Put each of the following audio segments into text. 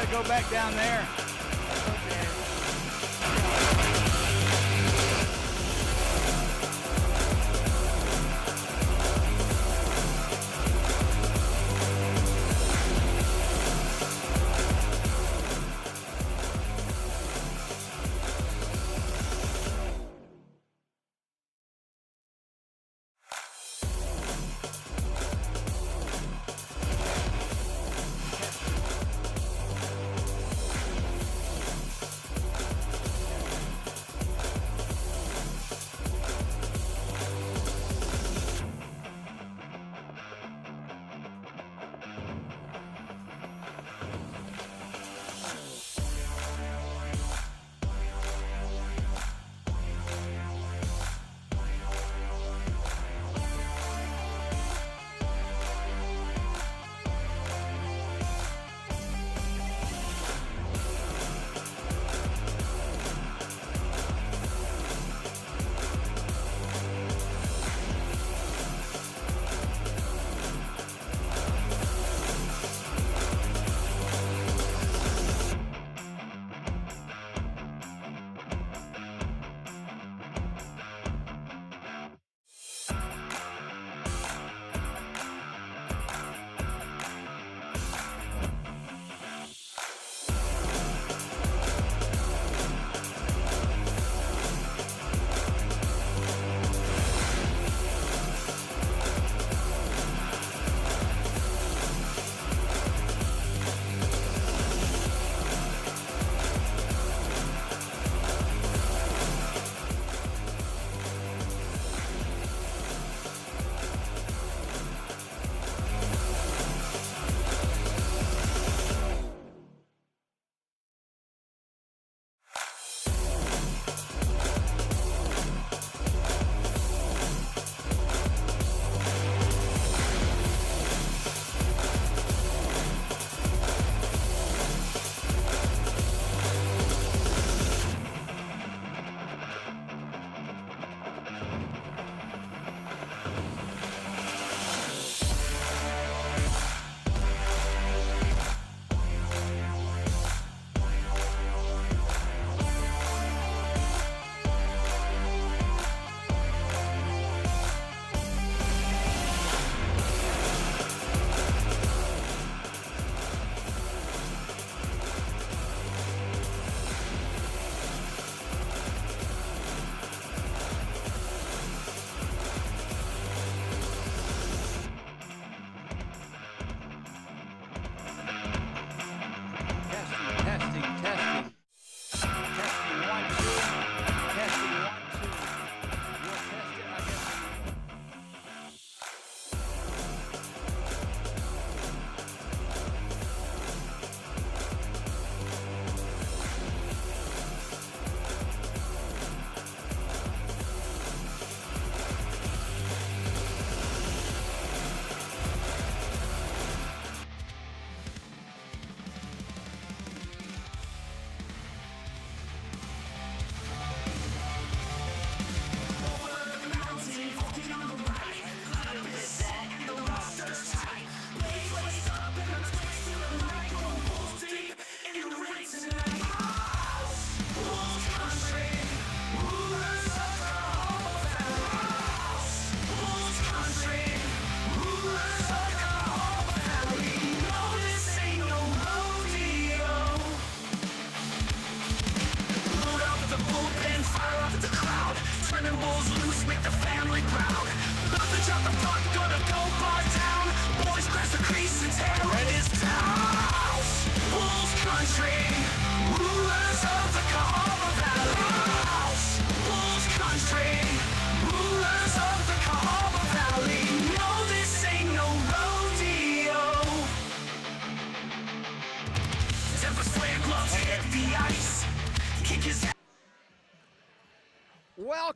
to go back down there. Okay.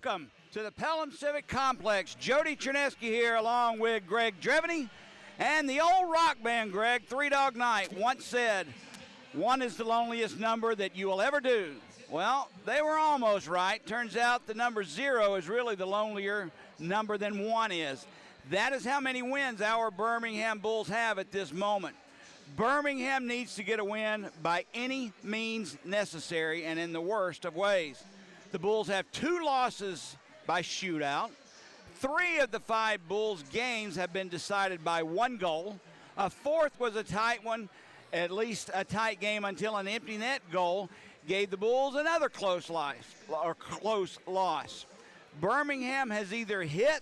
Welcome to the Pelham Civic Complex. Jody Chernesky here along with Greg Dreveny. And the old rock band, Greg, Three Dog Night, once said, one is the loneliest number that you will ever do. Well, they were almost right. Turns out the number 0 is really the lonelier number than 1 is. That is how many wins our Birmingham Bulls have at this moment. Birmingham needs to get a win by any means necessary and in the worst of ways. The Bulls have 2 losses by shootout. 3 of the 5 Bulls games have been decided by 1 goal. A 4th was a tight one, at least a tight game until an empty net goal gave the Bulls another close loss. Birmingham has either hit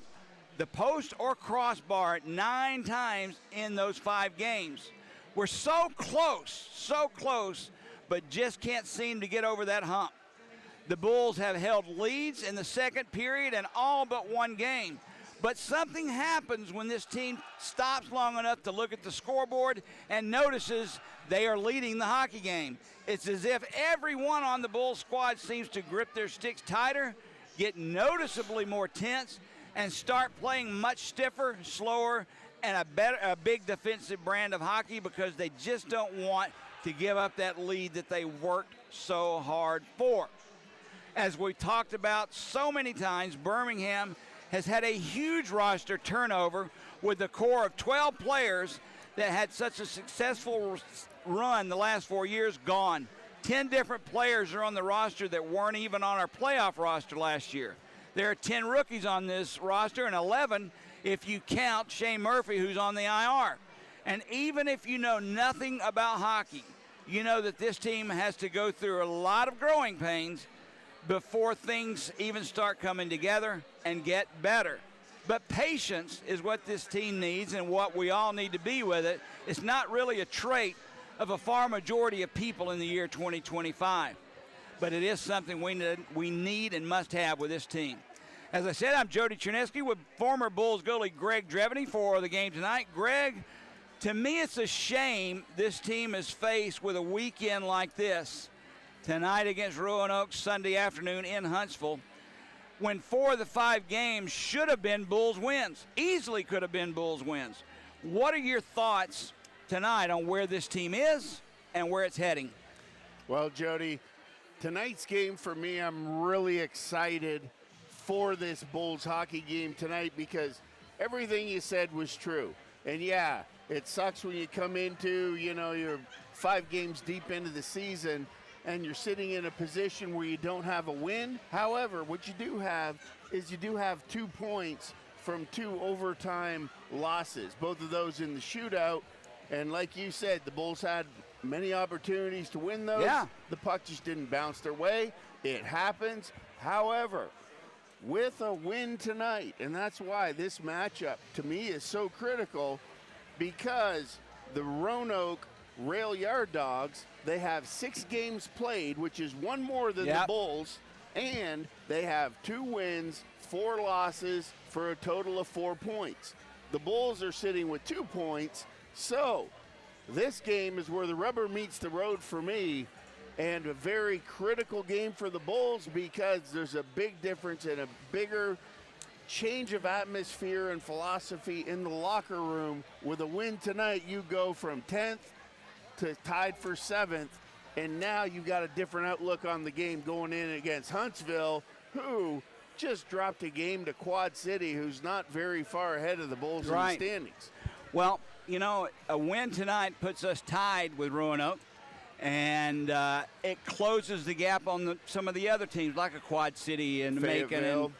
the post or crossbar 9 times in those 5 games. We're so close, but just can't seem to get over that hump. The Bulls have held leads in the second period in all but 1 game. But something happens when this team stops long enough to look at the scoreboard and notices they are leading the hockey game. It's as if everyone on the Bulls squad seems to grip their sticks tighter, get noticeably more tense, and start playing much stiffer, slower, and a big defensive brand of hockey because they just don't want to give up that lead that they worked so hard for. As we talked about so many times, Birmingham has had a huge roster turnover with a core of 12 players that had such a successful run the last 4 years gone. 10 different players are on the roster that weren't even on our playoff roster last year. There are 10 rookies on this roster and 11 if you count Shane Murphy, who's on the IR. And even if you know nothing about hockey, you know that this team has to go through a lot of growing pains before things even start coming together and get better. But patience is what this team needs and what we all need to be with it. It's not really a trait of a far majority of people in the year 2025. But it is something we need and must have with this team. As I said, I'm Jody Chernesky with former Bulls goalie Greg Dreveny for the game tonight. Greg, to me it's a shame this team is faced with a weekend like this. Tonight against Roanoke, Sunday afternoon in Huntsville, when 4 of the 5 games should have been Bulls wins, easily could have been Bulls wins. What are your thoughts tonight on where this team is and where it's heading? Well, Jody, tonight's game for me, I'm really excited for this Bulls hockey game tonight because everything you said was true. And yeah, it sucks when you come into, you're 5 games deep into the season and you're sitting in a position where you don't have a win. However, what you do have is you do have 2 points from 2 overtime losses, both of those in the shootout. And like you said, the Bulls had many opportunities to win those. Yeah. The puck just didn't bounce their way. It happens. However, with a win tonight, and that's why this matchup to me is so critical, because the Roanoke Rail Yard Dogs, they have 6 games played, which is 1 more than the Bulls, and they have 2 wins, 4 losses for a total of 4 points. The Bulls are sitting with 2 points, so this game is where the rubber meets the road for me, and a very critical game for the Bulls because there's a big difference and a bigger change of atmosphere and philosophy in the locker room. With a win tonight, you go from 10th to tied for 7th, and now you've got a different outlook on the game going in against Huntsville, who just dropped a game to Quad City, who's not very far ahead of the Bulls in the standings. Well, a win tonight puts us tied with Roanoke, and it closes the gap on some of the other teams like a Quad City and Macon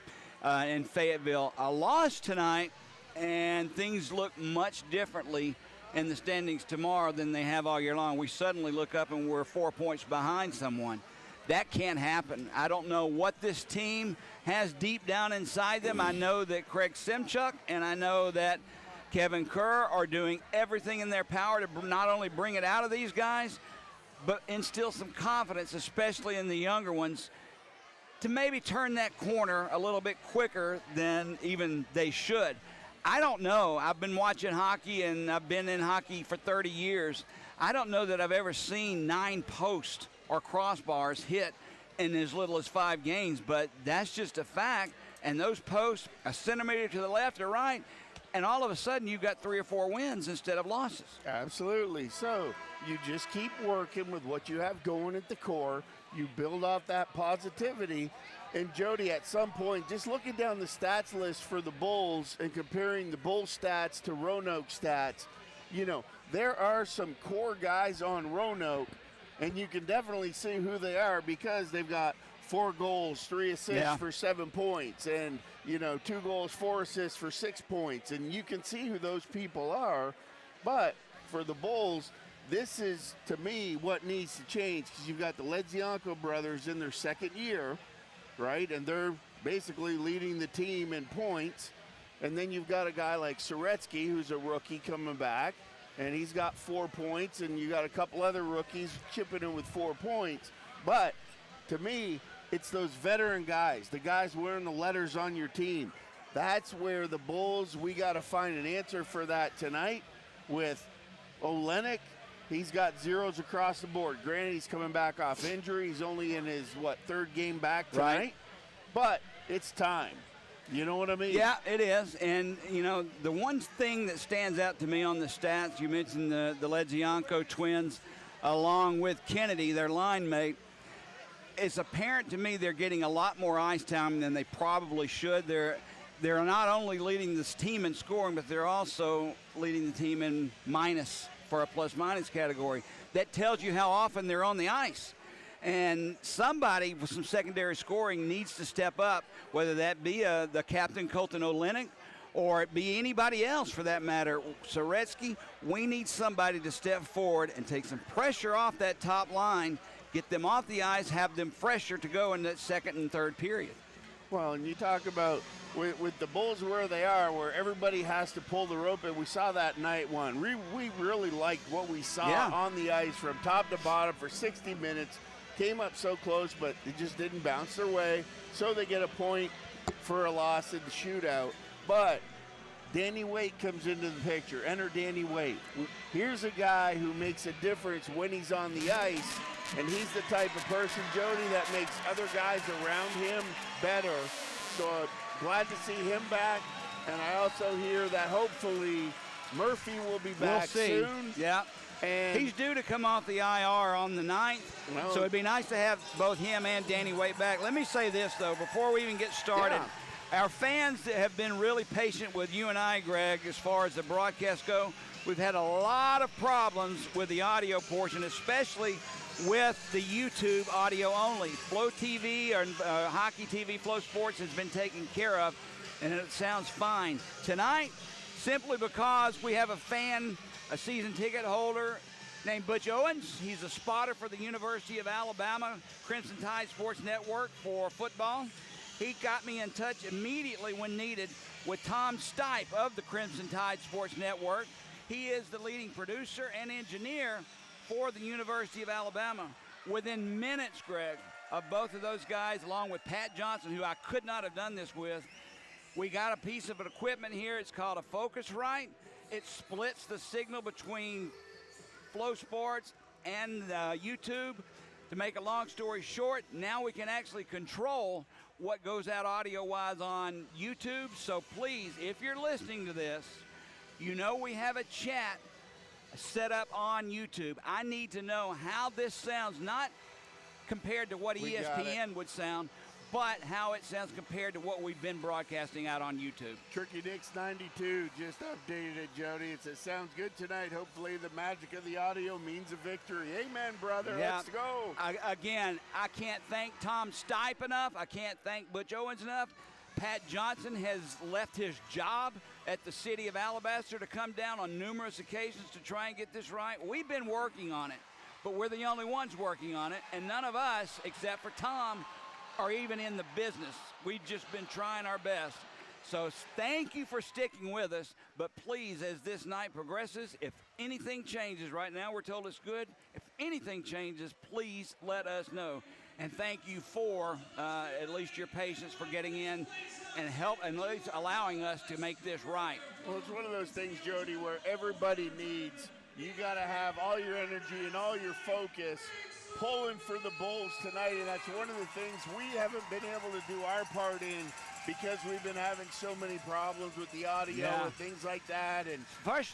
and Fayetteville. A loss tonight, and things look much differently in the standings tomorrow than they have all year long. We suddenly look up and we're 4 points behind someone. That can't happen. I don't know what this team has deep down inside them. I know that Craig Simchuk and I know that Kevin Kerr are doing everything in their power to not only bring it out of these guys, but instill some confidence, especially in the younger ones, to maybe turn that corner a little bit quicker than even they should. I don't know. I've been watching hockey, and I've been in hockey for 30 years. I don't know that I've ever seen 9 posts or crossbars hit in as little as 5 games, but that's just a fact. And those posts, a centimeter to the left or right, and all of a sudden you've got 3 or 4 wins instead of losses. Absolutely. So you just keep working with what you have going at the core. You build off that positivity. And Jody, at some point, just looking down the stats list for the Bulls and comparing the Bulls stats to Roanoke stats, you know, there are some core guys on Roanoke, and you can definitely see who they are because they've got 4 goals, 3 assists for 7 points, and, you know, 2 goals, 4 assists for 6 points. And you can see who those people are. But for the Bulls, this is, to me, what needs to change because you've got the Ledzianko brothers in their second year, right? And they're basically leading the team in points. And then you've got a guy like Soretsky, who's a rookie coming back, and he's got 4 points, and you got a couple other rookies chipping in with 4 points. But to me, it's those veteran guys, the guys wearing the letters on your team. That's where the Bulls, we got to find an answer for that tonight with Olenek. He's got zeros across the board. Granted, he's coming back off injury. He's only in his, 3rd game back tonight? Right. But it's time. You know what I mean? Yeah, it is. And, you know, the one thing that stands out to me on the stats, you mentioned the Ledzianko twins along with Kennedy, their line mate. It's apparent to me they're getting a lot more ice time than they probably should. They're not only leading this team in scoring, but they're also leading the team in minus for a plus-minus category. That tells you how often they're on the ice. And somebody with some secondary scoring needs to step up, whether that be the captain, Colton Olenek, or it be anybody else for that matter. Soretsky, we need somebody to step forward and take some pressure off that top line, get them off the ice, have them fresher to go in that second and third period. Well, and you talk about with the Bulls where they are, where everybody has to pull the rope, and we saw that night one. We really liked what we saw on the ice from top to bottom for 60 minutes. Came up so close, but it just didn't bounce their way, so they get a point for a loss in the shootout. But Danny Waite comes into the picture. Enter Danny Waite. Here's a guy who makes a difference when he's on the ice, and he's the type of person, Jody, that makes other guys around him better. So glad to see him back, and I also hear that hopefully Murphy will be back soon. Yeah. And he's due to come off the IR on the 9th, so it'd be nice to have both him and Danny Waite back. Let me say this, though, before we even get started. Our fans have been really patient with you and I, Greg, as far as the broadcast go. We've had a lot of problems with the audio portion, especially with the YouTube audio only. Flow TV or Hockey TV, Flow Sports has been taken care of, and it sounds fine. Tonight, simply because we have a fan, a season ticket holder named Butch Owens. He's a spotter for the University of Alabama Crimson Tide Sports Network for football. He got me in touch immediately when needed with Tom Stipe of the Crimson Tide Sports Network. He is the leading producer and engineer for the University of Alabama. Within minutes, Greg, of both of those guys, along with Pat Johnson, who I could not have done this with, we got a piece of equipment here. It's called a Focusrite. It splits the signal between Flow Sports and YouTube. To make a long story short, now we can actually control what goes out audio-wise on YouTube. So please, if you're listening to this, you know we have a chat set up on YouTube. I need to know how this sounds, not compared to what ESPN would sound, but how it sounds compared to what we've been broadcasting out on YouTube. Tricky Dicks 92 just updated it, Jody. It says, sounds good tonight. Hopefully the magic of the audio means a victory. Amen, brother. Yeah. Let's go. Again, I can't thank Tom Stipe enough. I can't thank Butch Owens enough. Pat Johnson has left his job at the city of Alabaster to come down on numerous occasions to try and get this right. We've been working on it, but we're the only ones working on it, and none of us, except for Tom, are even in the business. We've just been trying our best. So thank you for sticking with us, but please, as this night progresses, if anything changes, right now we're told it's good, if anything changes, please let us know. And thank you for at least your patience for getting in and help and at least allowing us to make this right. Well, it's one of those things, Jody, where everybody needs, you got to have all your energy and all your focus pulling for the Bulls tonight, and that's one of the things we haven't been able to do our part in because we've been having so many problems with the audio and things like that. And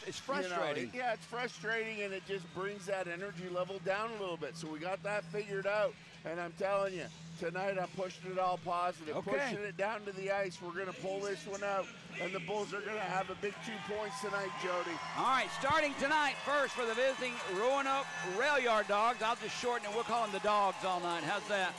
it's frustrating. You know, it's frustrating, and it just brings that energy level down a little bit. So we got that figured out, and I'm telling you, Tonight I'm pushing it all positive, Okay. pushing it down to the ice. We're going to pull this one out, and the Bulls are going to have a big 2 points tonight, Jody. All right, starting tonight, first for the visiting Roanoke Rail Yard Dogs. I'll just shorten it. We'll call them the Dogs all night. How's that?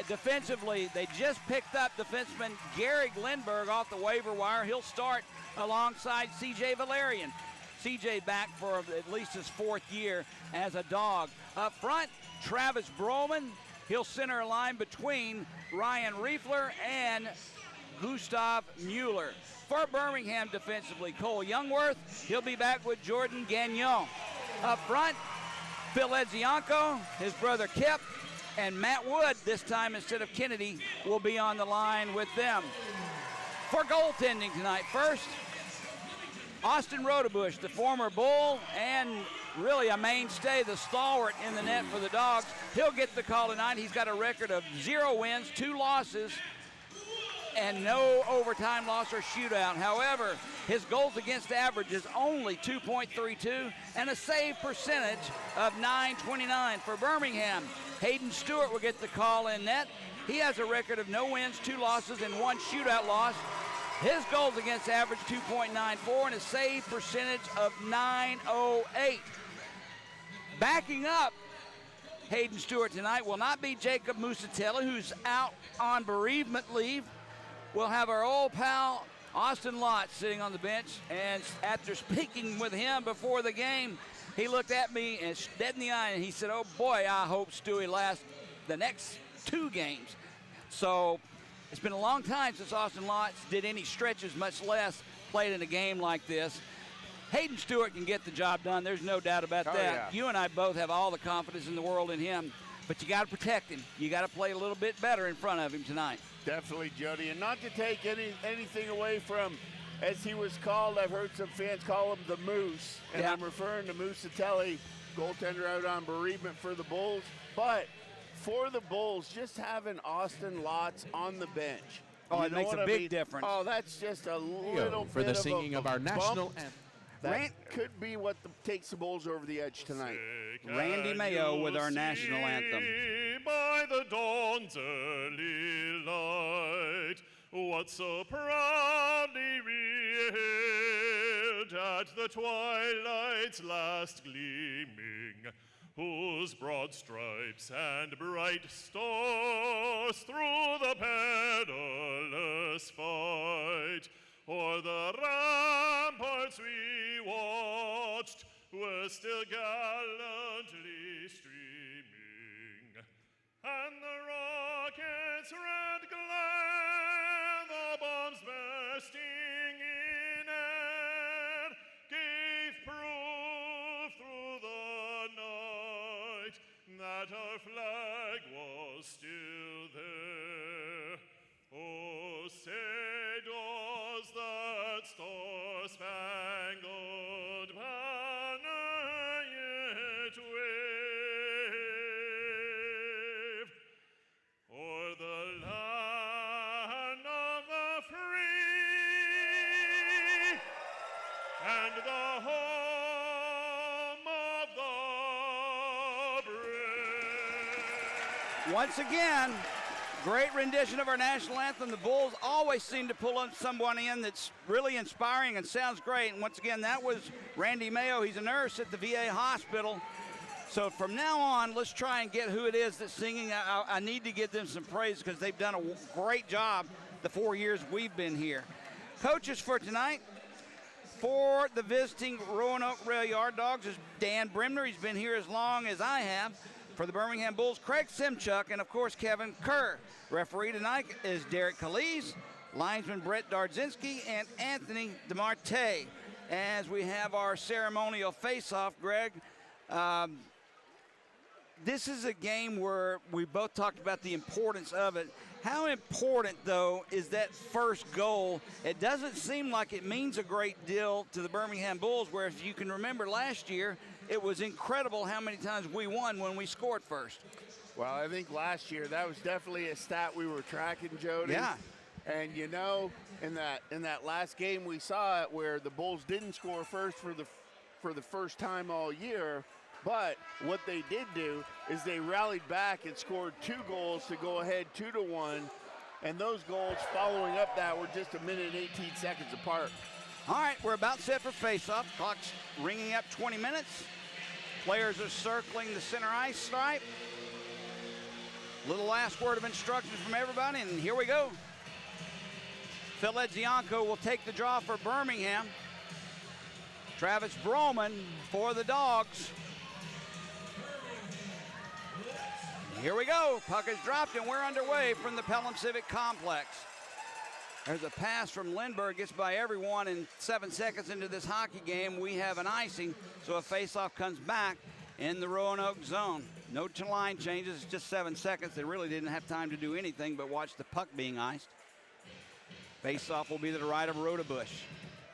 Defensively, they just picked up defenseman Gary Glenberg off the waiver wire. He'll start alongside C.J. Valerian. C.J. back for at least his 4th year as a Dog. Up front, Travis Broman. He'll center a line between Ryan Riefler and Gustav Mueller. For Birmingham defensively, Cole Youngworth. He'll be back with Jordan Gagnon. Up front, Phil Edzianko, his brother Kip, and Matt Wood, this time instead of Kennedy, will be on the line with them. For goaltending tonight, first, Austin Rodebush, the former Bull and really a mainstay, the stalwart in the net for the Dogs. He'll get the call tonight. He's got a record of 0 wins, 2 losses, and no overtime loss or shootout. However, his goals against average is only 2.32 and a save percentage of .929. For Birmingham, Hayden Stewart will get the call in net. He has a record of no wins, 2 losses, and 1 shootout loss. His goals against average 2.94 and a save percentage of .908. Backing up Hayden Stewart tonight will not be Jacob Musatella, who's out on bereavement leave. We'll have our old pal Austin Lott sitting on the bench, and after speaking with him before the game, he looked at me and dead in the eye and he said, "Oh boy, I hope Stewie lasts the next 2 games." So it's been a long time since Austin Lott did any stretches, much less played in a game like this. Hayden Stewart can get the job done. There's no doubt about that. Yeah. You and I both have all the confidence in the world in him, but you got to protect him. You got to play a little bit better in front of him tonight. Definitely, Jody. And not to take anything away from, as he was called, I've heard some fans call him the Moose, and Yeah. I'm referring to Musatelli, goaltender out on bereavement for the Bulls. But for the Bulls, just having Austin Lotz on the bench. Oh, you it know makes what a I big mean? difference. Oh, that's just a little For bit the singing of of our bump. national anthem. That could be what takes the Bulls over the edge tonight. Randy Mayo with our national anthem. By the dawn's early light, what so proudly we hailed at the twilight's last gleaming, whose broad stripes and bright stars through the perilous fight o'er the ramparts we watched were still gallantly streaming, and the rocket's red glare, the bombs bursting in air, gave proof through the night that our flag was still there. Oh, say does that star-spangled banner yet wave o'er the land of the free and the home of the brave? Once again, great rendition of our national anthem. The Bulls always seem to pull up someone in that's really inspiring and sounds great. And once again, that was Randy Mayo. He's a nurse at the VA hospital. So from now on, let's try and get who it is that's singing. I need to give them some praise because they've done a great job the 4 years we've been here. Coaches for tonight, for the visiting Roanoke Rail Yard Dogs, is Dan Bremner. He's been here as long as I have. For the Birmingham Bulls, Craig Simchuk, and of course Kevin Kerr. Referee tonight is Derek Calise, linesman Brett Dardzinski, and Anthony DeMarte. As we have our ceremonial face-off, Greg, this is a game where we both talked about the importance of it. How important, though, is that first goal? It doesn't seem like it means a great deal to the Birmingham Bulls, where if you can remember last year, it was incredible how many times we won when we scored first. Well, I think last year that was definitely a stat we were tracking, Jody. Yeah. And you know, in that last game we saw it where the Bulls didn't score first for the first time all year, But what they did do is they rallied back and scored 2 goals to go ahead 2-1. And those goals following up that were just 1 minute and 18 seconds apart. All right, we're about set for face-off. Clock's ringing up 20 minutes. Players are circling the center ice stripe. Little last word of instructions from everybody, and here we go. Phil Ledzianko will take the draw for Birmingham. Travis Broman for the Dawgs. Here we go. Puck is dropped, and we're underway from the Pelham Civic Complex. There's a pass from Lindbergh, gets by everyone, and 7 seconds into this hockey game, we have an icing, so a face-off comes back in the Roanoke zone. No line changes, it's just 7 seconds. They really didn't have time to do anything but watch the puck being iced. Face-off will be to the right of Rodebush.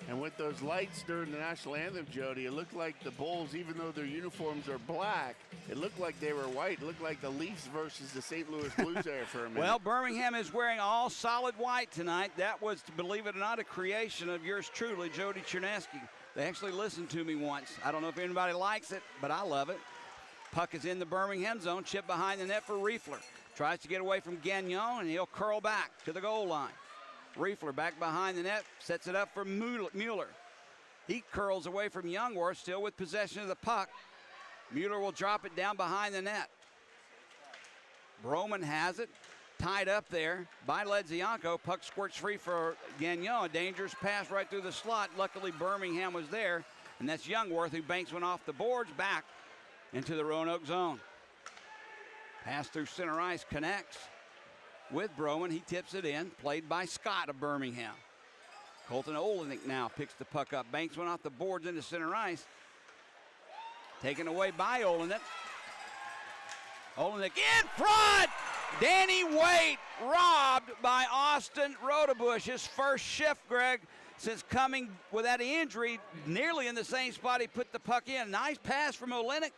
And with those lights during the national anthem, Jody, it looked like the Bulls, even though their uniforms are black, it looked like they were white. It looked like the Leafs versus the St. Louis Blues there for a minute. Well, Birmingham is wearing all solid white tonight. That was, believe it or not, a creation of yours truly, Jody Chernesky. They actually listened to me once. I don't know if anybody likes it, but I love it. Puck is in the Birmingham zone, chip behind the net for Riefler. Tries to get away from Gagnon, and he'll curl back to the goal line. Riefler back behind the net, sets it up for Mueller. He curls away from Youngworth, still with possession of the puck. Mueller will drop it down behind the net. Broman has it, tied up there by Ledzianko. Puck squirts free for Gagnon. A dangerous pass right through the slot. Luckily, Birmingham was there, and that's Youngworth who banks one off the boards back into the Roanoke zone. Pass through center ice connects with Broman. He tips it in, played by Scott of Birmingham. Colton Olenek now picks the puck up, banks one off the boards into center ice. Taken away by Olenek. Olenek in front! Danny Waite robbed by Austin Rodebush. His first shift, Greg, since coming with that injury, nearly in the same spot he put the puck in. Nice pass from Olenek.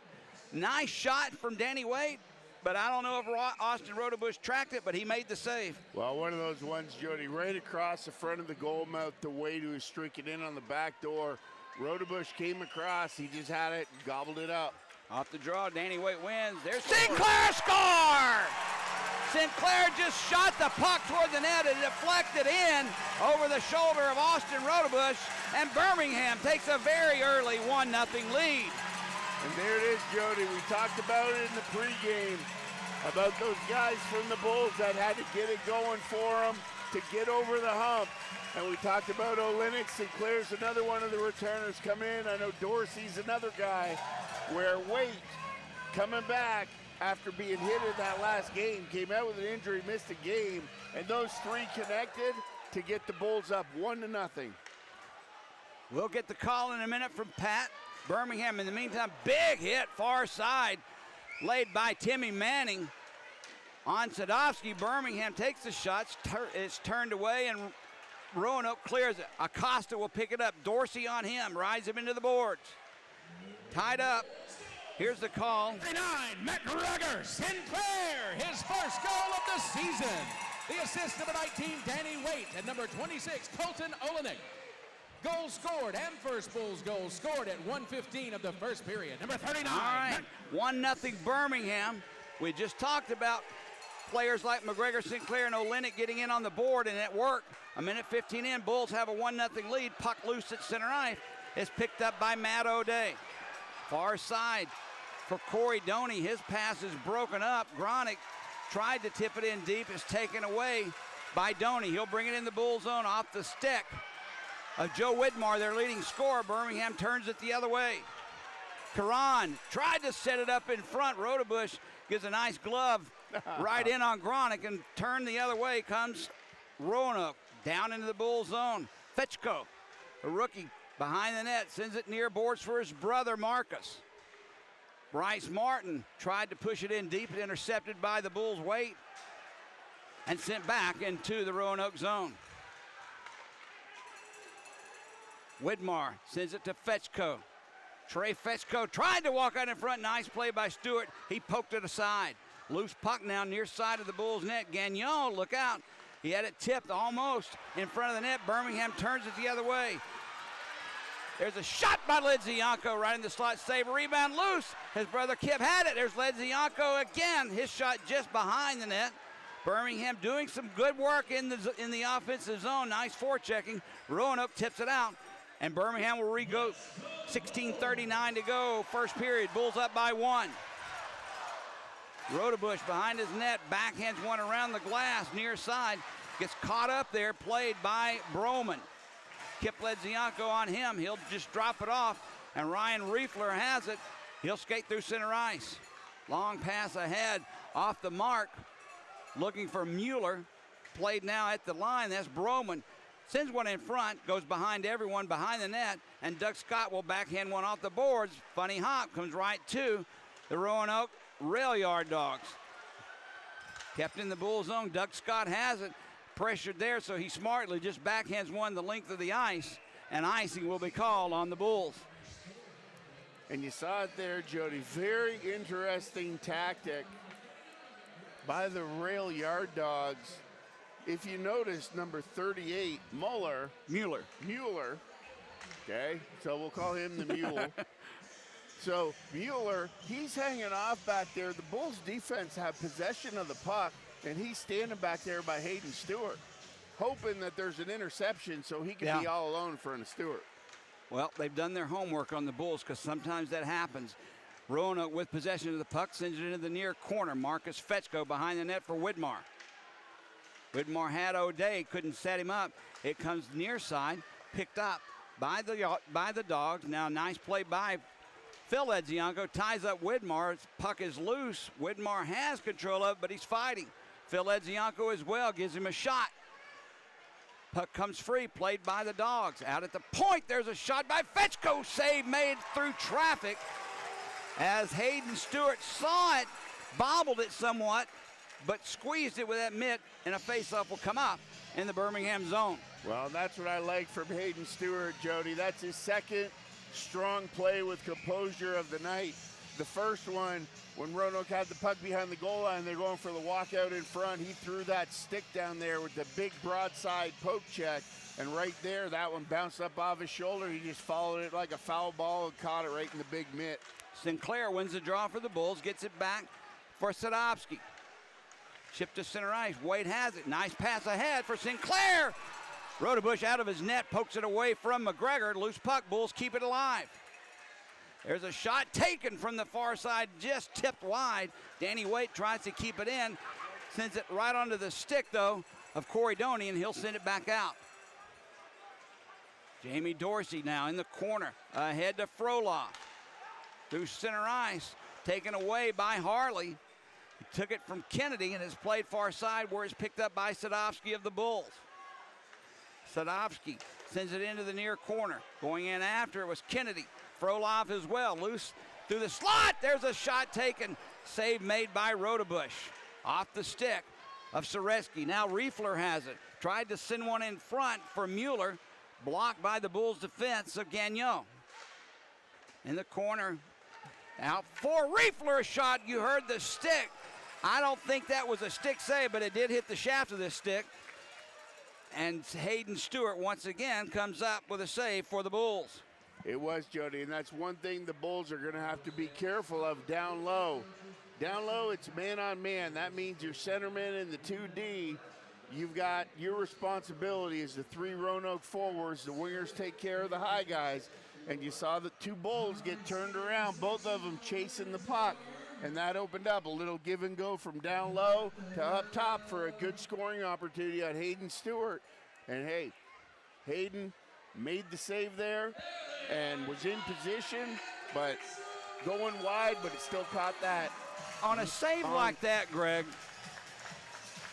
Nice shot from Danny Waite. But I don't know if Austin Rodebush tracked it, but he made the save. Well, one of those ones, Jody, right across the front of the goal mouth to Wade, who was streaking in on the back door. Rodebush came across. He just had it, gobbled it up. Off the draw, Danny Waite wins. There's Sinclair score! Sinclair just shot the puck toward the net and deflected in over the shoulder of Austin Rodebush, and Birmingham takes a very early 1-0 lead. And there it is, Jody. We talked about it in the pregame, about those guys from the Bulls that had to get it going for them to get over the hump. And we talked about Olenek. Sinclair's another one of the returners come in. I know Dorsey's another guy where Waite, coming back after being hit in that last game, came out with an injury, missed a game, and those three connected to get the Bulls up 1-0. We'll get the call in a minute from Pat. Birmingham, in the meantime, big hit, far side, laid by Timmy Manning on Sadowski. Birmingham takes the shots, it's turned away, and Roanoke clears it. Acosta will pick it up. Dorsey on him, rides him into the boards. Tied up. Here's the call. 39, McGregor Sinclair, his first goal of the season. The assist, number 19, Danny Waite, and number 26, Colton Olenek. Goal scored and first Bulls goal scored at 1:15 of the first period. Number 39. All right, 1-0 Birmingham. We just talked about players like McGregor, Sinclair, and Olenek getting in on the board, and it worked. A minute 15 in, Bulls have a 1-0 lead. Puck loose at center ice. It's picked up by Matt O'Day. Far side for Corey Doney. His pass is broken up. Gronick tried to tip it in deep. It's taken away by Doney. He'll bring it in the Bull zone off the stick of Joe Widmar, their leading scorer. Birmingham turns it the other way. Karan tried to set it up in front. Rodebush gives a nice glove right in on Gronick, and turn the other way comes Roanoke down into the Bull zone. Fetchko, a rookie behind the net, sends it near boards for his brother Marcus. Bryce Martin tried to push it in deep, and intercepted by the Bulls' Waite, and sent back into the Roanoke zone. Widmar sends it to Fetchko. Trey Fetchko tried to walk out in front. Nice play by Stewart. He poked it aside. Loose puck now near side of the Bulls' net. Gagnon, look out. He had it tipped almost in front of the net. Birmingham turns it the other way. There's a shot by Ledzianko right in the slot. Save, rebound loose. His brother Kip had it. There's Ledzianko again. His shot just behind the net. Birmingham doing some good work in the offensive zone. Nice forechecking. Roanoke tips it out. And Birmingham will re-go. 16:39 to go. First period. Bulls up by 1. Rodebush behind his net. Backhands one around the glass. Near side. Gets caught up there. Played by Broman. Kip Ledzianko on him. He'll just drop it off. And Ryan Riefler has it. He'll skate through center ice. Long pass ahead. Off the mark. Looking for Mueller. Played now at the line. That's Broman. Sends one in front. Goes behind everyone behind the net. And Doug Scott will backhand one off the boards. Funny hop comes right to the Roanoke rail yard Dogs. Kept in the bull zone. Doug Scott has it. Pressured there, so he smartly just backhands one the length of the ice. And icing will be called on the Bulls. And you saw it there, Jody. Very interesting tactic by the rail yard Dogs. If you notice, number 38, Mueller, okay, so we'll call him the Mule. So Mueller, he's hanging off back there. The Bulls defense have possession of the puck, and he's standing back there by Hayden Stewart, hoping that there's an interception so he can be all alone in front of Stewart. Well, they've done their homework on the Bulls because sometimes that happens. Roanoke with possession of the puck sends it into the near corner. Marcus Fetchko behind the net for Widmar. Widmar had O'Day, couldn't set him up. It comes near side, picked up by the Dogs. Now nice play by Phil Ledzianko, ties up Widmar. His puck is loose. Widmar has control of it, but he's fighting. Phil Ledzianko as well gives him a shot. Puck comes free, played by the Dogs. Out at the point, there's a shot by Fetchko. Save made through traffic as Hayden Stewart saw it, bobbled it somewhat, but squeezed it with that mitt, and a faceoff will come up in the Birmingham zone. Well, that's what I like from Hayden Stewart, Jody. That's his second strong play with composure of the night. The first one, when Roanoke had the puck behind the goal line, they're going for the walkout in front. He threw that stick down there with the big broadside poke check, and right there, that one bounced up off his shoulder. He just followed it like a foul ball and caught it right in the big mitt. Sinclair wins the draw for the Bulls, gets it back for Sadovsky. Shipped to center ice. Wade has it. Nice pass ahead for Sinclair. Rodebush out of his net, pokes it away from McGregor. Loose puck, Bulls keep it alive. There's a shot taken from the far side, just tipped wide. Danny Waite tries to keep it in. Sends it right onto the stick, though, of Corey Doney, and he'll send it back out. Jamie Dorsey now in the corner, ahead to Froloff. Through center ice, taken away by Harley. He took it from Kennedy and has played far side where it's picked up by Sadovsky of the Bulls. Sadovsky sends it into the near corner. Going in after it was Kennedy. Froloff as well, loose through the slot. There's a shot taken. Save made by Rodebush. Off the stick of Sereski. Now Riefler has it. Tried to send one in front for Mueller. Blocked by the Bulls defense of Gagnon. In the corner. Out for Riefler, a shot. You heard the stick. I don't think that was a stick save, but it did hit the shaft of this stick. And Hayden Stewart once again comes up with a save for the Bulls. It was, Jody, and that's one thing the Bulls are going to have to be careful of down low. Down low, it's man on man. That means your centerman in the 2D. You've got your responsibility as the 3 Roanoke forwards. The wingers take care of the high guys. And you saw the 2 Bulls get turned around, both of them chasing the puck. And that opened up a little give and go from down low to up top for a good scoring opportunity on Hayden Stewart. And hey, Hayden made the save there and was in position, but going wide, but it still caught that. On a save like that, Greg,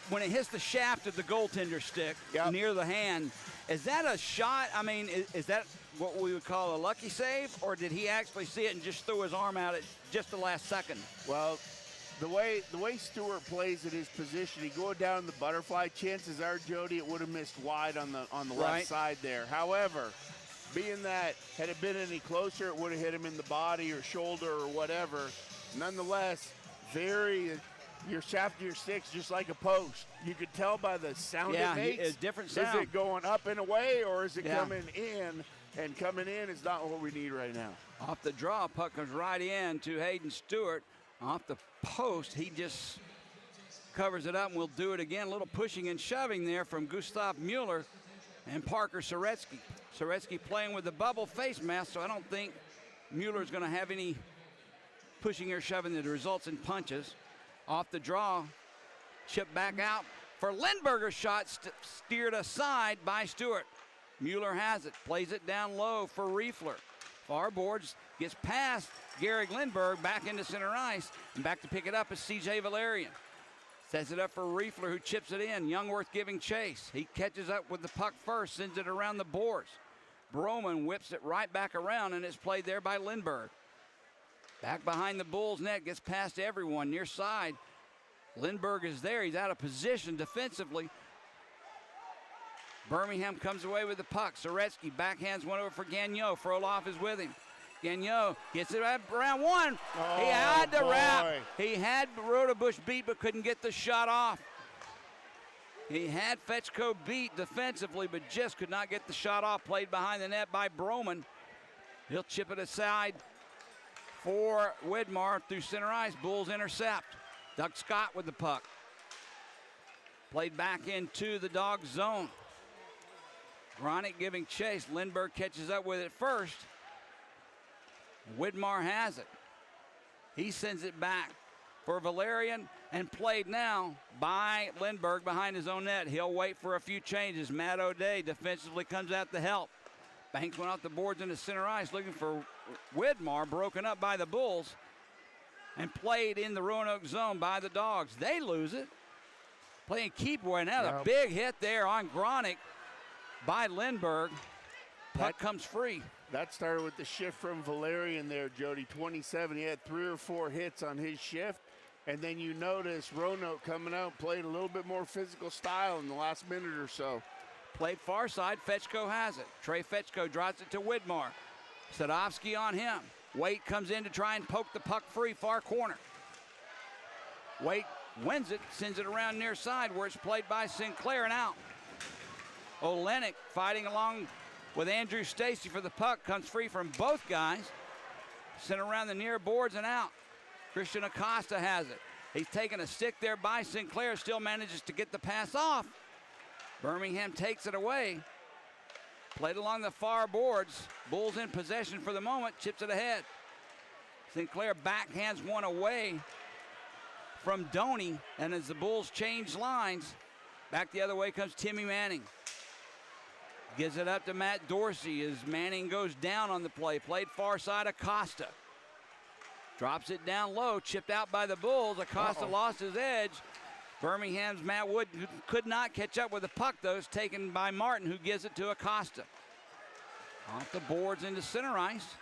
when it hits the shaft of the goaltender stick near the hand, is that a shot? I mean, is that what we would call a lucky save, or did he actually see it and just threw his arm out at just the last second? Well, the way Stewart plays at his position, he go down the butterfly. Chances are, Jody, it would have missed wide on the left side there. However, being that had it been any closer, it would have hit him in the body or shoulder or whatever. Nonetheless, your shaft of your stick's just like a post. You could tell by the sound it makes. It's different sound. Is it going up and away, or is it coming in? and coming in is not what we need right now. Off the draw, puck comes right in to Hayden Stewart. Off the post, he just covers it up, and we'll do it again. A little pushing and shoving there from Gustav Mueller and Parker Soretsky. Soretsky playing with the bubble face mask, so I don't think Mueller's going to have any pushing or shoving that results in punches. Off the draw, chip back out for Lindberger's shot, steered aside by Stewart. Mueller has it, plays it down low for Riefler. Far boards, gets past Garrick Lindberg, back into center ice, and back to pick it up is C.J. Valerian. Sets it up for Riefler, who chips it in. Youngworth giving chase. He catches up with the puck first, sends it around the boards. Broman whips it right back around, and it's played there by Lindberg. Back behind the Bulls net, gets past everyone, near side. Lindberg is there, he's out of position defensively. Birmingham comes away with the puck. Soretsky backhands one over for Gagnon. Frolov is with him. Gagnon gets it around one. He had to wrap. He had Rodebush beat but couldn't get the shot off. He had Fetchko beat defensively but just could not get the shot off. Played behind the net by Broman. He'll chip it aside for Widmar through center ice. Bulls intercept. Doug Scott with the puck. Played back into the Dawgs zone. Roanoke giving chase. Lindberg catches up with it first. Widmar has it. He sends it back for Valerian and played now by Lindberg behind his own net. He'll wait for a few changes. Matt O'Day defensively comes out to help. Banks went off the boards into center ice looking for Widmar, broken up by the Bulls and played in the Roanoke zone by the Dawgs. They lose it. Playing keep away now. The big hit there on Gronick by Lindberg. Puck comes free. That started with the shift from Valerian there, Jody. 27. He had 3 or 4 hits on his shift. And then you notice Roanoke coming out, played a little bit more physical style in the last minute or so. Played far side. Fetchko has it. Trey Fetchko drops it to Widmar. Sadovsky on him. Waite comes in to try and poke the puck free, far corner. Waite wins it, sends it around near side where it's played by Sinclair and out. Olenek fighting along with Andrew Stacy for the puck, comes free from both guys. Sent around the near boards and out. Christian Acosta has it. He's taking a stick there by Sinclair, still manages to get the pass off. Birmingham takes it away. Played along the far boards. Bulls in possession for the moment, chips it ahead. Sinclair backhands one away from Doney, and as the Bulls change lines, back the other way comes Timmy Manning. Gives it up to Matt Dorsey as Manning goes down on the play. Played far side, Acosta. Drops it down low, chipped out by the Bulls. Acosta lost his edge. Birmingham's Matt Wood could not catch up with the puck, though. It's taken by Martin, who gives it to Acosta. Off the boards into center ice.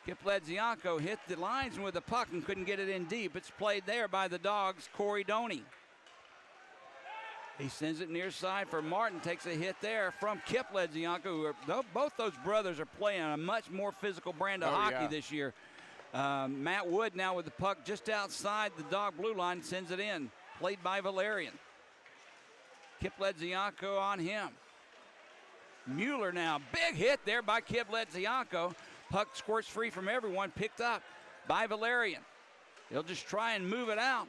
Kip Ledzianko hit the lines with the puck and couldn't get it in deep. It's played there by the Dawgs, Corey Doney. He sends it near side for Martin, takes a hit there from Kip Ledzianko. Both those brothers are playing a much more physical brand of hockey this year. Matt Wood now with the puck just outside the Dog blue line, sends it in. Played by Valerian. Kip Ledzianko on him. Mueller now, big hit there by Kip Ledzianko. Puck squirts free from everyone, picked up by Valerian. He'll just try and move it out.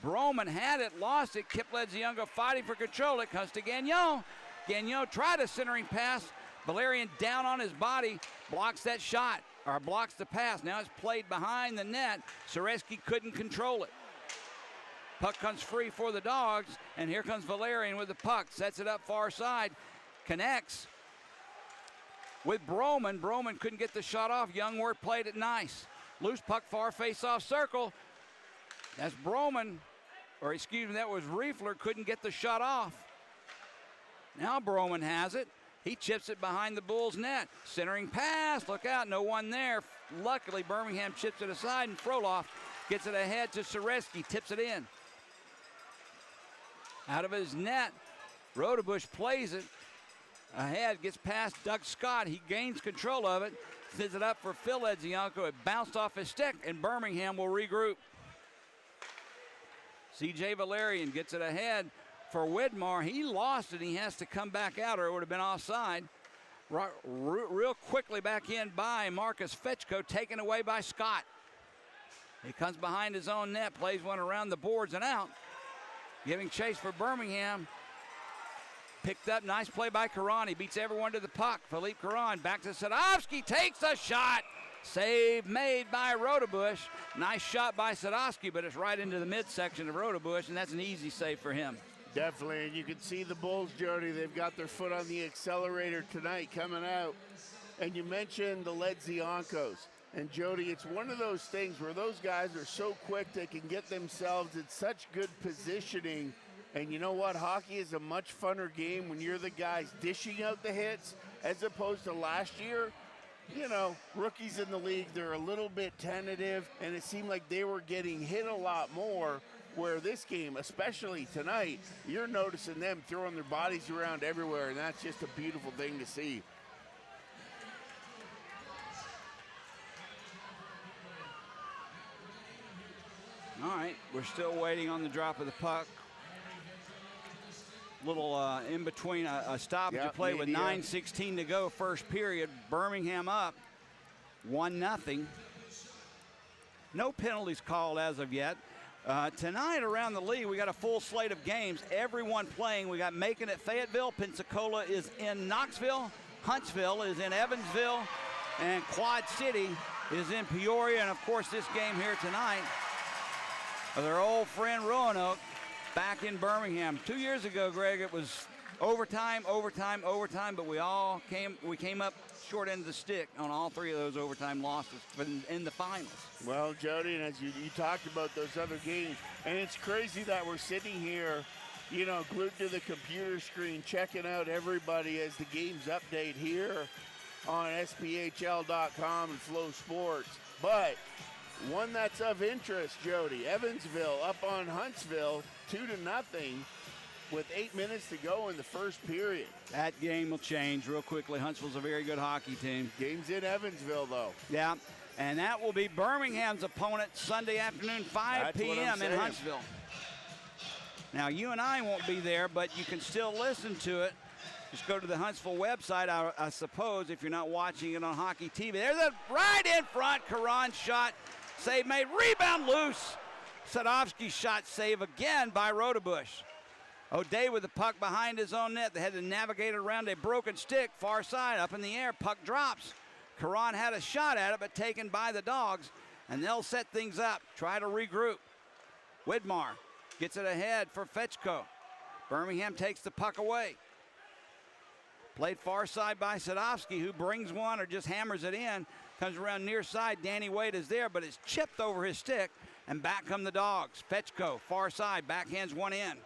Broman had it, lost it. Kip Ledzianko fighting for control. It comes to Gagnon. Gagnon tried a centering pass. Valerian down on his body, blocks that shot, or blocks the pass. Now it's played behind the net. Soretsky couldn't control it. Puck comes free for the Dawgs, and here comes Valerian with the puck. Sets it up far side, connects with Broman. Broman couldn't get the shot off. Youngworth played it nice. Loose puck, far face-off circle. That's Broman, or excuse me, that was Riefler, couldn't get the shot off. Now Broman has it. He chips it behind the Bulls' net. Centering pass, look out, no one there. Luckily, Birmingham chips it aside, and Frolov gets it ahead to Soretsky, tips it in. Out of his net, Rodebush plays it ahead, gets past Doug Scott. He gains control of it, sends it up for Phil Ledzianko. It bounced off his stick, and Birmingham will regroup. C.J. Valerian gets it ahead for Widmar. He lost it. He has to come back out, or it would have been offside. Real quickly back in by Marcus Fetchko, taken away by Scott. He comes behind his own net, plays one around the boards and out. Giving chase for Birmingham. Picked up, nice play by Karan. He beats everyone to the puck. Philippe Karan back to Sadowski, takes a shot. Save made by Rodebush. Nice shot by Sadowski, but it's right into the midsection of Rodebush, and that's an easy save for him. Definitely, and you can see the Bulls, Jody. They've got their foot on the accelerator tonight coming out. And you mentioned the Ledziankos. And Jody, it's one of those things where those guys are so quick they can get themselves in such good positioning. And you know what? Hockey is a much funner game when you're the guys dishing out the hits as opposed to last year. You know, rookies in the league, they're a little bit tentative, and it seemed like they were getting hit a lot more, where this game, especially tonight, you're noticing them throwing their bodies around everywhere, and that's just a beautiful thing to see. All right, we're still waiting on the drop of the puck. Little in between a stoppage of play with 9:16 to go, first period. Birmingham up 1-0. No penalties called as of yet. Tonight around the league, we got a full slate of games. Everyone playing. We got Macon at Fayetteville. Pensacola is in Knoxville. Huntsville is in Evansville. And Quad City is in Peoria. And, of course, this game here tonight, their old friend Roanoke back in Birmingham. 2 years ago, Greg, it was overtime, but we came up short end of the stick on all three of those overtime losses in the finals. Well, Jody, and as you talked about those other games, and it's crazy that we're sitting here, you know, glued to the computer screen, checking out everybody as the games update here on SPHL.com and Flow Sports. But one that's of interest, Jody, Evansville up on Huntsville 2-0 with 8 minutes to go in the first period. That game will change real quickly. Huntsville's a very good hockey team. Game's in Evansville, though. Yeah, and that will be Birmingham's opponent Sunday afternoon, 5 p.m. in Huntsville. Now, you and I won't be there, but you can still listen to it. Just go to the Huntsville website, I suppose, if you're not watching it on Hockey TV. There's a right in front, Karan shot, save made, rebound loose. Sadowski shot, save again by Rodebush. O'Day with the puck behind his own net. They had to navigate it around a broken stick, far side, up in the air, puck drops. Karan had a shot at it, but taken by the Dawgs, and they'll set things up, try to regroup. Widmar gets it ahead for Fetchko. Birmingham takes the puck away. Played far side by Sadowski, who brings one or just hammers it in. Comes around near side. Danny Wade is there, but it's chipped over his stick, and back come the Dawgs. Fetchko, far side, backhands one in.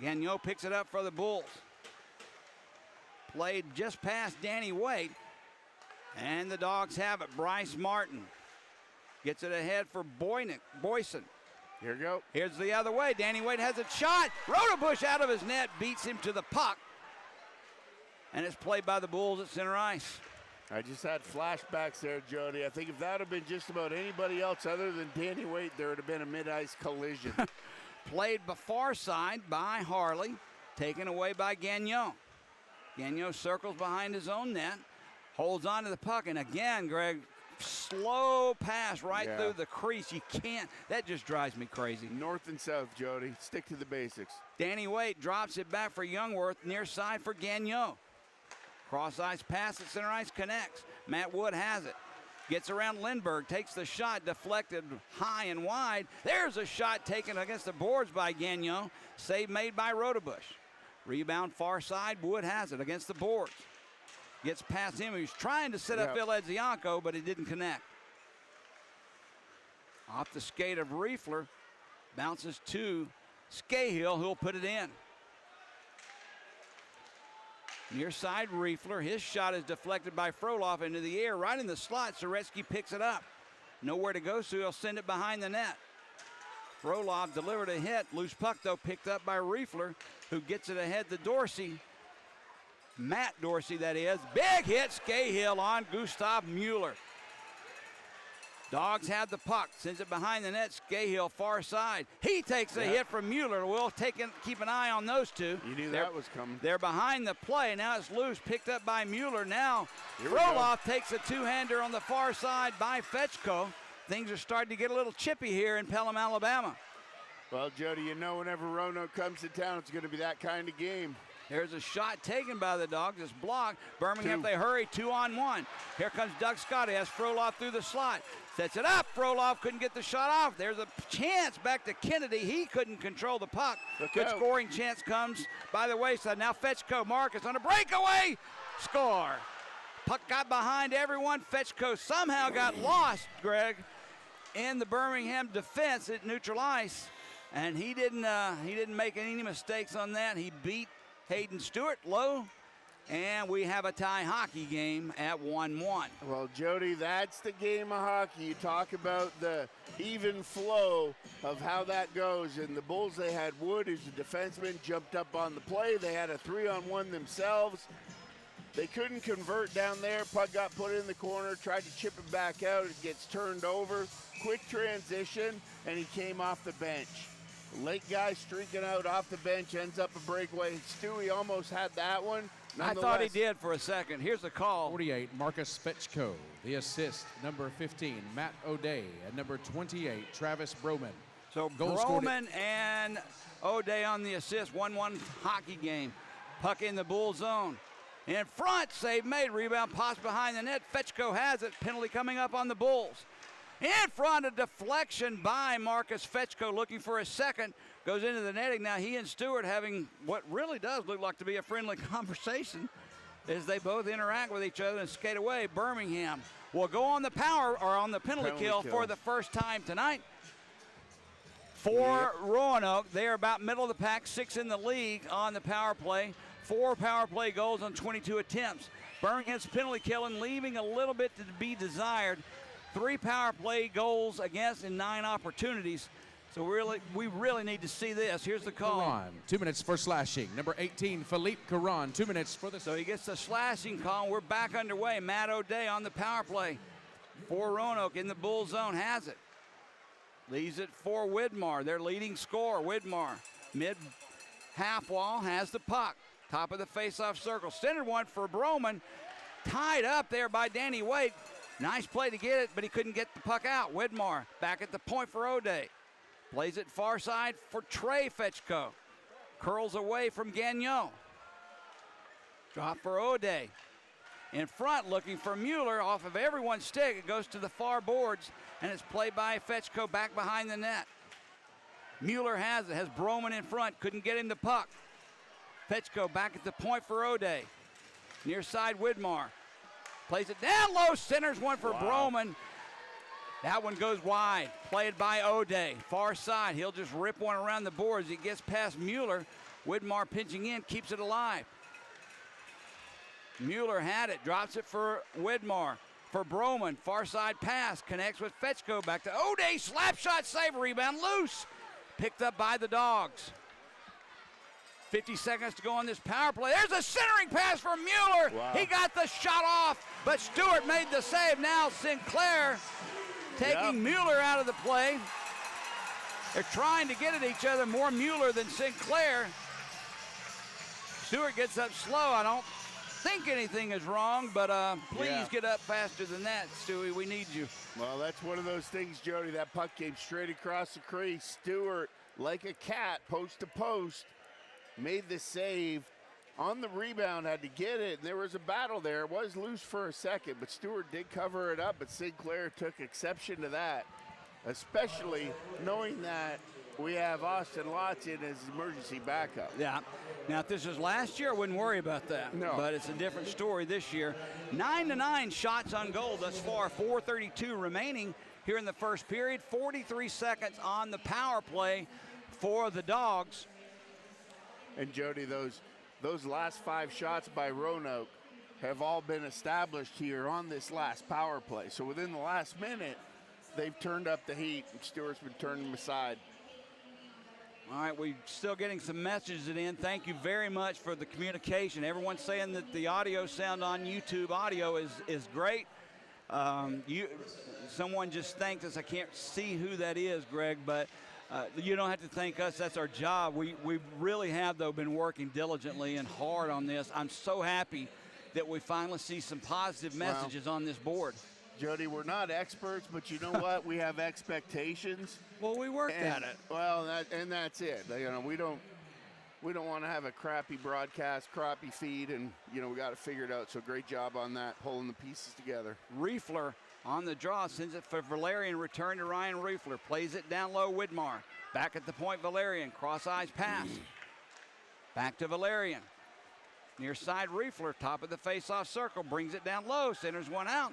Gagnon picks it up for the Bulls. Played just past Danny Wade, and the Dawgs have it. Bryce Martin gets it ahead for Boyson. Here we go. Here's the other way. Danny Wade has a shot. Rodebush out of his net, beats him to the puck. And it's played by the Bulls at center ice. I just had flashbacks there, Jody. I think if that had been just about anybody else other than Danny Wade, there would have been a mid-ice collision. Played far side by Harley, taken away by Gagnon. Gagnon circles behind his own net, holds on to the puck, and again, Greg, slow pass right through the crease. You can't, that just drives me crazy. North and south, Jody. Stick to the basics. Danny Wade drops it back for Youngworth, near side for Gagnon. Cross ice pass at center ice connects. Matt Wood has it. Gets around Lindbergh, takes the shot, deflected high and wide. There's a shot taken against the boards by Gagnon. Save made by Rodebush. Rebound far side, Wood has it against the boards. Gets past him, he's trying to set up Phil Edzianko, but he didn't connect. Off the skate of Riefler, bounces to Scahill, who'll put it in. Near side, Riefler. His shot is deflected by Froloff into the air. Right in the slot, Soretsky picks it up. Nowhere to go, so he'll send it behind the net. Froloff delivered a hit. Loose puck, though, picked up by Riefler, who gets it ahead to Dorsey. Matt Dorsey, that is. Big hit, Scahill on Gustav Mueller. Dawgs had the puck, sends it behind the net. Scahill, far side. He takes a hit from Mueller. We'll keep an eye on those two. You knew that was coming. They're behind the play. Now it's loose, picked up by Mueller. Now Frolov takes a two-hander on the far side by Fetchko. Things are starting to get a little chippy here in Pelham, Alabama. Well, Jody, you know whenever Roanoke comes to town, it's going to be that kind of game. There's a shot taken by the Dogs. It's blocked. Birmingham, they hurry, 2-on-1. Here comes Doug Scott. He has Frolov through the slot. Sets it up. Frolov couldn't get the shot off. There's a chance back to Kennedy. He couldn't control the puck. Good scoring chance comes by the wayside. Now Fetchko, Marcus on a breakaway. Score. Puck got behind everyone. Fetchko somehow got lost, Greg, in the Birmingham defense at neutral ice. And he didn't make any mistakes on that. He beat Hayden Stewart low, and we have a tie hockey game at 1-1. Well, Jody, that's the game of hockey. You talk about the even flow of how that goes. And the Bulls, they had Wood, who's a defenseman, jumped up on the play. They had a 3-on-1 themselves. They couldn't convert down there. Puck got put in the corner, tried to chip it back out. It gets turned over. Quick transition, and he came off the bench. Late guy streaking out off the bench, ends up a breakaway. Stewie almost had that one. I thought he did for a second. Here's the call. 48, Marcus Fetchko. The assist, number 15, Matt O'Day. And number 28, Travis Broman. So Broman and O'Day on the assist. 1-1 hockey game. Puck in the Bull zone. In front, save made. Rebound, pass behind the net. Fetchko has it. Penalty coming up on the Bulls. In front, a deflection by Marcus Fetchko, looking for a second. Goes into the netting. Now he and Stewart having what really does look like to be a friendly conversation as they both interact with each other and skate away. Birmingham will go on the penalty kill for the first time tonight. For Roanoke, they are about middle of the pack, 6 in the league on the power play. 4 power play goals on 22 attempts. Birmingham's penalty killing, leaving a little bit to be desired. 3 power play goals against in 9 opportunities. So we really need to see this. Here's the call. Caron, 2 minutes for slashing. Number 18, Philippe Caron, 2 minutes for the... So he gets the slashing call. We're back underway. Matt O'Day on the power play for Roanoke in the Bull zone has it. Leaves it for Widmar, their leading scorer. Widmar, mid-half wall, has the puck. Top of the face-off circle. Centered one for Broman. Tied up there by Danny Waite. Nice play to get it, but he couldn't get the puck out. Widmar back at the point for O'Day. Plays it far side for Trey Fetchko. Curls away from Gagnon. Drop for O'Day. In front, looking for Mueller off of everyone's stick. It goes to the far boards, and it's played by Fetchko back behind the net. Mueller has it, has Broman in front, couldn't get him the puck. Fetchko back at the point for O'Day. Near side, Widmar. Plays it down low, centers one for Broman. That one goes wide, played by O'Day. Far side, he'll just rip one around the boards. He gets past Mueller. Widmar pinching in, keeps it alive. Mueller had it, drops it for Widmar. For Broman, far side pass, connects with Fetchko, back to O'Day, slap shot, save, rebound, loose. Picked up by the Dogs. 50 seconds to go on this power play. There's a centering pass for Mueller. Wow. He got the shot off, but Stewart made the save. Now Sinclair taking Mueller out of the play. They're trying to get at each other, more Mueller than Sinclair. Stewart gets up slow. I don't think anything is wrong, but please get up faster than that, Stewie. We need you. Well, that's one of those things, Jody. That puck came straight across the crease. Stewart, like a cat, post to post, made the save. On the rebound, had to get it. There was a battle there. It was loose for a second, but Stewart did cover it up, but Sinclair took exception to that, especially knowing that we have Austin Lotz in as emergency backup. Yeah. Now, if this was last year, I wouldn't worry about that. No. But it's a different story this year. 9-9 shots on goal thus far, 4:32 remaining here in the first period. 43 seconds on the power play for the Dogs. And Jody, those last 5 shots by Roanoke have all been established here on this last power play. So within the last minute, they've turned up the heat, and Stewart's been turning them aside. All right, we're still getting some messages in. Thank you very much for the communication. Everyone's saying that the audio sound on YouTube audio is great. Someone just thanked us. I can't see who that is, Greg, but you don't have to thank us. That's our job. We really have, though, been working diligently and hard on this. I'm so happy that we finally see some positive messages on this board. Jody, we're not experts, but you know what? We have expectations. Well, we worked at it. Well, that's it. You know, we don't want to have a crappy broadcast, crappy feed, and we got to figure it out. So great job on that, pulling the pieces together. Riefler on the draw, sends it for Valerian, return to Ryan Riefler, plays it down low, Widmar. Back at the point, Valerian, cross-eyes pass. Back to Valerian. Near side, Riefler, top of the face-off circle, brings it down low, centers one out.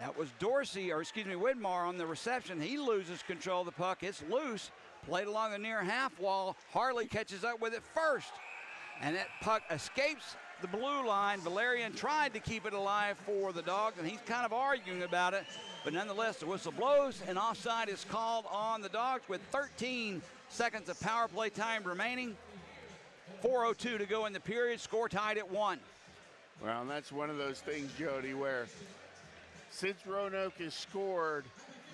That was Widmar on the reception. He loses control of the puck. It's loose, played along the near half wall. Harley catches up with it first, and that puck escapes the blue line. Valerian tried to keep it alive for the Dogs, and he's kind of arguing about it, but nonetheless, the whistle blows, and offside is called on the Dogs with 13 seconds of power play time remaining. 4:02 to go in the period, score tied at 1. Well, and that's one of those things, Jody, where since Roanoke has scored,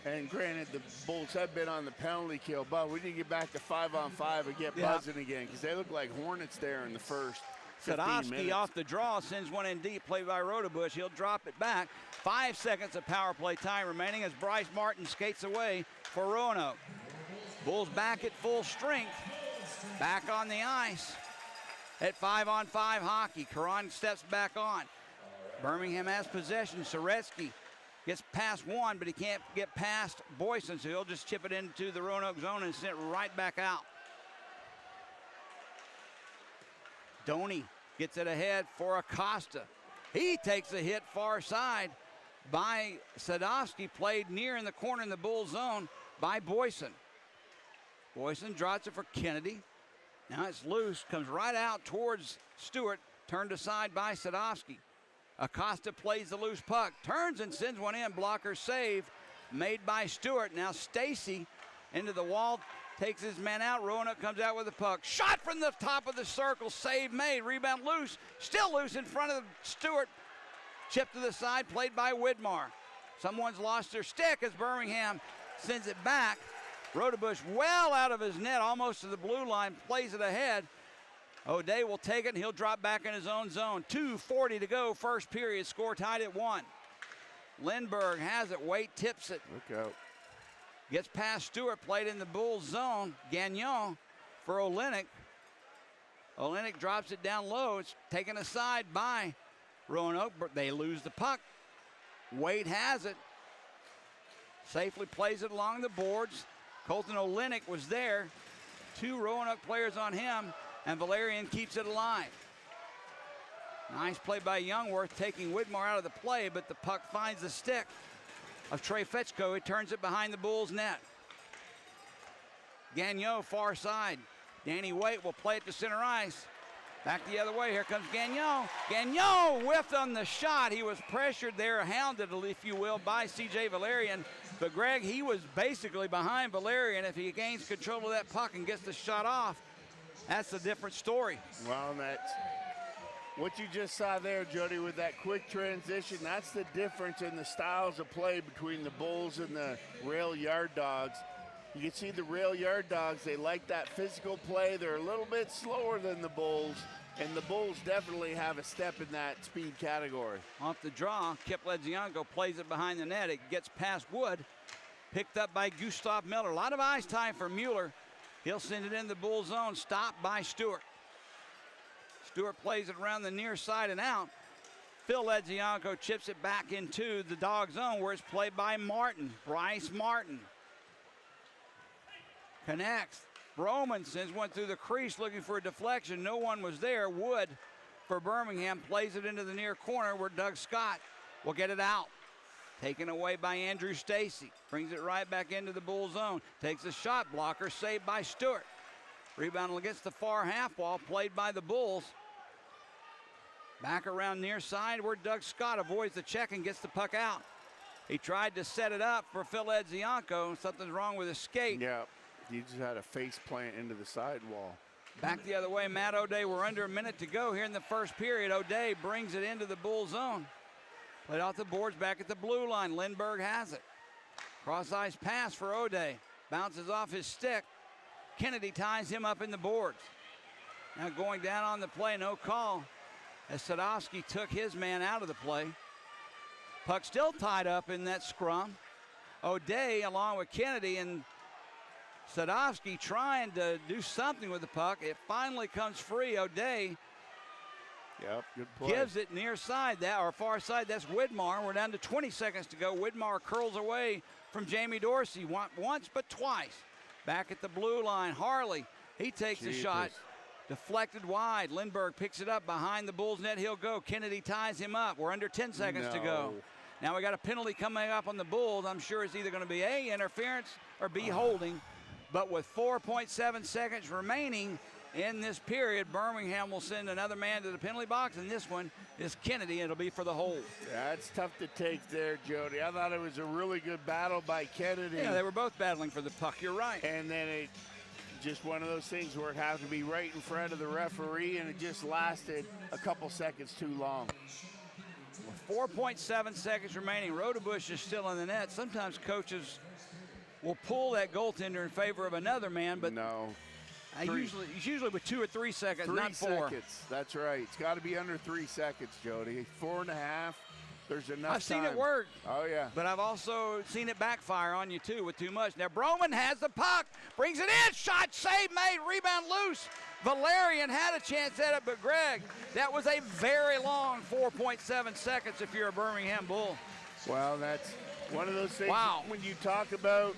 and granted the Bulls have been on the penalty kill, but we need to get back to 5-on-5 and get buzzing again, because they look like hornets there in the first 15 Sadowski minutes. off the draw, sends one in deep, played by Rodebush. He'll drop it back. 5 seconds of power play time remaining as Bryce Martin skates away for Roanoke. Bulls back at full strength, back on the ice at 5-on-5 hockey. Karan steps back on. Birmingham has possession. Soretsky gets past one, but he can't get past Boyson, so he'll just chip it into the Roanoke zone and send it right back out. Doney gets it ahead for Acosta. He takes a hit far side by Sadowski, played near in the corner in the Bull zone by Boyson. Boyson drops it for Kennedy. Now it's loose, comes right out towards Stewart, turned aside by Sadowski. Acosta plays the loose puck, turns and sends one in. Blocker save made by Stewart. Now Stacy into the wall, takes his man out. Roanoke comes out with the puck. Shot from the top of the circle, save made. Rebound loose, still loose in front of Stewart. Chip to the side, played by Widmar. Someone's lost their stick as Birmingham sends it back. Rodebush well out of his net, almost to the blue line, plays it ahead. O'Day will take it, and he'll drop back in his own zone. 2:40 to go, first period, score tied at 1. Lindbergh has it, Waite tips it. Look out. Gets past Stewart, played in the Bulls zone. Gagnon for Olenek. Olenek drops it down low. It's taken aside by Roanoke, but they lose the puck. Waite has it. Safely plays it along the boards. Colton Olenek was there. 2 Roanoke players on him, and Valerian keeps it alive. Nice play by Youngworth, taking Widmar out of the play, but the puck finds the stick of Trey Fetchko. He turns it behind the Bulls' net. Gagnon far side. Danny Waite will play it to center ice. Back the other way, here comes Gagnon. Gagnon whiffed on the shot. He was pressured there, hounded, if you will, by C.J. Valerian. But Greg, he was basically behind Valerian. If he gains control of that puck and gets the shot off, that's a different story. Well, that's what you just saw there, Jody, with that quick transition. That's the difference in the styles of play between the Bulls and the Rail Yard Dogs. You can see the Rail Yard Dogs, they like that physical play. They're a little bit slower than the Bulls, and the Bulls definitely have a step in that speed category. Off the draw, Kip Ledzianko plays it behind the net. It gets past Wood, picked up by Gustav Miller. A lot of ice time for Mueller. He'll send it in the Bull zone, stopped by Stewart. Stewart plays it around the near side and out. Phil Ledzianko chips it back into the Dog zone where it's played by Martin, Bryce Martin. Connects. Roman sends one through the crease looking for a deflection. No one was there. Wood for Birmingham plays it into the near corner where Doug Scott will get it out. Taken away by Andrew Stacy. Brings it right back into the Bull zone. Takes a shot blocker, saved by Stewart. Rebound against the far half wall, played by the Bulls. Back around near side where Doug Scott avoids the check and gets the puck out. He tried to set it up for Phil Ledzianko. Something's wrong with his skate. Yeah, he just had a face plant into the sidewall. Back the other way, Matt O'Day. We're under a minute to go here in the first period. O'Day brings it into the Bull zone. Played off the boards back at the blue line. Lindbergh has it. Cross-ice pass for O'Day. Bounces off his stick. Kennedy ties him up in the boards. Now going down on the play, no call, as Sadowski took his man out of the play. Puck still tied up in that scrum. O'Day along with Kennedy and Sadowski trying to do something with the puck. It finally comes free. O'Day Good play. gives it near side, or far side. That's Widmar. We're down to 20 seconds to go. Widmar curls away from Jamie Dorsey once but twice. Back at the blue line, Harley, he takes the shot. Deflected wide. Lindbergh picks it up behind the Bulls net. He'll go. Kennedy ties him up. We're under 10 seconds to go. Now we got a penalty coming up on the Bulls. I'm sure it's either going to be A, interference, or B, holding. But with 4.7 seconds remaining in this period, Birmingham will send another man to the penalty box, and this one is Kennedy. It'll be for the hold. Yeah, it's tough to take there, Jody. I thought it was a really good battle by Kennedy. Yeah, they were both battling for the puck. You're right. And then it just one of those things where it had to be right in front of the referee, and it just lasted a couple seconds too long. With 4.7 seconds remaining, Rodebush is still in the net. Sometimes coaches will pull that goaltender in favor of another man, but no. It's usually with 2 or 3 seconds, 3 not 4. seconds. That's right. It's got to be under 3 seconds, Jody. 4.5. There's enough I've seen it work. Oh, yeah. But I've also seen it backfire on you, too, with too much. Now, Broman has the puck, brings it in, shot, save made, rebound loose. Valerian had a chance at it, but Greg, that was a very long 4.7 seconds if you're a Birmingham Bull. Well, that's one of those things when you talk about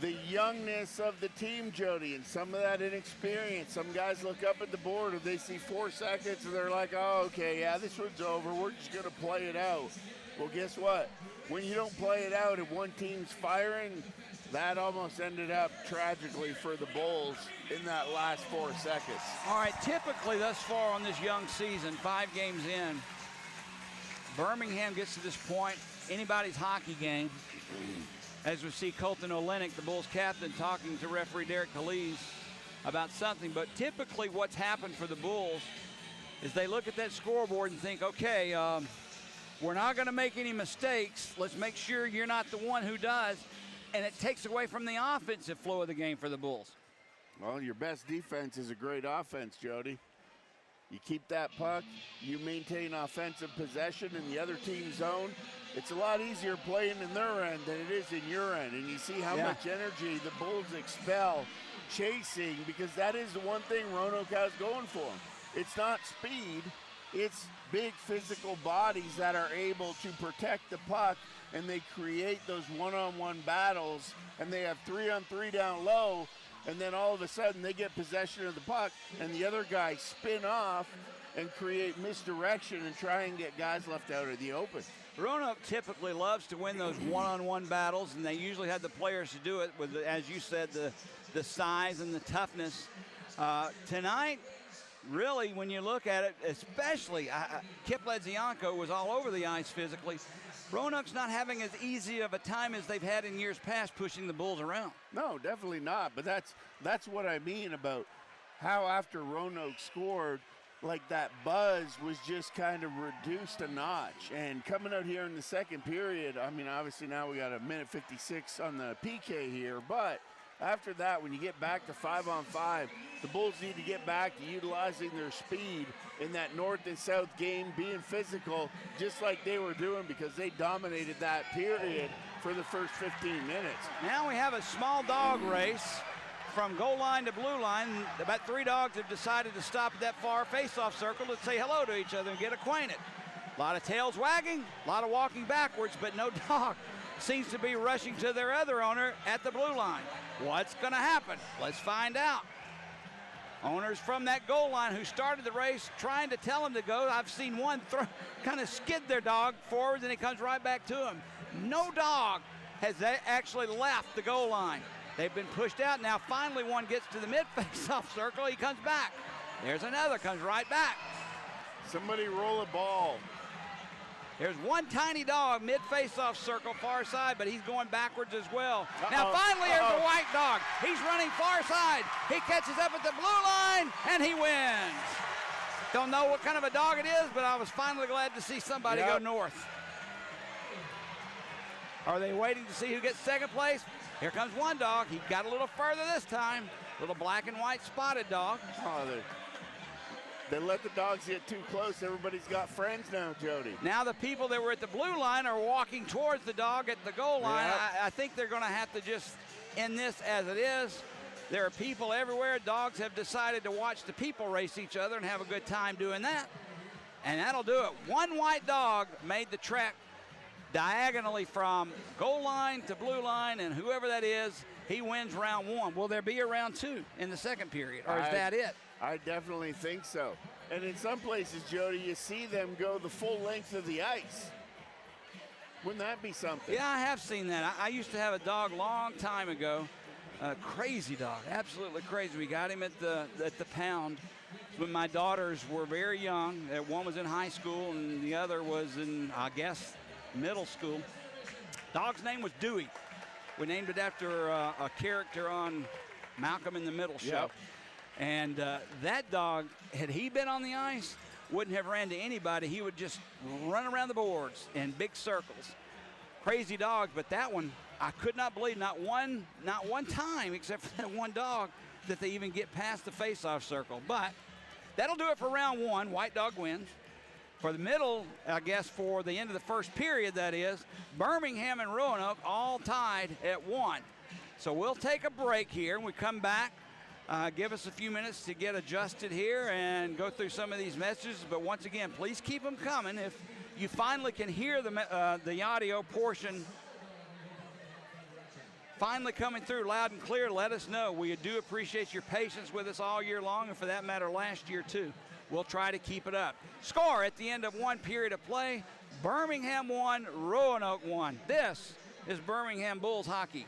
the youngness of the team, Jody, and some of that inexperience. Some guys look up at the board and they see 4 seconds and they're like, oh, okay, yeah, this one's over. We're just going to play it out. Well, guess what? When you don't play it out and one team's firing, that almost ended up tragically for the Bulls in that last 4 seconds. All right, typically thus far on this young season, 5 games in, Birmingham gets to this point, anybody's hockey game. As we see Colton Olenek, the Bulls captain, talking to referee Derek Calise about something. But typically what's happened for the Bulls is they look at that scoreboard and think, okay, we're not going to make any mistakes. Let's make sure you're not the one who does. And it takes away from the offensive flow of the game for the Bulls. Well, your best defense is a great offense, Jody. You keep that puck, you maintain offensive possession in the other team's zone. It's a lot easier playing in their end than it is in your end. And you see how much energy the Bulls expel chasing, because that is the one thing Roanoke has going for them. It's not speed, it's big physical bodies that are able to protect the puck, and they create those one-on-one battles, and they have 3-on-3 down low, and then all of a sudden they get possession of the puck, and the other guys spin off and create misdirection and try and get guys left out of the open. Roanoke typically loves to win those one-on-one battles, and they usually have the players to do it with, as you said, the size and the toughness. Tonight, really, when you look at it, especially Kip Ledzianko was all over the ice physically. Roanoke's not having as easy of a time as they've had in years past pushing the Bulls around. No, definitely not. But that's what I mean about how after Roanoke scored, like that buzz was just kind of reduced a notch. And coming out here in the second period, I mean, obviously now we got a minute 56 on the PK here, but after that, when you get back to 5-on-5, the Bulls need to get back to utilizing their speed in that north and south game, being physical, just like they were doing, because they dominated that period for the first 15 minutes. Now we have a small dog race from goal line to blue line. About 3 dogs have decided to stop at that far face-off circle to say hello to each other and get acquainted. A lot of tails wagging, a lot of walking backwards, but no dog seems to be rushing to their other owner at the blue line. What's going to happen? Let's find out. Owners from that goal line who started the race trying to tell him to go. I've seen one kind of skid their dog forward, and he comes right back to him. No dog has actually left the goal line. They've been pushed out. Now finally one gets to the mid-face-off circle. He comes back. There's another, comes right back. Somebody roll a ball. There's one tiny dog, mid-face-off circle, far side, but he's going backwards as well. Now finally there's a white dog. He's running far side. He catches up at the blue line, and he wins. Don't know what kind of a dog it is, but I was finally glad to see somebody go north. Are they waiting to see who gets second place? Here comes one dog. He got a little further this time. Little black and white spotted dog. Oh, they let the dogs get too close. Everybody's got friends now, Jody. Now the people that were at the blue line are walking towards the dog at the goal line. Yep. I think they're going to have to just end this as it is. There are people everywhere. Dogs have decided to watch the people race each other and have a good time doing that. And that'll do it. One white dog made the trek diagonally from goal line to blue line, and whoever that is, he wins round one. Will there be a round two in the second period, or is that it? I definitely think so. And in some places, Jody, you see them go the full length of the ice. Wouldn't that be something? Yeah, I have seen that. I used to have a dog long time ago, a crazy dog, absolutely crazy. We got him at the pound when my daughters were very young. One was in high school and the other was in, I guess, middle school. Dog's name was Dewey. We named it after a character on Malcolm in the Middle show. Yep. And that dog, had he been on the ice, wouldn't have ran to anybody. He would just run around the boards in big circles. Crazy dog, but that one, I could not believe not one time, except for that one dog, that they even get past the face-off circle. But that'll do it for round one. White dog wins. For the middle, I guess for the end of the first period, that is, Birmingham and Roanoke all tied at 1. So we'll take a break here. When we come back, give us a few minutes to get adjusted here and go through some of these messages. But once again, please keep them coming. If you finally can hear the audio portion finally coming through loud and clear, let us know. We do appreciate your patience with us all year long, and for that matter, last year too. We'll try to keep it up. Score at the end of one period of play, Birmingham 1, Roanoke 1. This is Birmingham Bulls hockey.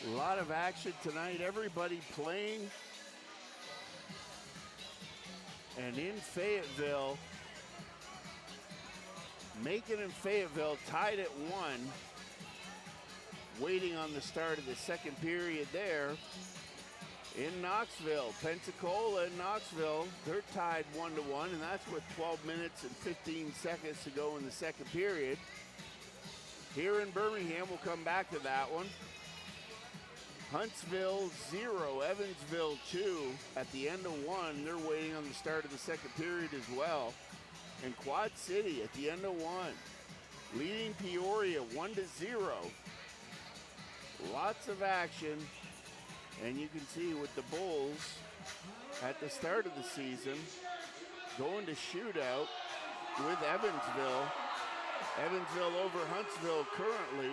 A lot of action tonight. Everybody playing. And in Fayetteville, Macon and Fayetteville tied at 1. Waiting on the start of the second period there. In Knoxville, Pensacola and Knoxville, they're tied 1-1, and that's with 12 minutes and 15 seconds to go in the second period. Here in Birmingham, we'll come back to that one. Huntsville 0, Evansville 2. At the end of 1, they're waiting on the start of the second period as well. And Quad City at the end of 1, leading Peoria 1-0. Lots of action. And you can see with the Bulls at the start of the season going to shootout with Evansville. Evansville over Huntsville currently.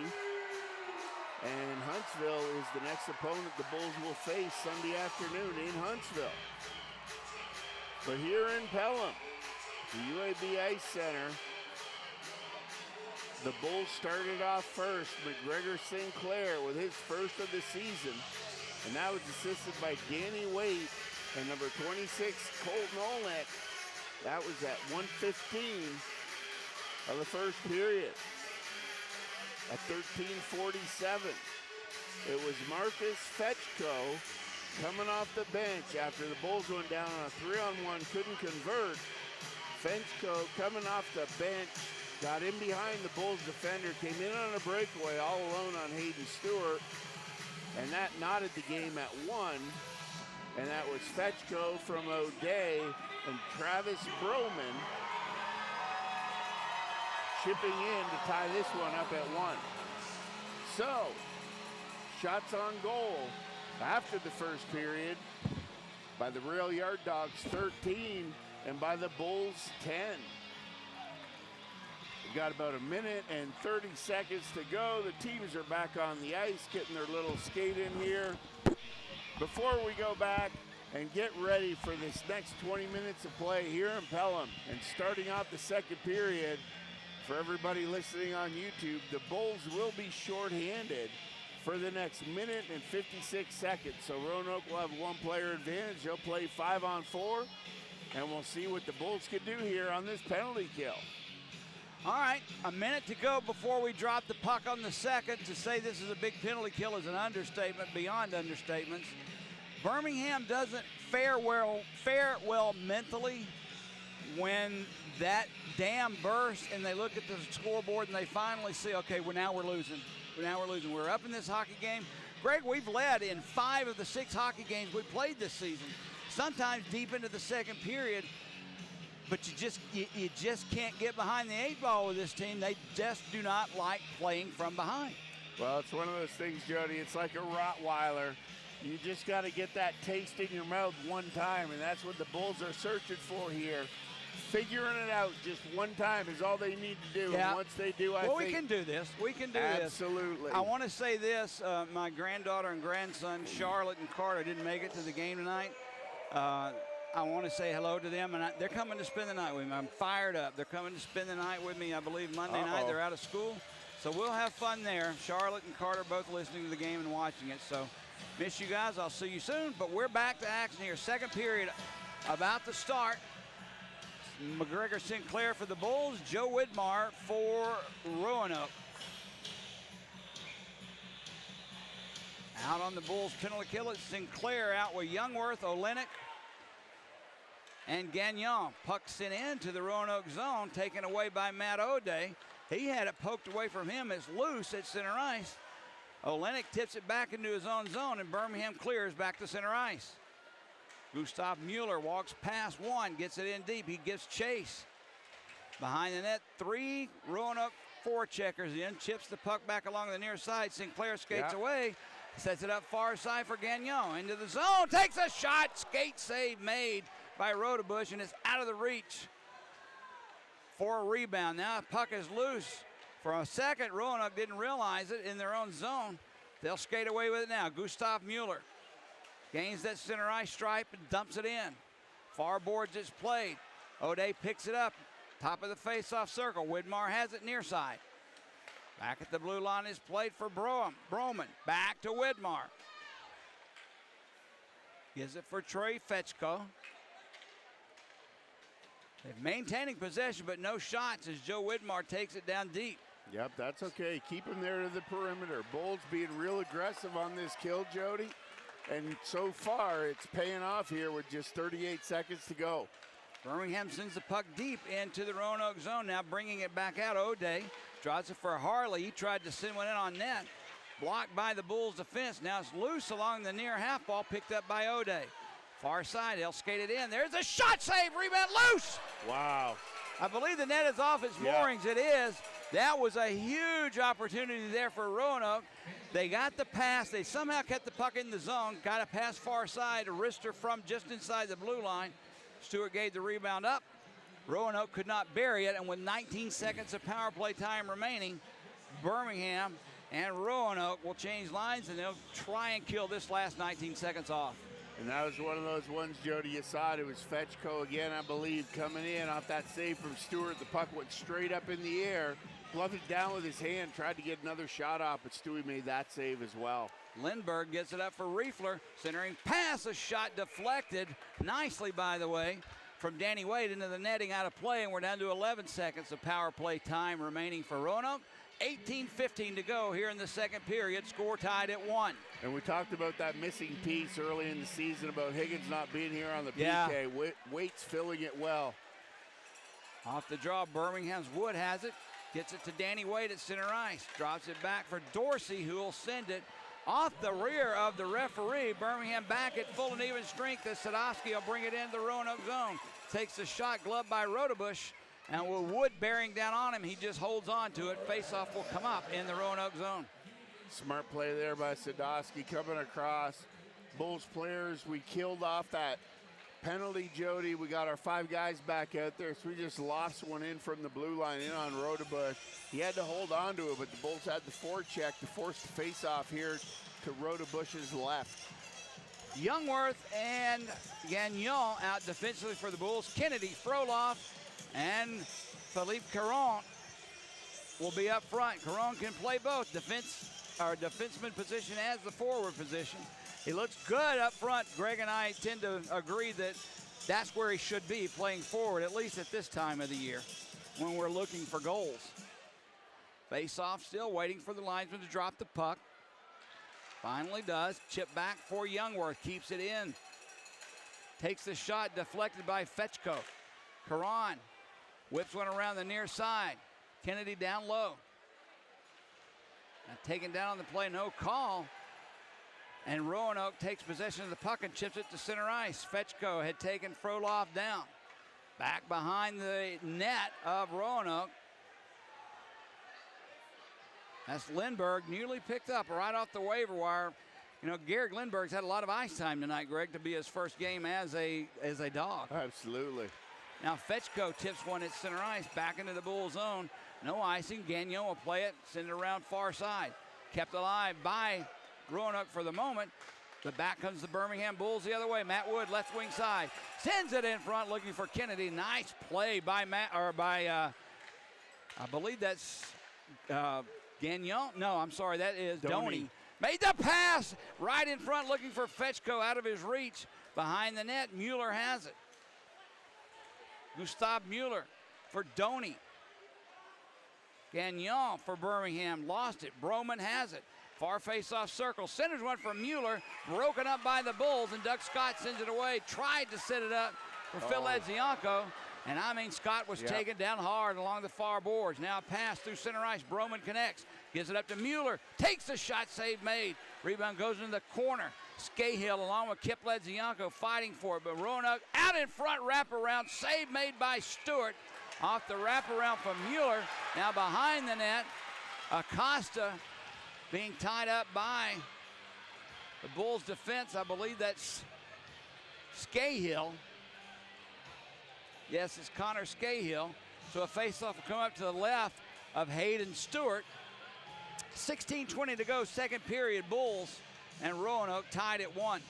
And Huntsville is the next opponent the Bulls will face Sunday afternoon in Huntsville. But here in Pelham, the UAB Ice Center, the Bulls started off first. McGregor Sinclair with his first of the season. And that was assisted by Danny Waite and number 26, Colton Olnick. That was at 1:15 of the first period. At 13:47, it was Marcus Fetchko coming off the bench after the Bulls went down on a 3-on-1, couldn't convert. Fetchko coming off the bench, got in behind the Bulls defender, came in on a breakaway all alone on Hayden Stewart. And that knotted the game at 1. And that was Fetchko from O'Day and Travis Broman chipping in to tie this one up at 1. So, shots on goal after the first period by the Rail Yard Dogs 13 and by the Bulls 10. We've got about a minute and 30 seconds to go. The teams are back on the ice, getting their little skate in here. Before we go back and get ready for this next 20 minutes of play here in Pelham and starting out the second period, for everybody listening on YouTube, the Bulls will be shorthanded for the next minute and 56 seconds. So Roanoke will have one player advantage. They'll play 5-on-4, and we'll see what the Bulls can do here on this penalty kill. All right, a minute to go before we drop the puck on the second. To say this is a big penalty kill is an understatement beyond understatements. Birmingham doesn't fare well mentally when that dam bursts and they look at the scoreboard and they finally see, okay, now we're losing. We're up in this hockey game. Greg, we've led in 5 of the 6 hockey games we played this season, sometimes deep into the second period. But you just can't get behind the 8 ball with this team. They just do not like playing from behind. Well, it's one of those things, Jody. It's like a Rottweiler. You just got to get that taste in your mouth one time, and that's what the Bulls are searching for here. Figuring it out just one time is all they need to do. Yeah. And once they do, I think we can do this. We can do this. Absolutely. I want to say this. My granddaughter and grandson, Charlotte and Carter, didn't make it to the game tonight. I want to say hello to them, and they're coming to spend the night with me. I'm fired up. They're coming to spend the night with me, I believe, Monday night. They're out of school, so we'll have fun there. Charlotte and Carter both listening to the game and watching it, so miss you guys. I'll see you soon, but we're back to action here. Second period about to start. McGregor Sinclair for the Bulls, Joe Widmar for Roanoke. Out on the Bulls penalty kill, it's Sinclair out with Youngworth, Olenek, and Gagnon. Puck sent into the Roanoke zone, taken away by Matt O'Day. He had it poked away from him. It's loose at center ice. Olenek tips it back into his own zone, and Birmingham clears back to center ice. Gustav Mueller walks past one, gets it in deep. He gives chase. Behind the net, 3 Roanoke forecheckers in, chips the puck back along the near side. Sinclair skates away, sets it up far side for Gagnon. Into the zone, takes a shot, skate save made by Rodebush, and it's out of the reach for a rebound. Now the puck is loose. For a second, Roanoke didn't realize it in their own zone. They'll skate away with it now. Gustav Mueller gains that center ice stripe and dumps it in. Far boards it's played. O'Day picks it up. Top of the face-off circle. Widmar has it near side. Back at the blue line is played for Broman. Back to Widmar. Gives it for Trey Fetchko. They're maintaining possession, but no shots as Joe Widmar takes it down deep. Yep, that's okay. Keep him there to the perimeter. Bulls being real aggressive on this kill, Jody. And so far, it's paying off here with just 38 seconds to go. Birmingham sends the puck deep into the Roanoke zone, now bringing it back out. O'Day draws it for Harley. He tried to send one in on net. Blocked by the Bulls defense. Now it's loose along the near half ball, picked up by O'Day. Far side, he'll skate it in. There's a shot save, rebound loose. Wow. I believe the net is off its moorings. It is. That was a huge opportunity there for Roanoke. They got the pass. They somehow kept the puck in the zone. Got a pass far side. A wrister from just inside the blue line. Stewart gave the rebound up. Roanoke could not bury it, and with 19 seconds of power play time remaining, Birmingham and Roanoke will change lines, and they'll try and kill this last 19 seconds off. And that was one of those ones, Jody, you saw it. It was Fetchko again, I believe, coming in off that save from Stewart. The puck went straight up in the air, bluffed it down with his hand, tried to get another shot off, but Stewie made that save as well. Lindbergh gets it up for Riefler, centering pass, a shot deflected nicely, by the way, from Danny Wade into the netting, out of play, and we're down to 11 seconds of power play time remaining for Roanoke. 18:15 to go here in the second period. Score tied at 1. And we talked about that missing piece early in the season about Higgins not being here on the PK. Waite's filling it well. Off the draw, Birmingham's Wood has it. Gets it to Danny Wade at center ice. Drops it back for Dorsey, who will send it off the rear of the referee. Birmingham back at full and even strength as Sadowski will bring it into the Roanoke zone. Takes the shot, gloved by Rodebush. And with Wood bearing down on him, he just holds on to it. Face-off will come up in the Roanoke zone. Smart play there by Sadowski coming across. Bulls players, we killed off that penalty, Jody. We got our 5 guys back out there, so we just lost one in from the blue line in on Rodebush. He had to hold on to it, but the Bulls had the forecheck to force the face-off here to Rodebush's left. Youngworth and Gagnon out defensively for the Bulls. Kennedy, Froloff, and Philippe Caron will be up front. Caron can play both defenseman position as the forward position. He looks good up front. Greg and I tend to agree that that's where he should be, playing forward, at least at this time of the year when we're looking for goals. Face off, still waiting for the linesman to drop the puck. Finally does. Chip back for Youngworth, keeps it in. Takes the shot, deflected by Fetchko. Caron whips one around the near side. Kennedy down low. Now taken down on the play, no call. And Roanoke takes possession of the puck and chips it to center ice. Fetchko had taken Froloff down. Back behind the net of Roanoke. That's Lindbergh, newly picked up right off the waiver wire. You know, Garrick Lindbergh's had a lot of ice time tonight, Greg, to be his first game as a Dog. Absolutely. Now Fetchko tips one at center ice, back into the Bull zone. No icing. Gagnon will play it, send it around far side. Kept alive by Roanoke for the moment. But back comes the Birmingham Bulls the other way. Matt Wood, left wing side, sends it in front, looking for Kennedy. Nice play by I believe that's Gagnon. No, I'm sorry, that is Doney. Made the pass right in front, looking for Fetchko out of his reach. Behind the net, Mueller has it. Gustav Mueller for Doney. Gagnon for Birmingham, lost it. Broman has it. Far face-off circle. Centers one for Mueller, broken up by the Bulls, and Doug Scott sends it away. Tried to set it up for Phil Edzianko, and I mean Scott was taken down hard along the far boards. Now a pass through center ice. Broman connects, gives it up to Mueller, takes the shot, save made. Rebound goes into the corner. Scahill along with Kip Edzianko fighting for it, but Roanoke out in front, wraparound, save made by Stewart. Off the wraparound from Mueller. Now behind the net, Acosta being tied up by the Bulls defense. I believe that's Scahill. Yes, it's Connor Scahill. So a faceoff will come up to the left of Hayden Stewart. 16:20 to go, second period. Bulls and Roanoke tied at 1.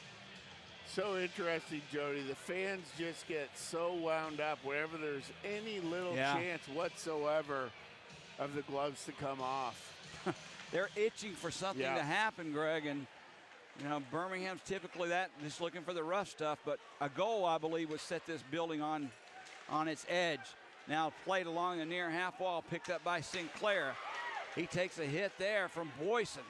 So interesting, Jody. The fans just get so wound up whenever there's any little chance whatsoever of the gloves to come off. they're itching for something Yeah. to happen, Greg. And, you know, Birmingham's typically that, just looking for the rough stuff. But a goal, I believe, would set this building on its edge. Now played along the near half wall, picked up by Sinclair. He takes a hit there from Boyson.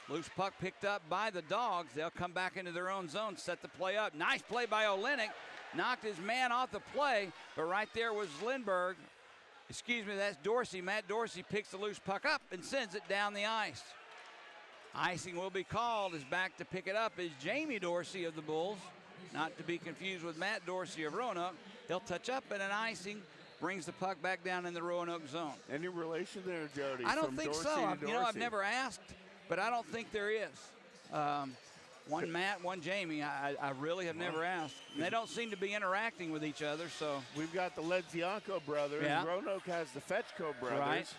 Loose puck picked up by the Dawgs. They'll come back into their own zone, set the play up. Nice play by Olenek. Knocked his man off the play, but right there was Lindbergh. Excuse me, that's Dorsey. Matt Dorsey picks the loose puck up and sends it down the ice. Icing will be called. Is back to pick it up is Jamie Dorsey of the Bulls. Not to be confused with Matt Dorsey of Roanoke. He'll touch up and an icing brings the puck back down in the Roanoke zone. Any relation there, Jody? I don't from think Dorsey so. to You know, I've Dorsey? never asked, but I don't think there is. One Matt, one Jamie. I really have never asked. And they don't seem to be interacting with each other, so. We've got the Ledzianko brothers. Yeah. Roanoke has the Fetchko brothers. Right.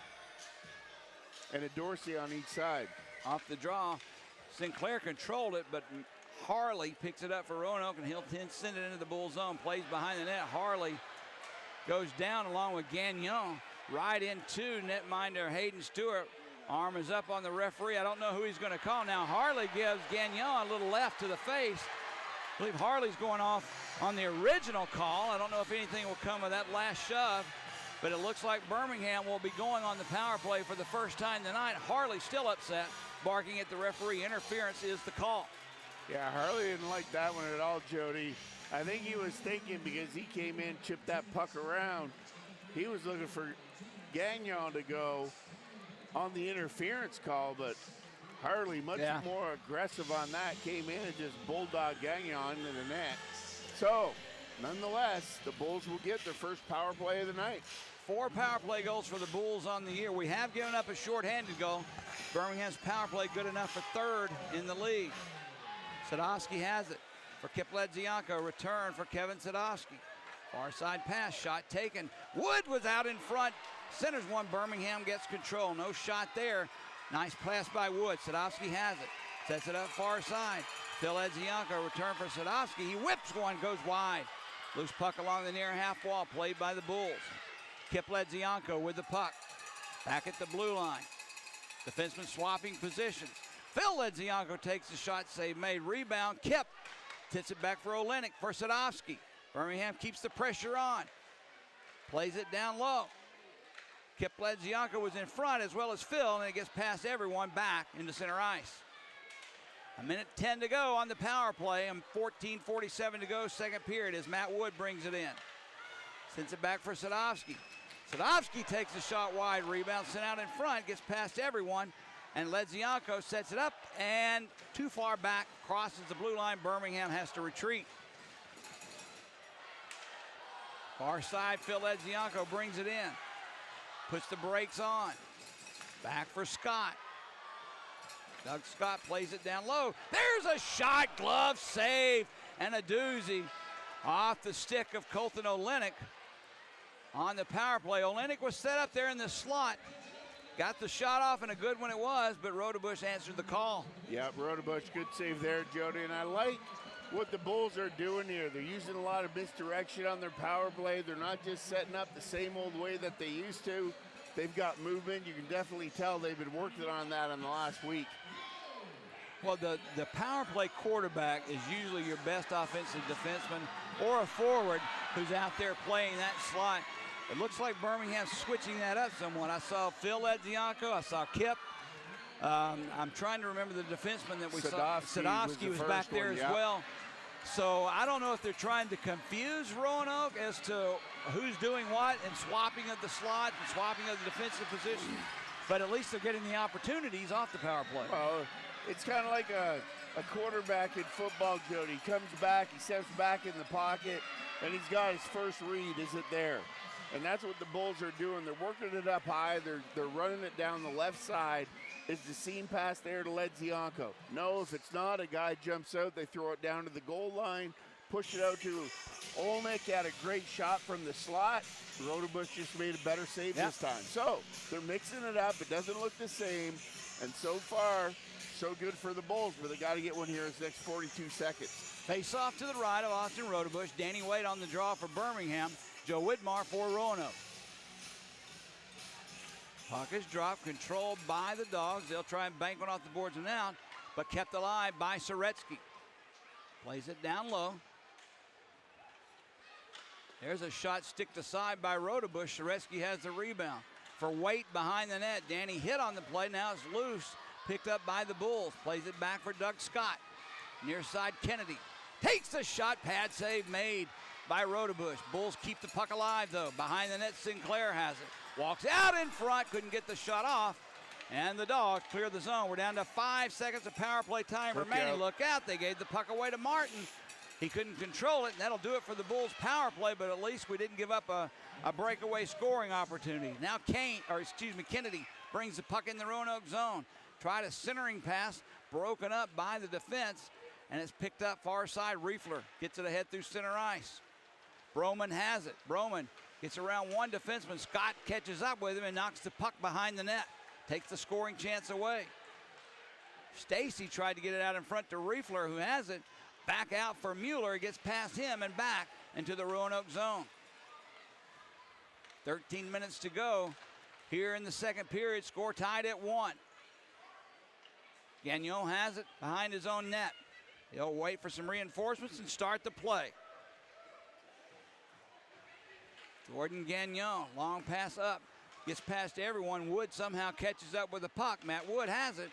And a Dorsey on each side. Off the draw, Sinclair controlled it, but Harley picks it up for Roanoke, and he'll send it into the Bull zone. Plays behind the net. Harley goes down along with Gagnon. Right into netminder Hayden Stewart. Arm is up on the referee. I don't know who he's going to call now. Harley gives Gagnon a little left to the face. I believe Harley's going off on the original call. I don't know if anything will come of that last shove, but it looks like Birmingham will be going on the power play for the first time tonight. Harley still upset, barking at the referee. Interference is the call. Yeah, Harley didn't like that one at all, Jody. I think he was thinking because he came in, chipped that puck around, he was looking for Gagnon to go on the interference call, but Harley, much more aggressive on that, came in and just bulldog Gagnon into the net. So, nonetheless, the Bulls will get their first power play of the night. 4 power play goals for the Bulls on the year. We have given up a shorthanded goal. Birmingham's power play good enough for 3rd in the league. Sadowski has it for Kip Ledzianko. Return for Kevin Sadowski. Far side pass, shot taken. Wood was out in front. Centers one, Birmingham gets control. No shot there. Nice pass by Wood. Sadowski has it. Sets it up far side. Phil Ledzianko, return for Sadowski. He whips one, goes wide. Loose puck along the near half wall, played by the Bulls. Kip Ledzianko with the puck. Back at the blue line. Defenseman swapping positions. Phil Ledzianko takes the shot, save made. Rebound, Kip. Tits it back for Olenek for Sadowski. Birmingham keeps the pressure on. Plays it down low. Kip Ledzianko was in front as well as Phil, and it gets past everyone back into center ice. 1:10 to go on the power play, and 14:47 to go, second period, as Matt Wood brings it in. Sends it back for Sadowski. Sadowski takes the shot wide, rebound sent out in front, gets past everyone, and Ledzianko sets it up, and too far back, crosses the blue line. Birmingham has to retreat. Far side, Phil Ledzianko brings it in. Puts the brakes on. Back for Scott. Doug Scott plays it down low. There's a shot, glove save, and a doozy off the stick of Colton Olenek on the power play. Olenek was set up there in the slot. Got the shot off, and a good one it was, but Rodebush answered the call. Yeah, Rodebush, good save there, Jody. And I like what the Bulls are doing here. They're using a lot of misdirection on their power play. They're not just setting up the same old way that they used to. They've got movement. You can definitely tell they've been working on that in the last week. Well, the power play quarterback is usually your best offensive defenseman or a forward who's out there playing that slot. It looks like Birmingham's switching that up somewhat. I saw Phil Ledzianko. I saw Kip. I'm trying to remember the defenseman that we saw. Sadowski was back there as well. So I don't know if they're trying to confuse Roanoke as to who's doing what and swapping of the slot and swapping of the defensive position. But at least they're getting the opportunities off the power play. Well, it's kind of like a quarterback in football, Jody. He comes back, he steps back in the pocket, and he's got his first read. Is it there? And that's what the Bulls are doing. They're working it up high. They're running it down the left side. Is the seam pass there to Ledzianko? No, if it's not, a guy jumps out. They throw it down to the goal line, push it out to Olenek. Had a great shot from the slot. Rodebush just made a better save this time. So they're mixing it up. It doesn't look the same. And so far, so good for the Bulls, but they got to get one here in the next 42 seconds. Face off to the right of Austin Rodebush. Danny Wade on the draw for Birmingham. Joe Whitmar for Roanoke. Puck is dropped, controlled by the Dogs. They'll try and bank one off the boards and out, but kept alive by Soretsky. Plays it down low. There's a shot sticked aside by Rodebush. Soretsky has the rebound. For Waite behind the net. Danny hit on the play. Now it's loose. Picked up by the Bulls. Plays it back for Doug Scott. Near side Kennedy. Takes the shot. Pad save made by Rodebush. Bulls keep the puck alive though. Behind the net, Sinclair has it. Walks out in front. Couldn't get the shot off. And the Dogs clear the zone. We're down to 5 seconds of power play time remaining. Look out. They gave the puck away to Martin. He couldn't control it, and that'll do it for the Bulls' power play, but at least we didn't give up a breakaway scoring opportunity. Now Kennedy brings the puck in the Roanoke zone. Tried a centering pass, broken up by the defense, and it's picked up far side. Riefler gets it ahead through center ice. Broman has it. Broman gets around one defenseman. Scott catches up with him and knocks the puck behind the net. Takes the scoring chance away. Stacy tried to get it out in front to Riefler, who has it. Back out for Mueller. He gets past him and back into the Roanoke zone. 13 minutes to go here in the second period. Score tied at 1. Gagnon has it behind his own net. He'll wait for some reinforcements and start the play. Jordan Gagnon, long pass up. Gets past everyone. Wood somehow catches up with the puck. Matt Wood has it.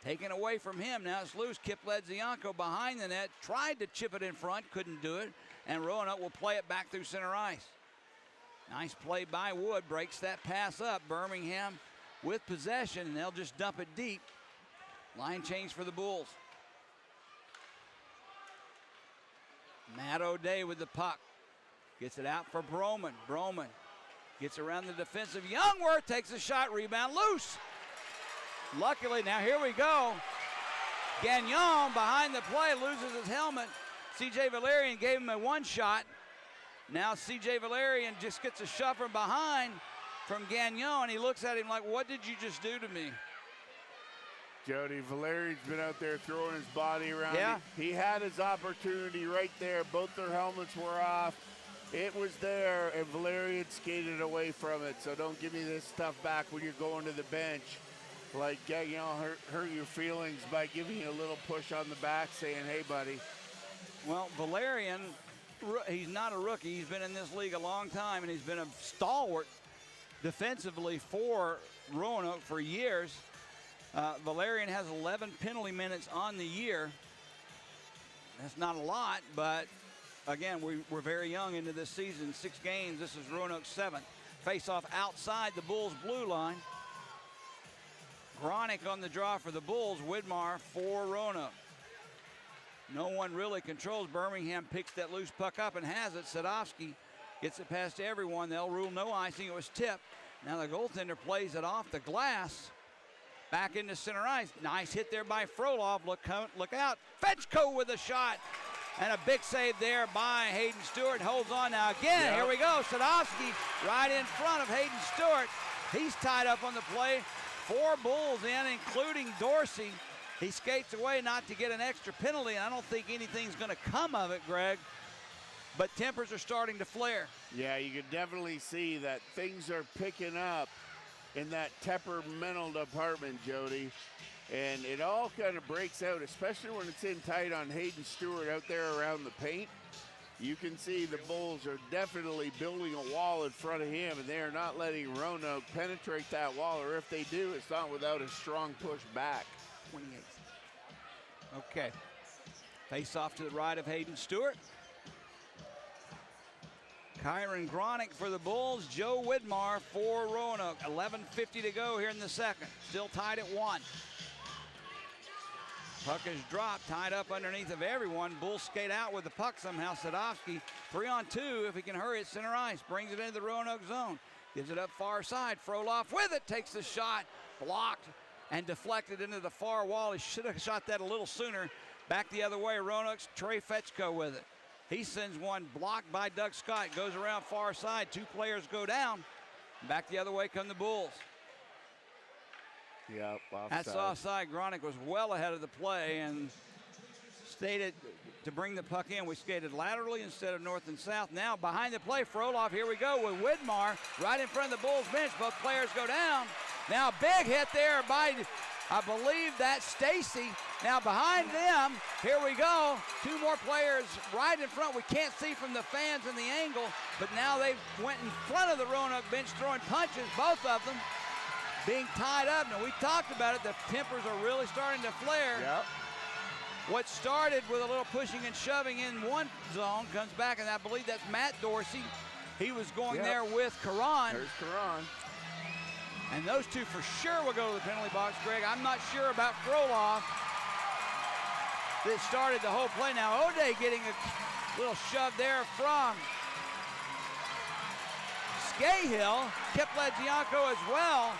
Taken away from him. Now it's loose. Kip Ledzianko behind the net. Tried to chip it in front. Couldn't do it. And Roanoke will play it back through center ice. Nice play by Wood. Breaks that pass up. Birmingham with possession. And they'll just dump it deep. Line change for the Bulls. Matt O'Day with the puck. Gets it out for Broman. Broman gets around the defensive. Youngworth takes a shot. Rebound loose. Luckily, now here we go. Gagnon behind the play loses his helmet. C.J. Valerian gave him a one shot. Now C.J. Valerian just gets a shot from behind from Gagnon, and he looks at him like, what did you just do to me? Jody, Valerian's been out there throwing his body around. Yeah. He had his opportunity right there. Both their helmets were off. It was there, and Valerian skated away from it. So don't give me this stuff back when you're going to the bench. Like Gagnon hurt your feelings by giving you a little push on the back saying, hey, buddy. Well, Valerian, he's not a rookie. He's been in this league a long time, and he's been a stalwart defensively for Roanoke for years. Valerian has 11 penalty minutes on the year. That's not a lot, but again, we're very young into this season. 6 games. This is Roanoke's 7th. Face-off outside the Bulls' blue line. Gronick on the draw for the Bulls. Widmar for Roanoke. No one really controls. Birmingham picks that loose puck up and has it. Sadowski gets it past everyone. They'll rule no icing. It was tipped. Now the goaltender plays it off the glass. Back into center ice. Nice hit there by Frolov. Look out. Fetchko with a shot. And a big save there by Hayden Stewart. Holds on now again. Here we go. Sadowski right in front of Hayden Stewart. He's tied up on the play. 4 Bulls in, including Dorsey. He skates away not to get an extra penalty, and I don't think anything's going to come of it, Greg. But tempers are starting to flare. Yeah, you can definitely see that things are picking up in that temperamental department, Jody. And it all kind of breaks out, especially when it's in tight on Hayden Stewart out there around the paint. You can see the Bulls are definitely building a wall in front of him, and they are not letting Roanoke penetrate that wall, or if they do, it's not without a strong push back. 28. Okay. Face off to the right of Hayden Stewart. Kyron Gronick for the Bulls. Joe Widmar for Roanoke. 11:50 to go here in the second. Still tied at 1. Puck is dropped, tied up underneath of everyone. Bulls skate out with the puck somehow. Sadowski, 3-on-2 if he can hurry at center ice. Brings it into the Roanoke zone. Gives it up far side. Frolov with it. Takes the shot. Blocked and deflected into the far wall. He should have shot that a little sooner. Back the other way. Roanoke's Trey Fetchko with it. He sends one blocked by Doug Scott. Goes around far side. 2 players go down. Back the other way come the Bulls. Yep, offside. That's offside. Gronick was well ahead of the play and stated to bring the puck in. We skated laterally instead of north and south. Now behind the play, Frolov, here we go with Widmar right in front of the Bulls bench. Both players go down. Now big hit there by, I believe that's Stacy. Now behind them, here we go. Two more players right in front. We can't see from the fans in the angle, but now they went in front of the Roanoke bench throwing punches, both of them being tied up. Now we talked about it, the tempers are really starting to flare. Yep. What started with a little pushing and shoving in one zone comes back, and I believe that's Matt Dorsey. He was going there with Karan. There's Karan. And those two for sure will go to the penalty box, Greg. I'm not sure about Frolov. That started the whole play. Now O'Day getting a little shove there from Scahill. Kepledzianko as well.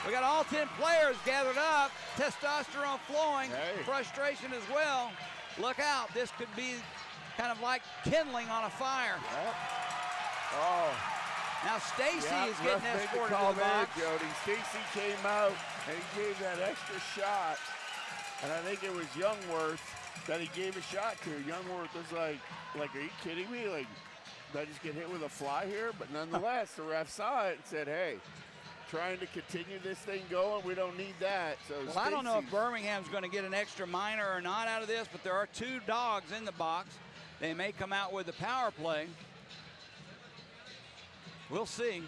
We got all 10 players gathered up. Testosterone flowing. Hey. Frustration as well. Look out. This could be kind of like kindling on a fire. Yep. Oh. Now Stacy is ref getting made the escorted call to the there, box. Jody. Stacy came out and he gave that extra shot. And I think it was Youngworth that he gave a shot to. Youngworth was like, are you kidding me? Like, did I just get hit with a fly here? But nonetheless, the ref saw it and said, hey, trying to continue this thing going, we don't need that. So well, I don't know if Birmingham's going to get an extra minor or not out of this, but there are two Dogs in the box. They may come out with the power play. We'll see.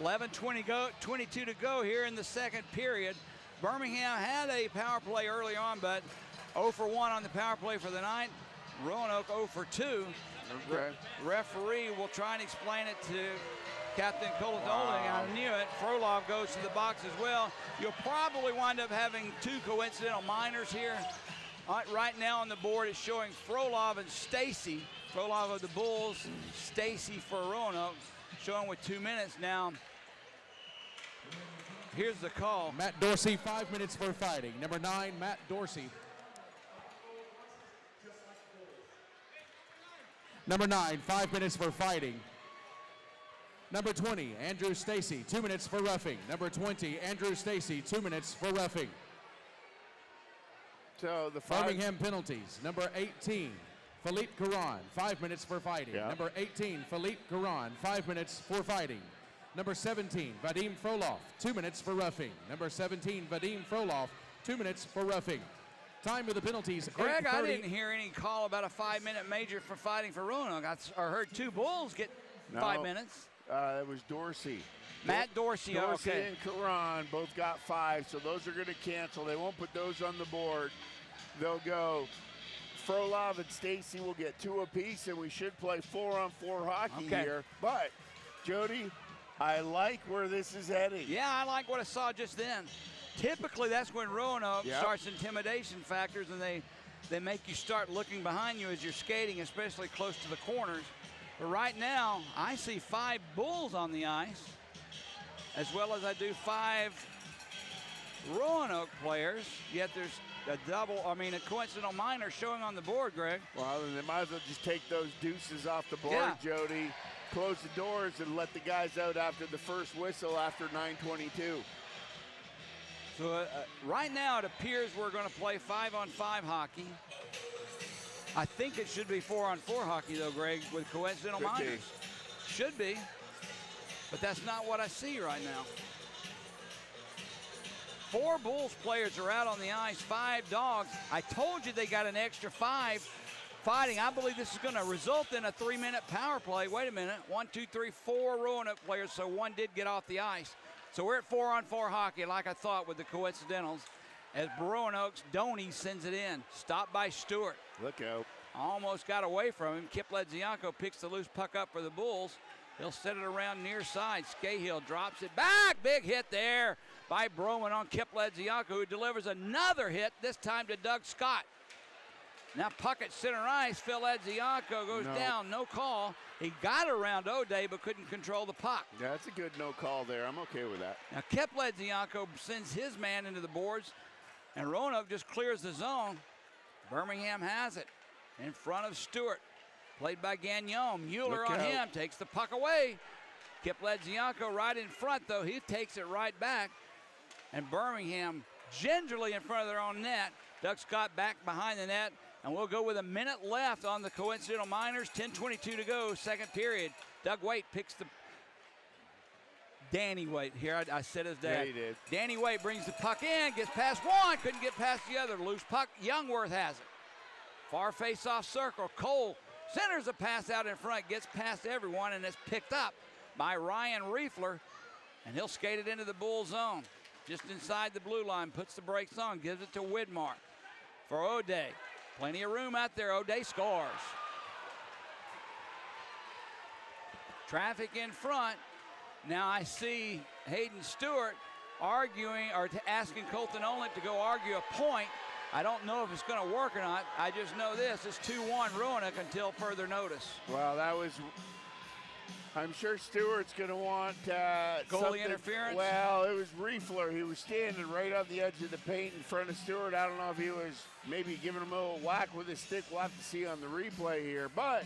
22 to go here in the second period. Birmingham had a power play early on, but 0 for 1 on the power play for the night. Roanoke 0 for 2. Okay. Referee will try and explain it to Captain Colton Oling. I knew it. Frolov goes to the box as well. You'll probably wind up having two coincidental minors here. Right now on the board it's showing Frolov and Stacy. Frolov of the Bulls, Stacy for Roanoke, showing with 2 minutes now. Here's the call. Matt Dorsey, 5 minutes for fighting. Number 9, Matt Dorsey. Number 9, 5 minutes for fighting. Number 20, Andrew Stacy, 2 minutes for roughing. Number 20, Andrew Stacy, 2 minutes for roughing. So the Birmingham penalties. Number 18, Philippe Caron, 5 minutes for fighting. Yeah. Number 18, Philippe Caron, 5 minutes for fighting. Number 17, Vadim Frolov, 2 minutes for roughing. Number 17, Vadim Frolov, 2 minutes for roughing. Time of the penalties, Greg, I 8:30. didn't hear any call about a 5-minute major for fighting for Roanoke. I heard two Bulls get 5 minutes. It was Dorsey. Matt Dorsey, Dorsey okay. and Karan both got 5, so those are going to cancel. They won't put those on the board. They'll go. Frolov and Stacy will get 2 apiece, and we should play 4-on-4 hockey here. But, Jody, I like where this is heading. Yeah, I like what I saw just then. Typically, that's when Roanoke starts intimidation factors, and they make you start looking behind you as you're skating, especially close to the corners. But right now, I see 5 Bulls on the ice, as well as I do 5 Roanoke players, yet there's a coincidental minor showing on the board, Greg. Well, then they might as well just take those deuces off the board, Yeah. Jody. Close the doors and let the guys out after the first whistle after 9:22. So right now it appears we're going to play 5-on-5 hockey. I think it should be 4-on-4 hockey though, Greg, with coincidental Could be. minors. Should be, but that's not what I see right now. 4 Bulls players are out on the ice, 5 Dogs. I told you they got an extra 5 fighting. I believe this is going to result in a 3-minute power play. Wait a minute, 1, 2, 3, 4 Roanoke players, so 1 did get off the ice. So we're at 4-on-4 hockey, like I thought with the coincidentals, as Roanoke's Doney sends it in. Stopped by Stewart. Look out. Almost got away from him. Kepledzianko picks the loose puck up for the Bulls. He'll set it around near side. Scahill drops it back. Big hit there by Broman on Kepledzianko, who delivers another hit, this time to Doug Scott. Now puck at center ice. Phil Edzianko goes down. No call. He got around O'Day but couldn't control the puck. Yeah, that's a good no call there. I'm okay with that. Now Kepledzianko sends his man into the boards, and Roanoke just clears the zone. Birmingham has it in front of Stewart. Played by Gagnon. Mueller Look on out. him. Takes the puck away. Kepledzianko right in front, though. He takes it right back. And Birmingham gingerly in front of their own net. Doug Scott back behind the net. And we'll go with a minute left on the coincidental minors. 10:22 to go, second period. Doug Waite picks the Danny Waite. Here, I said his dad. Yeah, he did. Danny Waite brings the puck in, gets past one, couldn't get past the other. Loose puck, Youngworth has it. Far face-off circle, Cole centers a pass out in front, gets past everyone, and it's picked up by Ryan Riefler, and he'll skate it into the Bull zone. Just inside the blue line, puts the brakes on, gives it to Widmar for O'Day. Plenty of room out there, O'Day scores. Traffic in front. Now I see Hayden Stewart arguing or asking Colton Olin to go argue a point. I don't know if it's going to work or not. I just know this, it's 2-1 Roanoke until further notice. Well, that was, I'm sure Stewart's going to want goalie interference? Well, it was Riefler. He was standing right on the edge of the paint in front of Stewart. I don't know if he was maybe giving him a little whack with his stick. We'll have to see on the replay here. But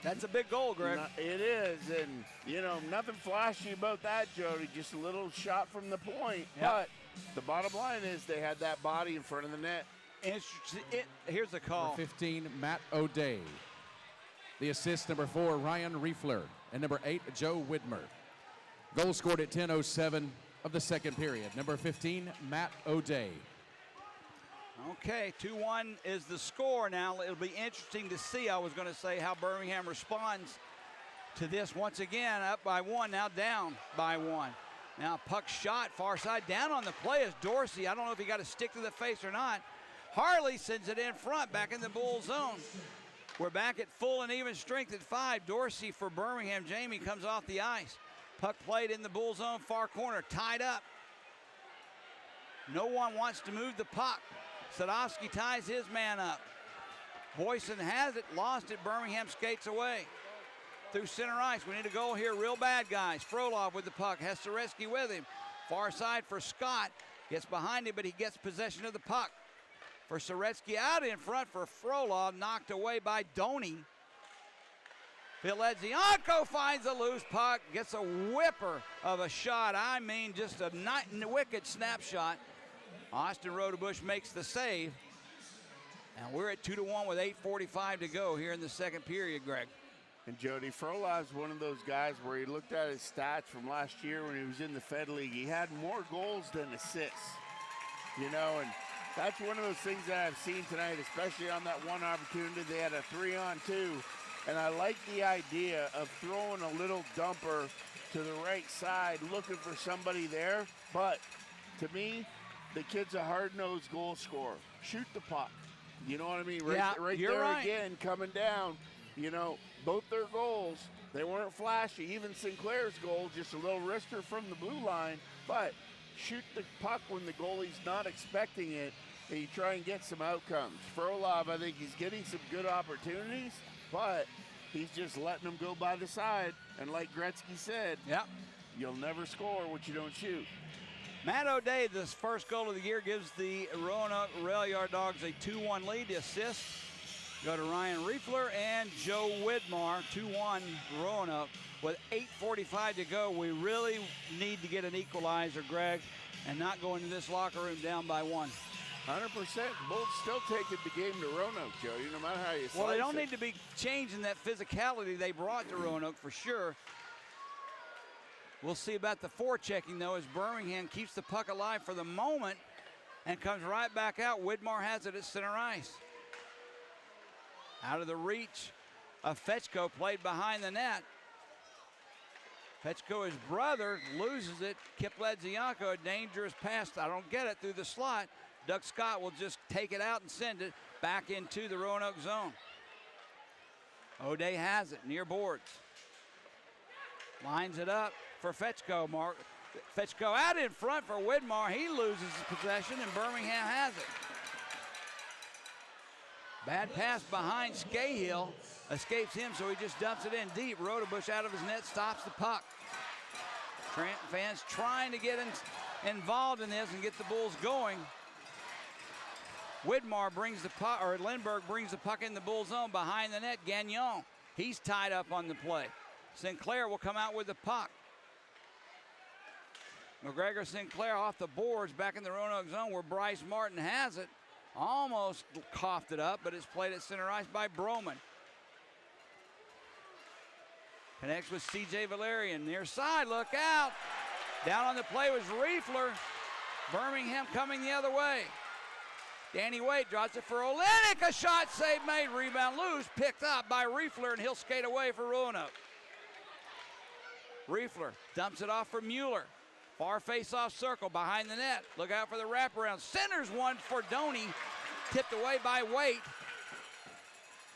that's a big goal, Greg. It is, and, you know, nothing flashy about that, Jody. Just a little shot from the point. Yep. But the bottom line is they had that body in front of the net. Here's the call. Number 15, Matt O'Day. The assist, number 4, Ryan Riefler. And number 8, Joe Widmer. Goal scored at 10:07 of the second period. Number 15, Matt O'Day. Okay, 2-1 is the score now. It'll be interesting to see, I was going to say, how Birmingham responds to this. Once again, up by 1, now down by 1. Now puck shot, far side, down on the play is Dorsey. I don't know if he got a stick to the face or not. Harley sends it in front, back in the Bull zone. We're back at full and even strength at 5. Dorsey for Birmingham. Jamie comes off the ice. Puck played in the Bull zone, far corner, tied up. No one wants to move the puck. Sadowski ties his man up. Boyson has it, lost it. Birmingham skates away through center ice. We need a goal here, real bad, guys. Frolov with the puck, has Sareski with him. Far side for Scott. Gets behind him, but he gets possession of the puck. For Sareski out in front for Frolov, knocked away by Doney. Phil Edzianko finds a loose puck, gets a whipper of a shot. I mean, just a wicked snapshot. Austin Rodebush makes the save. And we're at 2-1 with 8:45 to go here in the second period, Greg. And Jody, Frolov's one of those guys where he looked at his stats from last year when he was in the Fed League. He had more goals than assists, you know, and that's one of those things that I've seen tonight, especially on that one opportunity. They had a 3-on-2, and I like the idea of throwing a little dumper to the right side, looking for somebody there. But to me, the kid's a hard-nosed goal scorer. Shoot the puck. You know what I mean? Right there right. Again, coming down. You know, both their goals, they weren't flashy. Even Sinclair's goal, just a little wrister from the blue line. But shoot the puck when the goalie's not expecting it, and you try and get some outcomes. Frolov, I think he's getting some good opportunities, but he's just letting them go by the side. And like Gretzky said, you'll never score what you don't shoot. Matt O'Day, this first goal of the year, gives the Roanoke Rail Yard Dogs a 2-1 lead. The assist go to Ryan Riefler and Joe Widmar. 2-1 Roanoke with 8:45 to go. We really need to get an equalizer, Greg, and not go into this locker room down by 1. 100%. Bulls still taking the game to Roanoke, Jody, no matter how you slice it. Well, they don't need to be changing that physicality they brought to Roanoke for sure. We'll see about the forechecking, though, as Birmingham keeps the puck alive for the moment and comes right back out. Widmar has it at center ice. Out of the reach of Fetchko, played behind the net. Fetchko, his brother, loses it. Kip Ledzianko, a dangerous pass. I don't get it through the slot. Doug Scott will just take it out and send it back into the Roanoke zone. O'Day has it near boards. Lines it up for Fetchko. Fetchko out in front for Widmar. He loses his possession, and Birmingham has it. Bad pass behind Scahill. Escapes him, so he just dumps it in deep. Rodebush out of his net, stops the puck. Trent fans trying to get involved in this and get the Bulls going. Widmar brings the puck, or Lindbergh brings the puck in the Bull zone behind the net. Gagnon, he's tied up on the play. Sinclair will come out with the puck. McGregor Sinclair off the boards back in the Roanoke zone where Bryce Martin has it. Almost coughed it up, but it's played at center ice by Broman. Connects with C.J. Valerian. Near side, look out. Down on the play was Riefler. Birmingham coming the other way. Danny Waite drops it for Olenek. A shot save made. Rebound loose. Picked up by Riefler, and he'll skate away for Roanoke. Riefler dumps it off for Mueller. Far face-off circle behind the net. Look out for the wraparound. Centers one for Doney. Tipped away by Waite.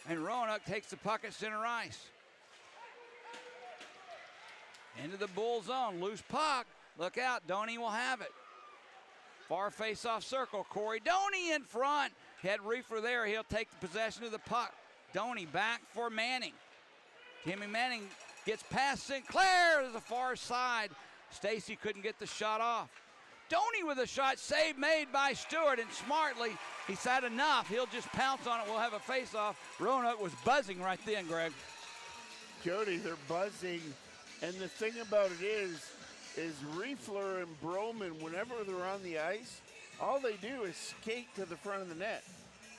And Roanoke takes the puck at center ice. Into the Bull zone. Loose puck. Look out. Doney will have it. Far face-off circle. Corey Doney in front. Had Riefler there. He'll take the possession of the puck. Doney back for Manning. Timmy Manning gets past Sinclair to the far side. Stacy couldn't get the shot off. Doney with a shot, save made by Stewart, and smartly, he's had enough. He'll just pounce on it. We'll have a face-off. Roanoke was buzzing right then, Greg. Jody, they're buzzing. And the thing about it is Riefler and Broman, whenever they're on the ice, all they do is skate to the front of the net.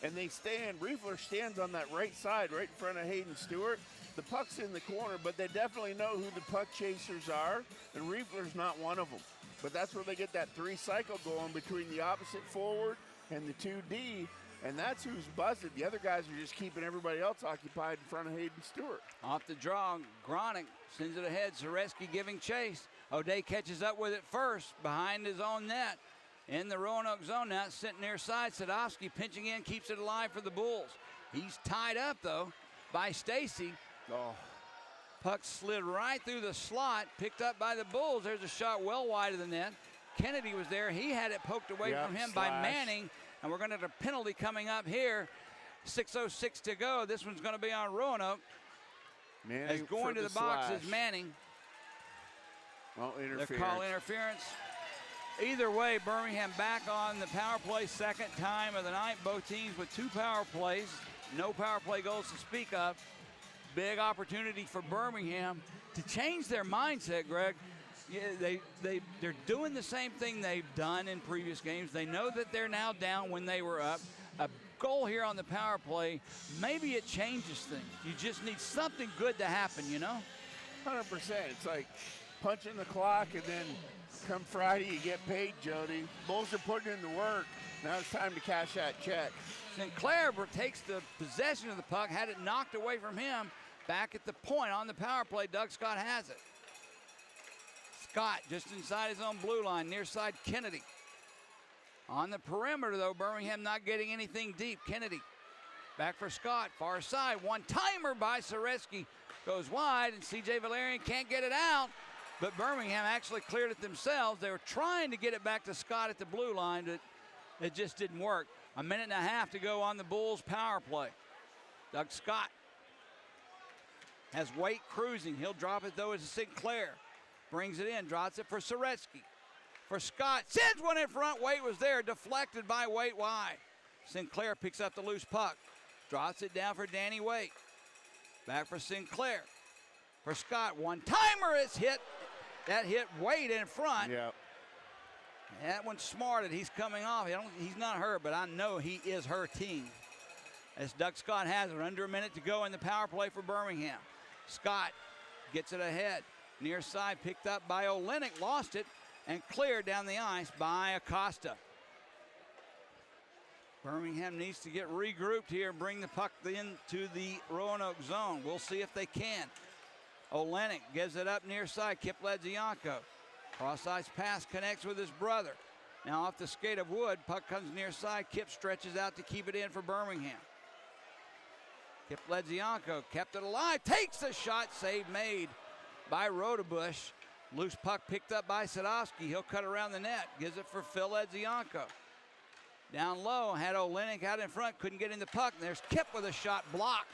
And they stand, Riefler stands on that right side, right in front of Hayden Stewart. The puck's in the corner, but they definitely know who the puck chasers are, and Riefler's not one of them. But that's where they get that three-cycle going between the opposite forward and the 2D, and that's who's buzzing. The other guys are just keeping everybody else occupied in front of Hayden Stewart. Off the draw, Gronick sends it ahead. Zareski giving chase. O'Day catches up with it first behind his own net. In the Roanoke zone now, sitting near side. Sadowski pinching in, keeps it alive for the Bulls. He's tied up, though, by Stacy. Oh. Puck slid right through the slot, picked up by the Bulls. There's a shot well wide of the net. Kennedy was there. He had it poked away from him by Manning. And we're going to have a penalty coming up here. 6:06 to go. This one's going to be on Roanoke. Manning as going to the box is Manning. Well, interference. They call interference. Either way, Birmingham back on the power play, second time of the night. Both teams with 2 power plays. No power play goals to speak of. Big opportunity for Birmingham to change their mindset, Greg. Yeah, they're doing the same thing they've done in previous games. They know that they're now down when they were up. A goal here on the power play, maybe it changes things. You just need something good to happen, you know? 100%. It's like punching the clock, and then come Friday you get paid, Jody. Bulls are putting in the work. Now it's time to cash that check. Sinclair takes the possession of the puck, had it knocked away from him. Back at the point on the power play, Doug Scott has it. Scott just inside his own blue line, near side Kennedy. On the perimeter, though, Birmingham not getting anything deep. Kennedy back for Scott, far side. One-timer by Zareski. Goes wide, and C.J. Valerian can't get it out. But Birmingham actually cleared it themselves. They were trying to get it back to Scott at the blue line, but it just didn't work. 1.5 minutes to go on the Bulls' power play. Doug Scott has Waite cruising. He'll drop it, though, as Sinclair. Brings it in, drops it for Zareski. For Scott, sends one in front. Waite was there, deflected by Waite wide. Sinclair picks up the loose puck. Drops it down for Danny Waite. Back for Sinclair. For Scott, one-timer is hit. That hit Waite in front. Yep. That one's smarted. He's coming off. He's not hurt, but I know he is hurting. As Doug Scott has it, under a minute to go in the power play for Birmingham. Scott gets it ahead. Near side picked up by Olenek, lost it, and cleared down the ice by Acosta. Birmingham needs to get regrouped here and bring the puck into the Roanoke zone. We'll see if they can. Olenek gives it up near side. Kip Ledzianko. Cross-ice pass connects with his brother. Now off the skate of Wood. Puck comes near side. Kip stretches out to keep it in for Birmingham. Kip Ledzianko kept it alive. Takes the shot. Save made by Rodebush. Loose puck picked up by Sadowski. He'll cut around the net. Gives it for Phil Ledzianko. Down low, had Olenek out in front. Couldn't get in the puck. And there's Kip with a shot blocked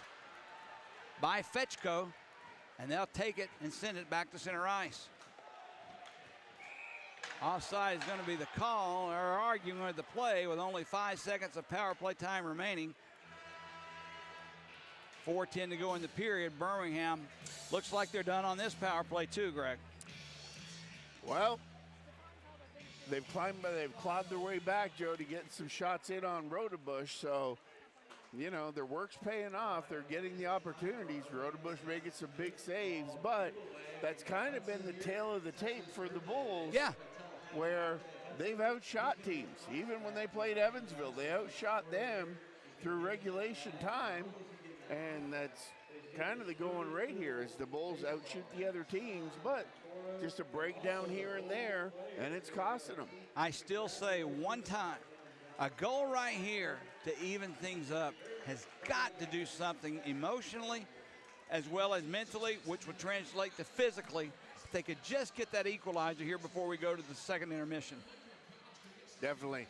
by Fetchko. And they'll take it and send it back to center ice. Offside is going to be the call. They're arguing with the play with only 5 seconds of power play time remaining. 4:10 to go in the period. Birmingham looks like they're done on this power play too, Greg. Well, they've clawed their way back, Jody, getting some shots in on Rodebush. So you know, their work's paying off. They're getting the opportunities. Rodebush making some big saves, but that's kind of been the tail of the tape for the Bulls. Yeah. Where they've outshot teams. Even when they played Evansville, they outshot them through regulation time, and that's kind of the going right here is the Bulls outshoot the other teams, but just a breakdown here and there, and it's costing them. I still say one time, a goal right here to even things up has got to do something emotionally as well as mentally, which would translate to physically. If they could just get that equalizer here before we go to the second intermission. Definitely.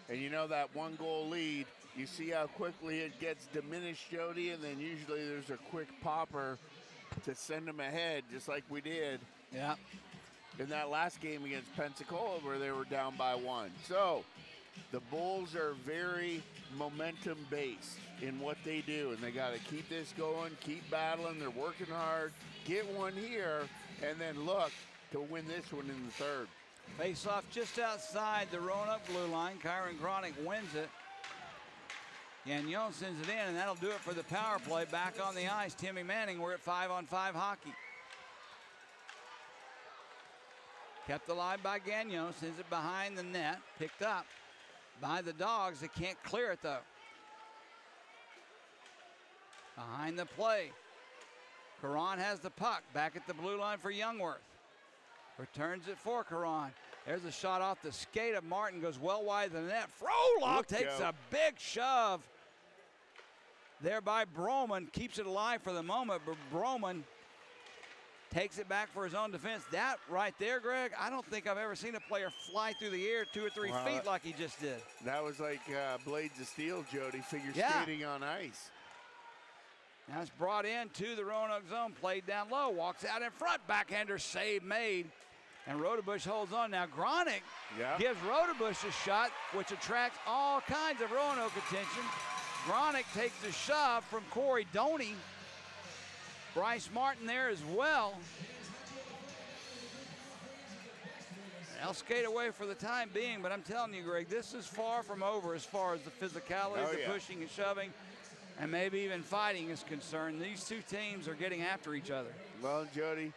And you know that one goal lead, you see how quickly it gets diminished, Jody, and then usually there's a quick popper to send them ahead, just like we did Yeah. in that last game against Pensacola where they were down by 1. So the Bulls are very momentum-based in what they do, and they got to keep this going, keep battling. They're working hard, get one here, and then look to win this one in the third. Face off just outside the Roanoke blue line. Kyron Gronick wins it. Gagnon sends it in, and that'll do it for the power play. Back on the ice, Timmy Manning. We're at 5-on-5 hockey. Kept alive by Gagnon, sends it behind the net. Picked up by the Dawgs. They can't clear it, though. Behind the play. Caron has the puck. Back at the blue line for Youngworth. Returns it for Caron. There's a shot off the skate of Martin. Goes well wide of the net. Frolov takes a big shove there by Broman. Keeps it alive for the moment, but Broman takes it back for his own defense. That right there, Greg, I don't think I've ever seen a player fly through the air 2 or 3 feet like he just did. That was like Blades of Steel, Jody, figure skating on ice. Now it's brought in to the Roanoke zone, played down low, walks out in front, backhander save made, and Rodebush holds on. Now Gronick gives Rodebush a shot, which attracts all kinds of Roanoke attention. Gronick takes a shove from Corey Doney. Bryce Martin there as well. They'll skate away for the time being, but I'm telling you, Greg, this is far from over as far as the physicality, the pushing and shoving, and maybe even fighting is concerned. These two teams are getting after each other. Well, Jody,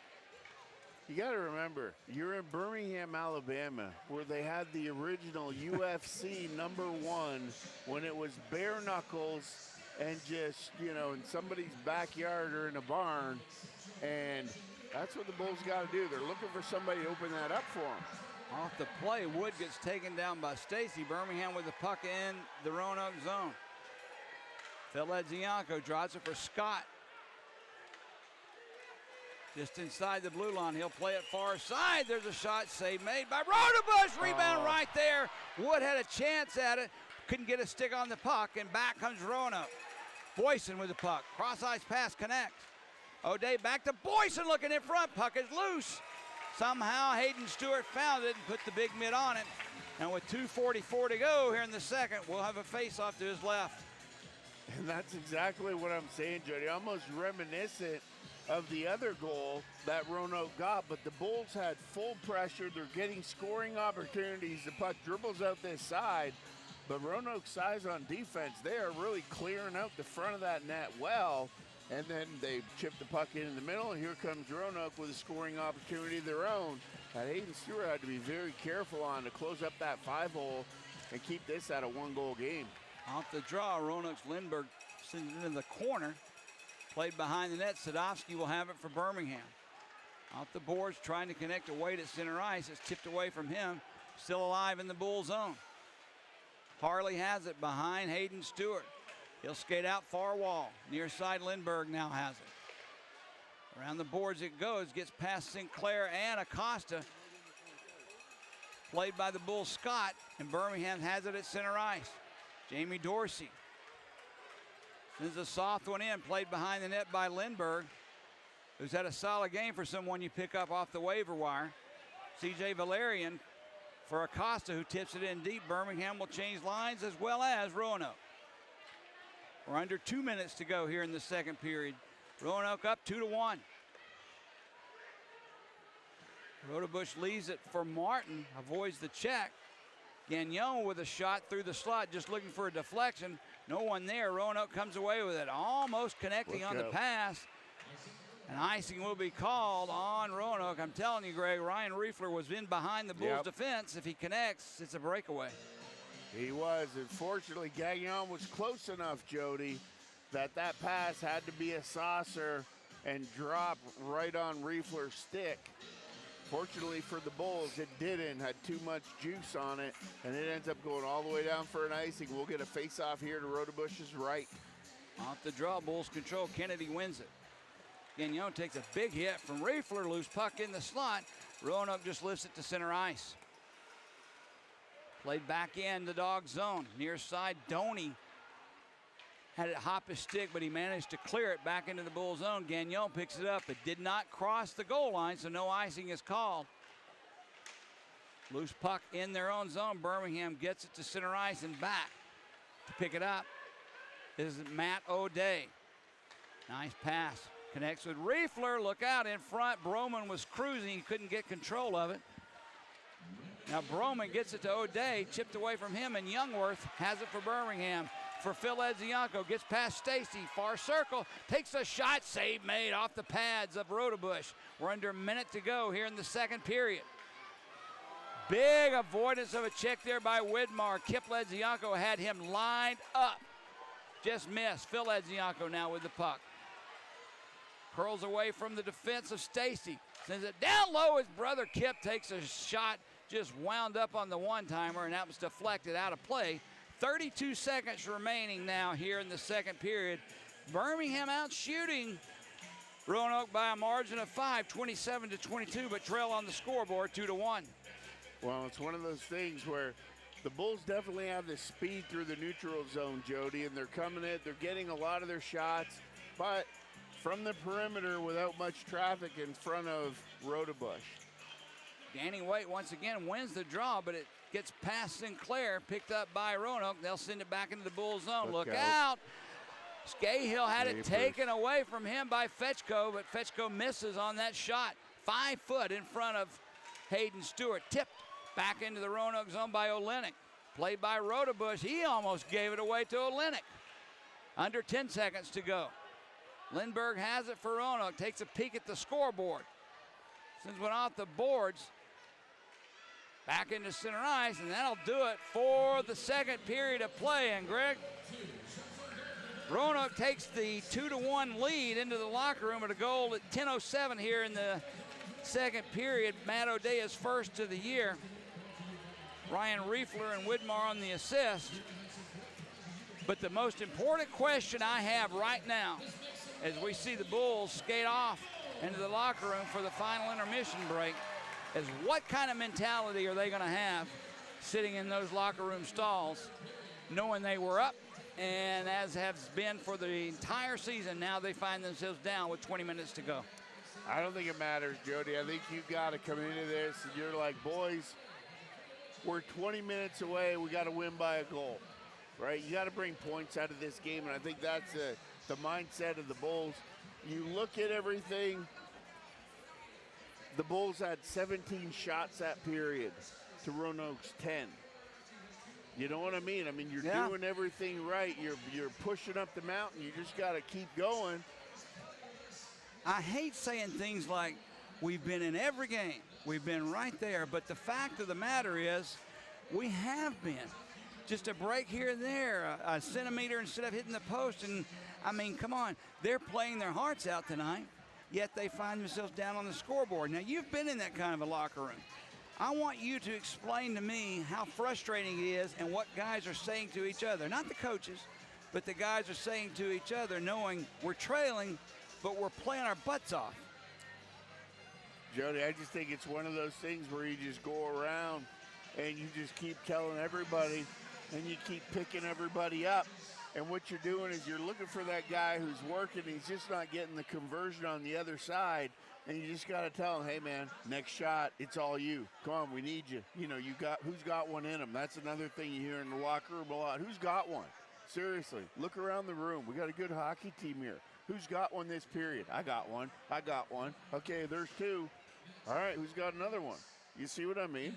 you got to remember, you're in Birmingham, Alabama, where they had the original UFC #1 when it was bare knuckles and just, you know, in somebody's backyard or in a barn. And that's what the Bulls got to do. They're looking for somebody to open that up for them. Off the play, Wood gets taken down by Stacy. Birmingham with the puck in the Roanoke zone. Phil Edzianko draws it for Scott. Just inside the blue line, he'll play it far side. There's a shot save made by Rodebush. Rebound right there. Wood had a chance at it. Couldn't get a stick on the puck, and back comes Roanoke. Boyson with the puck. Cross-ice pass connects. O'Day back to Boyson looking in front. Puck is loose. Somehow Hayden Stewart found it and put the big mitt on it. And with 2:44 to go here in the second, we'll have a face-off to his left. And that's exactly what I'm saying, Jody. Almost reminiscent of the other goal that Roanoke got, but the Bulls had full pressure. They're getting scoring opportunities. The puck dribbles out this side, but Roanoke's size on defense, they are really clearing out the front of that net well, and then they chip the puck in the middle, and here comes Roanoke with a scoring opportunity of their own that Hayden Stewart had to be very careful on to close up that 5-hole and keep this at a 1-goal game. Off the draw, Roanoke's Lindbergh sends it into the corner. Played behind the net. Sadovsky will have it for Birmingham. Off the boards, trying to connect to Wade at center ice. It's tipped away from him. Still alive in the Bull zone. Harley has it behind Hayden Stewart. He'll skate out far wall. Near side, Lindbergh now has it. Around the boards it goes. Gets past Sinclair and Acosta. Played by the Bull Scott. And Birmingham has it at center ice. Jamie Dorsey sends a soft one in, played behind the net by Lindbergh, who's had a solid game for someone you pick up off the waiver wire. C.J. Valerian for Acosta, who tips it in deep. Birmingham will change lines as well as Roanoke. We're under 2 minutes to go here in the second period. Roanoke up 2-1. Rodebush leaves it for Martin, avoids the check. Gagnon with a shot through the slot, just looking for a deflection. No one there. Roanoke comes away with it, almost connecting on the pass. And icing will be called on Roanoke. I'm telling you, Greg, Ryan Riefler was in behind the Bulls' defense. If he connects, it's a breakaway. He was. Unfortunately, Gagnon was close enough, Jody, that pass had to be a saucer and drop right on Riefler's stick. Fortunately for the Bulls, it didn't. Had too much juice on it, and it ends up going all the way down for an icing. We'll get a face-off here to Rodebush's right. Off the draw, Bulls control. Kennedy wins it. Gagnon takes a big hit from Riefler. Loose puck in the slot. Roanoke just lifts it to center ice. Played back in the Dawgs zone. Near side, Doney had it hop his stick, but he managed to clear it back into the Bull zone. Gagnon picks it up. It did not cross the goal line, so no icing is called. Loose puck in their own zone. Birmingham gets it to center ice and back. To pick it up is Matt O'Day. Nice pass. Connects with Riefler. Look out in front. Broman was cruising. He couldn't get control of it. Now Broman gets it to O'Day. Chipped away from him, and Youngworth has it for Birmingham. For Phil Edzianko. Gets past Stacy. Far circle. Takes a shot. Save made off the pads of Rodebush. We're under a minute to go here in the second period. Big avoidance of a check there by Widmar. Kip Edzianko had him lined up. Just missed. Phil Edzianko now with the puck. Curls away from the defense of Stacy. Sends it down low. His brother Kip takes a shot. Just wound up on the one-timer, and that was deflected out of play. 32 seconds remaining now here in the second period. Birmingham out shooting Roanoke by a margin of 5, 27-22, but trail on the scoreboard 2-1. Well, it's one of those things where the Bulls definitely have the speed through the neutral zone, Jody, and they're coming in. They're getting a lot of their shots, but from the perimeter without much traffic in front of Rodebush. Danny Waite once again wins the draw, but it gets past Sinclair, picked up by Roanoke. They'll send it back into the Bull zone. Look out. Scahill had it taken away from him by Fetchko, but Fetchko misses on that shot. 5 foot in front of Hayden Stewart. Tipped back into the Roanoke zone by Olenek. Played by Rodebush. He almost gave it away to Olenek. Under 10 seconds to go. Lindbergh has it for Roanoke. Takes a peek at the scoreboard. Sends one off the boards. Back into center ice, and that'll do it for the second period of play. And Greg, Roanoke takes the 2-1 lead into the locker room at a goal at 10:07 here in the second period. Matt O'Day is first of the year. Ryan Riefler and Widmar on the assist. But the most important question I have right now, as we see the Bulls skate off into the locker room for the final intermission break, is what kind of mentality are they going to have sitting in those locker room stalls, knowing they were up, and as has been for the entire season, now they find themselves down with 20 minutes to go. I don't think it matters, Jody. I think you've got to come into this and you're like, boys, we're 20 minutes away. We got to win by a goal, right? You got to bring points out of this game, and I think that's the mindset of the Bulls. You look at everything. The Bulls had 17 shots that period to Roanoke's 10. You know what I mean? I mean, you're doing everything right. You're pushing up the mountain. You just got to keep going. I hate saying things like, we've been in every game. We've been right there. But the fact of the matter is, we have been. Just a break here and there, a centimeter instead of hitting the post. And, I mean, come on. They're playing their hearts out tonight, yet they find themselves down on the scoreboard. Now, you've been in that kind of a locker room. I want you to explain to me how frustrating it is and what guys are saying to each other. Not the coaches, but the guys are saying to each other, knowing we're trailing, but we're playing our butts off. Jody, I just think it's one of those things where you just go around and you just keep telling everybody and you keep picking everybody up. And what you're doing is you're looking for that guy who's working. He's just not getting the conversion on the other side. And you just got to tell him, hey, man, next shot, it's all you. Come on, we need you. You know, who's got one in him? That's another thing you hear in the locker room a lot. Who's got one? Seriously, look around the room. We got a good hockey team here. Who's got one this period? I got one. I got one. Okay, there's two. All right, who's got another one? You see what I mean?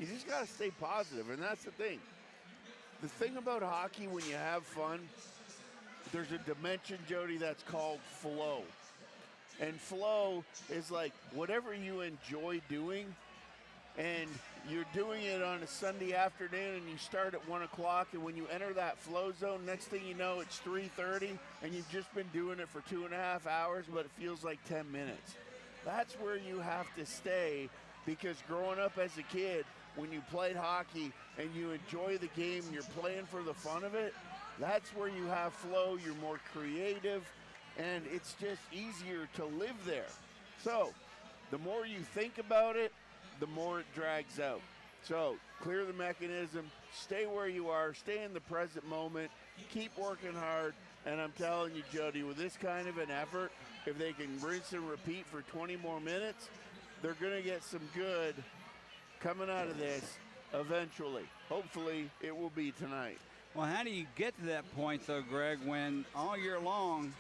You just got to stay positive, and that's the thing. the thing about hockey when you have fun, there's a dimension, Jody, that's called flow. And flow is like whatever you enjoy doing, and you're doing it on a Sunday afternoon, and you start at 1 o'clock, and when you enter that flow zone, next thing you know, it's 3:30, and you've just been doing it for 2.5 hours, but it feels like 10 minutes. That's where you have to stay, because growing up as a kid, when you played hockey and you enjoy the game, you're playing for the fun of it, that's where you have flow, you're more creative, and it's just easier to live there. So the more you think about it, the more it drags out. So clear the mechanism, stay where you are, stay in the present moment, keep working hard, and I'm telling you, Jody, with this kind of an effort, if they can rinse and repeat for 20 more minutes, they're going to get some good coming out of this eventually. Hopefully it will be tonight. Well, how do you get to that point, though, Greg, when all year long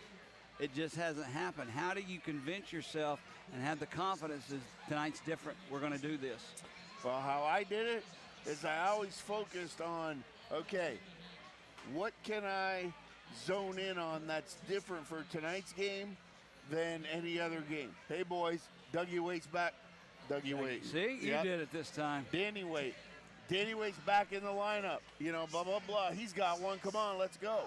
it just hasn't happened? How do you convince yourself and have the confidence that tonight's different, we're going to do this? Well, how I did it is I always focused on, okay, what can I zone in on that's different for tonight's game than any other game? Hey, boys, Dougie Waite's back. Dougie Waite. See, you did it this time. Danny Waite. Danny Waite's back in the lineup. You know, blah, blah, blah. He's got one. Come on, let's go.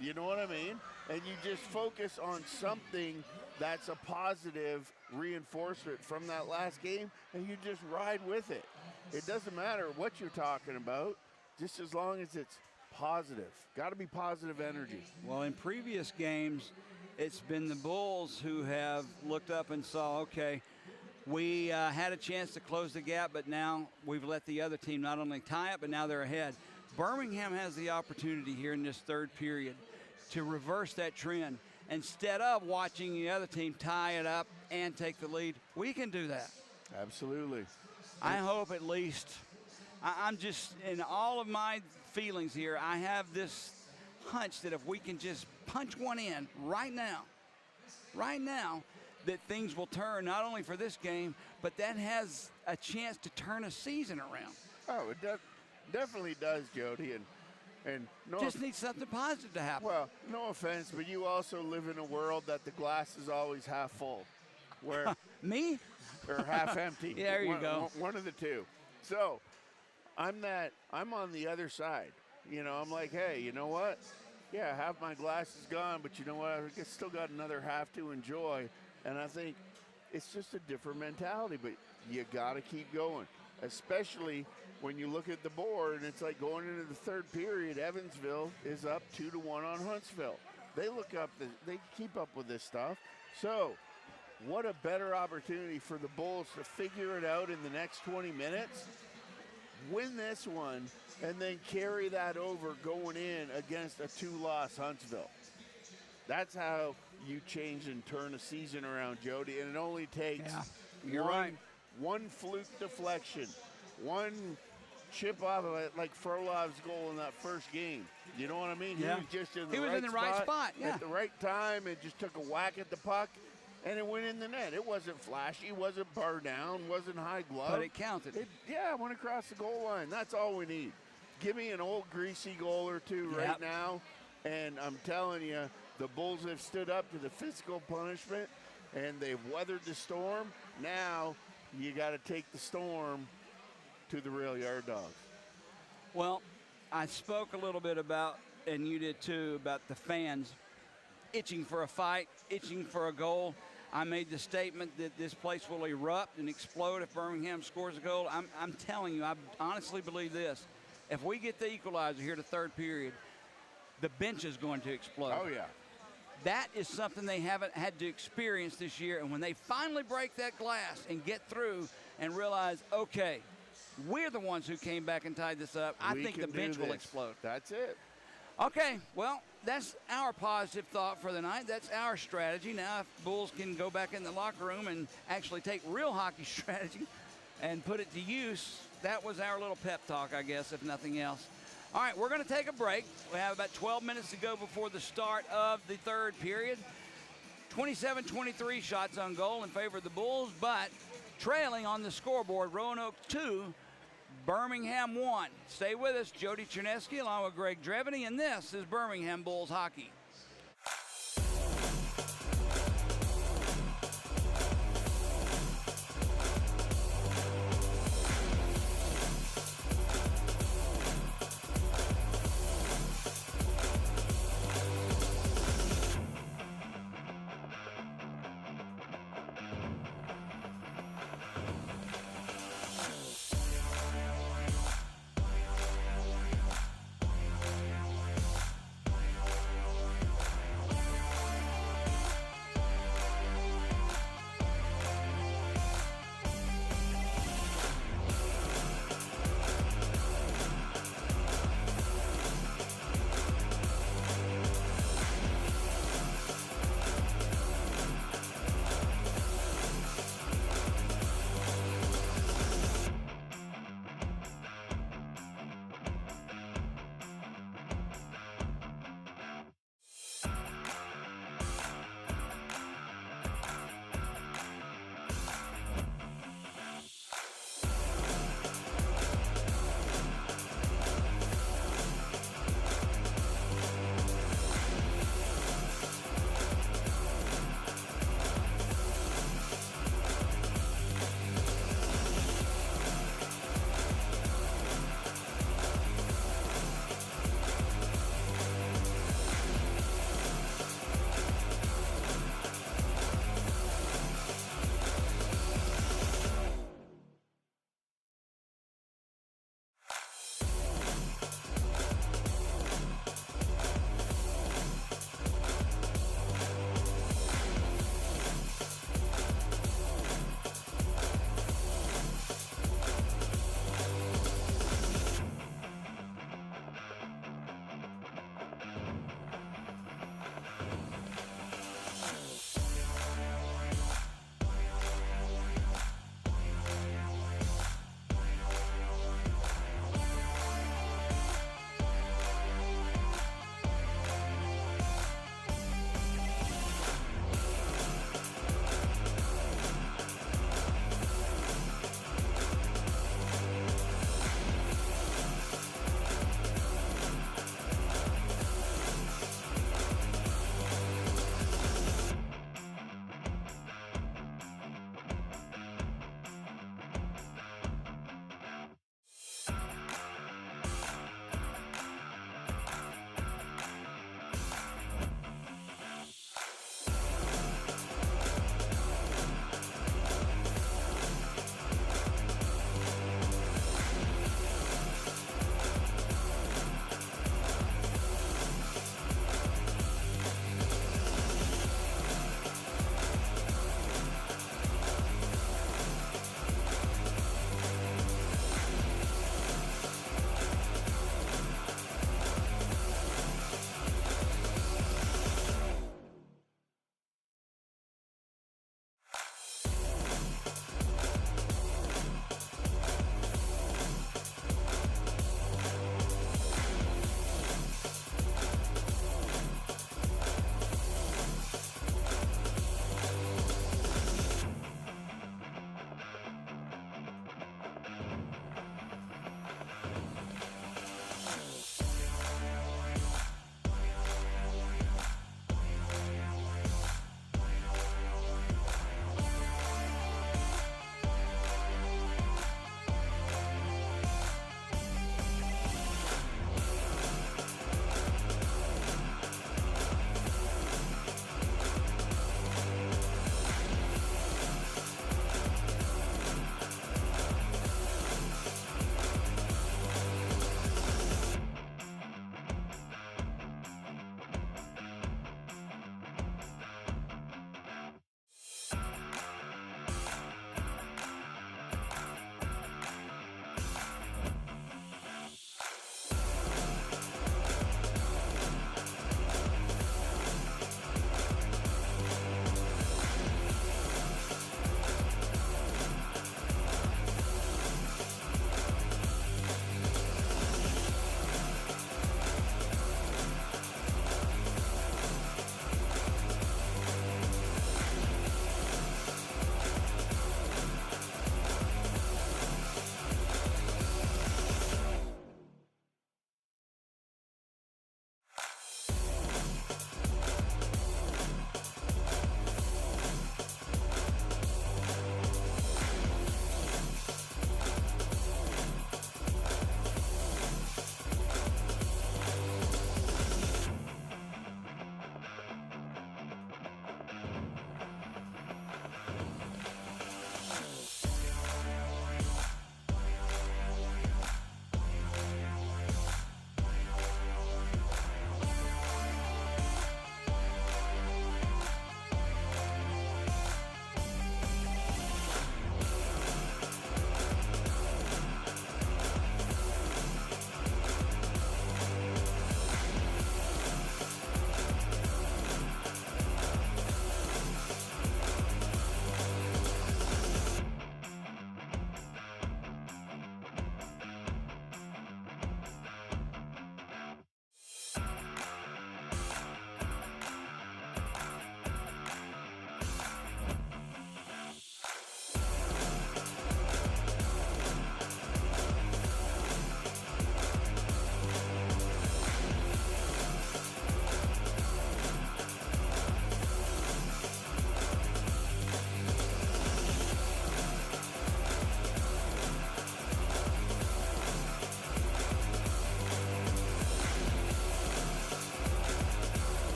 You know what I mean? And you just focus on something that's a positive reinforcement from that last game, and you just ride with it. It doesn't matter what you're talking about, just as long as it's positive. Got to be positive energy. Well, in previous games, it's been the Bulls who have looked up and saw, okay, we had a chance to close the gap, but now we've let the other team not only tie it, but now they're ahead. Birmingham has the opportunity here in this third period to reverse that trend. Instead of watching the other team tie it up and take the lead, we can do that. Absolutely. I hope at least, I'm just, in all of my feelings here, I have this hunch that if we can just punch one in right now, that things will turn not only for this game, but that has a chance to turn a season around. Oh, it definitely does, Jody. And no, just need something positive to happen. Well, no offense, but you also live in a world that the glass is always half full. Where me? Or half empty. Yeah, there you go. One of the two. So I'm on the other side. You know, I'm like, hey, you know what? Yeah, half my glass is gone, but you know what? I still got another half to enjoy. And I think it's just a different mentality, but you got to keep going, especially when you look at the board and it's like going into the third period, Evansville is up 2-1 on Huntsville. They keep up with this stuff. So what a better opportunity for the Bulls to figure it out in the next 20 minutes, win this one, and then carry that over going in against a 2-loss Huntsville. That's how you change and turn a season around, Jody, and it only takes one fluke deflection, one chip off of it, like Frolov's goal in that first game. You know what I mean? Yeah. He was just in the right spot at the right time, and just took a whack at the puck, and it went in the net. It wasn't flashy, wasn't bar down, wasn't high glove. But it counted. It went across the goal line. That's all we need. Give me an old greasy goal or two right now, and I'm telling you, the Bulls have stood up to the physical punishment, and they've weathered the storm. Now you got to take the storm to the rail yard dogs. Well, I spoke a little bit about, and you did too, about the fans itching for a fight, itching for a goal. I made the statement that this place will erupt and explode if Birmingham scores a goal. I'm telling you, I honestly believe this. If we get the equalizer here to third period, the bench is going to explode. Oh, yeah. That is something they haven't had to experience this year. And when they finally break that glass and get through and realize, okay, we're the ones who came back and tied this up, I think the bench will explode. That's it. Okay, well, that's our positive thought for the night. That's our strategy. Now, if Bulls can go back in the locker room and actually take real hockey strategy and put it to use, that was our little pep talk, I guess, if nothing else. All right, we're going to take a break. We have about 12 minutes to go before the start of the third period. 27-23 shots on goal in favor of the Bulls, but trailing on the scoreboard, Roanoke 2, Birmingham 1. Stay with us. Jody Chernesky along with Greg Dreveny, and this is Birmingham Bulls hockey.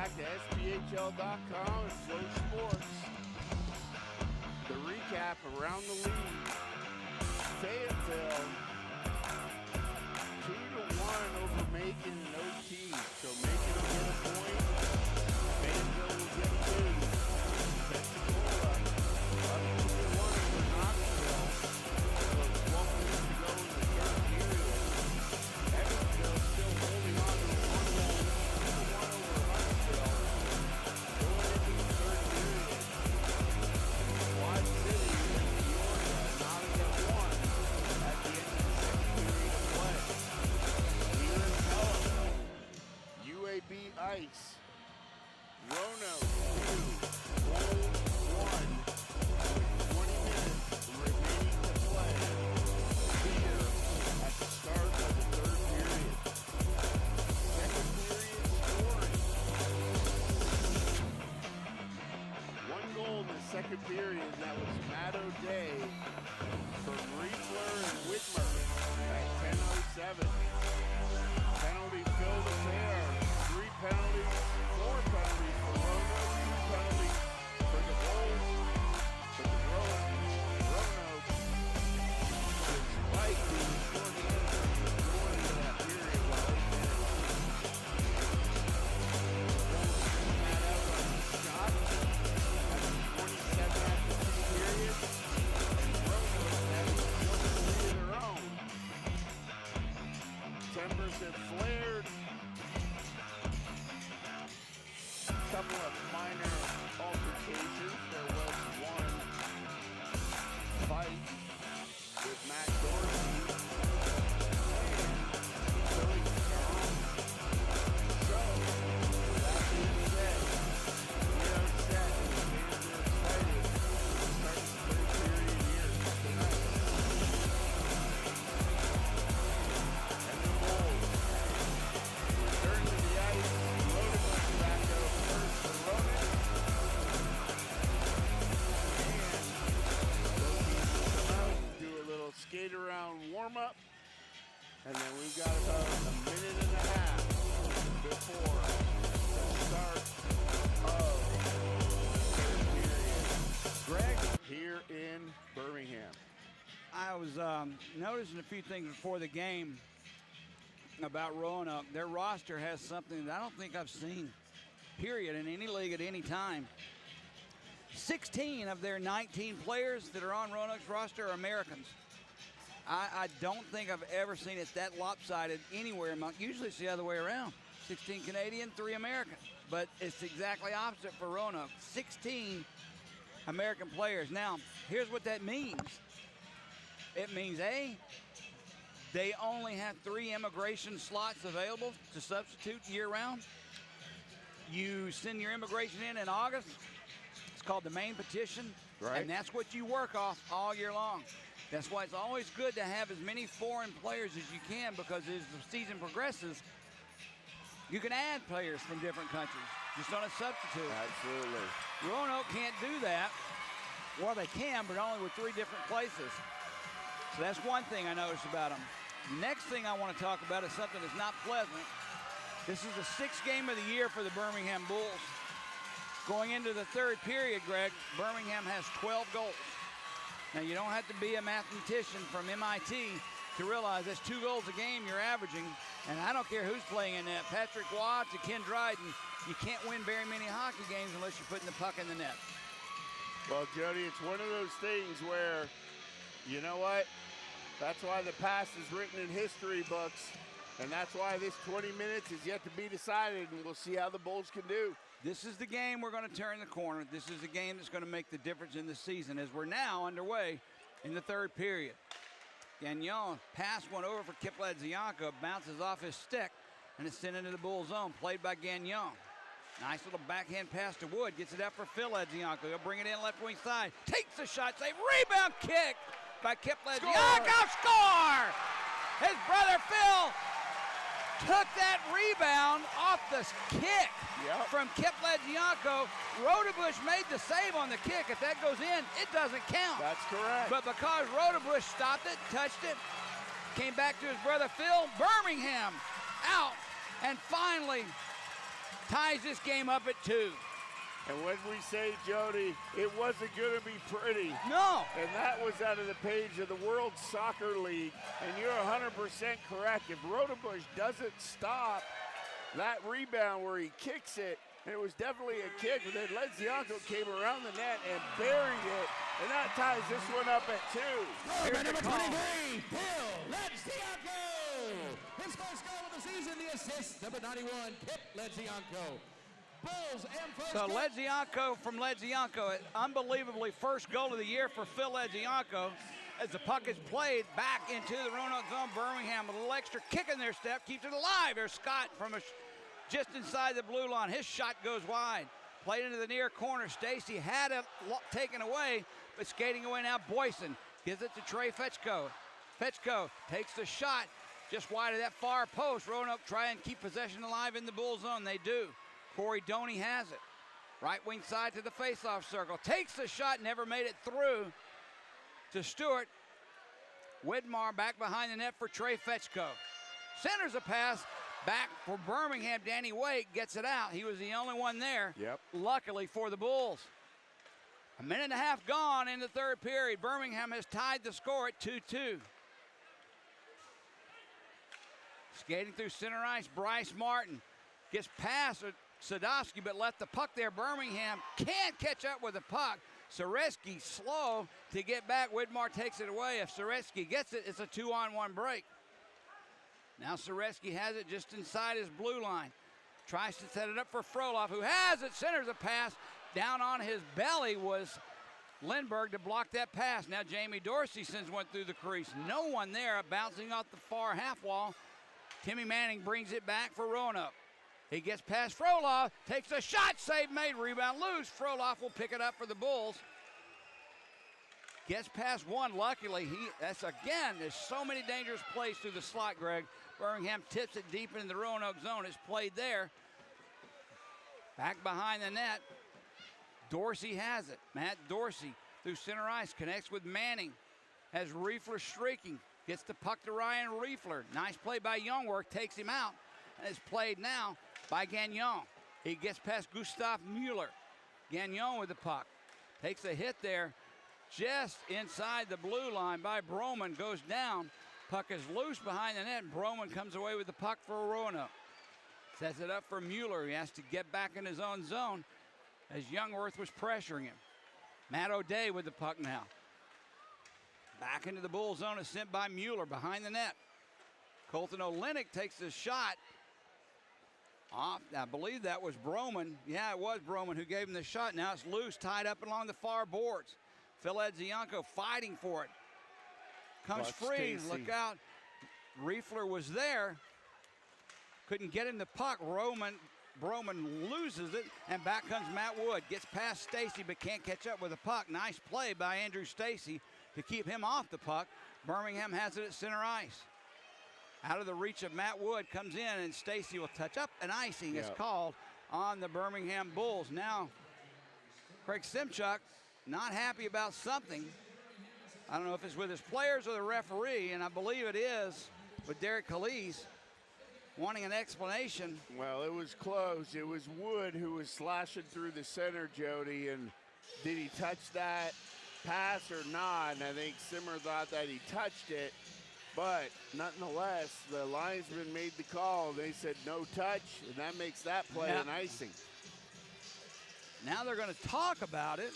back to SPHL.com and Flow Sports. The recap around the league. Fayetteville 2-1 over Macon and OT. So Macon will get a point. Fayetteville will get 2. Pensacola up 2-1 over Knoxville. So 12 minutes to go in the third period. Evansville still holding on to a 1-1 over Huntsville. Going into the third period. Quad City and Peoria knotted at 1 at the end of the second period of play. Here in Pelham, UAB Ice, Roanoke 2, Gold 1, with 20 minutes remaining to play here at the start of the third period. Second period scoring. 1 goal in the second period, and that was Matt O'Day from Riesler and Whitmer at 10:07. Penalty filled affair. 3 penalties, 4 penalties for Roanoke, 2 penalties for the Bulls. But the Roanoke, despite being short-handed, was going into that period well. Don't that out on the shot. That's 27 after 2 periods. And Roanoke having just 3 of their own. Timbers have flared. A couple of minor altercations. There was one fight with Matt Dorsey and Billy Strong. So, with that being said, we are set and the fans are excited to start the third period here tonight. And the Bulls return to the ice. Roanoke back out first for Roanoke. And they'll come out, do a little skate around warm up. And then we've got about a minute and a half before the start of the third period. Greg, here in Birmingham. I was noticing a few things before the game about Roanoke. Their roster has something that I don't think I've seen, period, in any league at any time. 16 of their 19 players that are on Roanoke's roster are Americans. I don't think I've ever seen it that lopsided anywhere. Usually it's the other way around. 16 Canadian, 3 American. But it's exactly opposite for Roanoke. 16 American players. Now, here's what that means. It means, A, they only have 3 immigration slots available to substitute year-round. You send your immigration in August. It's called the main petition. Right. And that's what you work off all year long. That's why it's always good to have as many foreign players as you can, because as the season progresses, you can add players from different countries, just on a substitute. Absolutely. Roanoke can't do that. Well, they can, but only with 3 different places. So that's one thing I noticed about them. The next thing I want to talk about is something that's not pleasant. This is the 6th game of the year for the Birmingham Bulls. Going into the third period, Greg, Birmingham has 12 goals. Now, you don't have to be a mathematician from MIT to realize that's 2 goals a game you're averaging, and I don't care who's playing in net. Patrick Watt to Ken Dryden, you can't win very many hockey games unless you're putting the puck in the net. Well, Jody, it's one of those things where, you know what? That's why the past is written in history books, and that's why this 20 minutes is yet to be decided, and we'll see how the Bulls can do. This is the game we're going to turn the corner. This is the game that's going to make the difference in the season, as we're now underway in the third period. Gagnon pass one over for Kip Ladzianko, bounces off his stick, and it's sent into the Bull zone, played by Gagnon. Nice little backhand pass to Wood, gets it up for Phil Ladzianko. He'll bring it in left wing side, takes the shot, save, rebound kick by Kip Ladzianko, score! His brother Phil took that rebound off the kick from Kip Ladzianko. Rodebush made the save on the kick. If that goes in, it doesn't count. That's correct. But because Rodebush stopped it, touched it, came back to his brother Phil, Birmingham out. And finally, ties this game up at 2. And when we say, Jody, it wasn't going to be pretty. No. And that was out of the page of the World Soccer League. And you're 100% correct. If Rodebush doesn't stop that rebound where he kicks it, and it was definitely a kick, but then Ledzianko came around the net and buried it. And that ties this one up at 2. Here's number 23, Bill Ledzianko. His first goal of the season, the assist, number 91, Pip Ledzianko. Bulls and first So goal. Ledzianko from Ledzianko, unbelievably first goal of the year for Phil Ledzianko as the puck is played back into the Roanoke zone. Birmingham with a little extra kick in their step, keeps it alive. There's Scott from just inside the blue line. His shot goes wide. Played into the near corner. Stacy had it taken away, but skating away now. Boyson gives it to Trey Fetchko. Fetchko takes the shot just wide of that far post. Roanoke try and keep possession alive in the Bull zone. They do. Corey Doney has it. Right wing side to the faceoff circle. Takes the shot, never made it through to Stewart. Widmar back behind the net for Trey Fetchko. Centers a pass back for Birmingham. Danny Waite gets it out. He was the only one there. Yep. Luckily for the Bulls. A minute and a half gone in the third period. Birmingham has tied the score at 2-2. Skating through center ice, Bryce Martin gets past Sadowski, but left the puck there. Birmingham can't catch up with the puck. Sareski slow to get back. Widmar takes it away. If Sareski gets it, it's a 2-on-1 break. Now Sareski has it just inside his blue line. Tries to set it up for Frolov, who has it, centers a pass. Down on his belly was Lindbergh to block that pass. Now Jamie Dorsey sends one through the crease. No one there, bouncing off the far half wall. Timmy Manning brings it back for Roanoke. He gets past Frolov, takes a shot, save made, rebound loose. Frolov will pick it up for the Bulls. Gets past one, luckily. That's again, there's so many dangerous plays through the slot, Greg. Birmingham tips it deep into the Roanoke zone. It's played there. Back behind the net. Dorsey has it. Matt Dorsey through center ice, connects with Manning. Has Riefler streaking. Gets the puck to Ryan Riefler. Nice play by Youngworth, takes him out. And it's played now by Gagnon. He gets past Gustav Mueller. Gagnon with the puck. Takes a hit there just inside the blue line by Broman. Goes down. Puck is loose behind the net. And Broman comes away with the puck for Roanoke. Sets it up for Mueller. He has to get back in his own zone as Youngworth was pressuring him. Matt O'Day with the puck now. Back into the Bull zone is sent by Mueller behind the net. Colton Olenek takes the shot. Off, I believe that was Broman. Yeah, it was Broman who gave him the shot. Now it's loose, tied up along the far boards. Phil Ledzianko fighting for it. Comes free, look out. Riefler was there. Couldn't get him the puck. Broman loses it, and back comes Matt Wood. Gets past Stacy, but can't catch up with the puck. Nice play by Andrew Stacy to keep him off the puck. Birmingham has it at center ice. Out of the reach of Matt Wood, comes in, and Stacy will touch up. An icing is called on the Birmingham Bulls. Now, Craig Simchuk not happy about something. I don't know if it's with his players or the referee, and I believe it is with Derek Calise wanting an explanation. Well, it was close. It was Wood who was slashing through the center, Jody, and did he touch that pass or not? And I think Simmer thought that he touched it, but nonetheless, the linesman made the call. They said no touch, and that makes that play an icing. Now they're going to talk about it,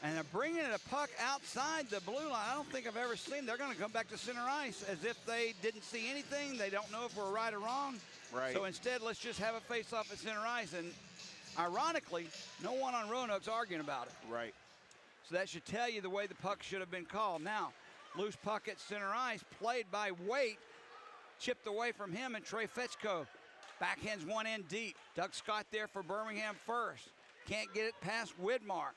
and they're bringing a puck outside the blue line. I don't think I've ever seen. They're going to come back to center ice as if they didn't see anything. They don't know if we're right or wrong. Right. So instead, let's just have a face-off at center ice. And ironically, no one on Roanoke's arguing about it. Right. So that should tell you the way the puck should have been called. Now, loose puck at center ice, played by Waite, chipped away from him, and Trey Fetchko backhands one in deep. Doug Scott there for Birmingham first. Can't get it past Widmar.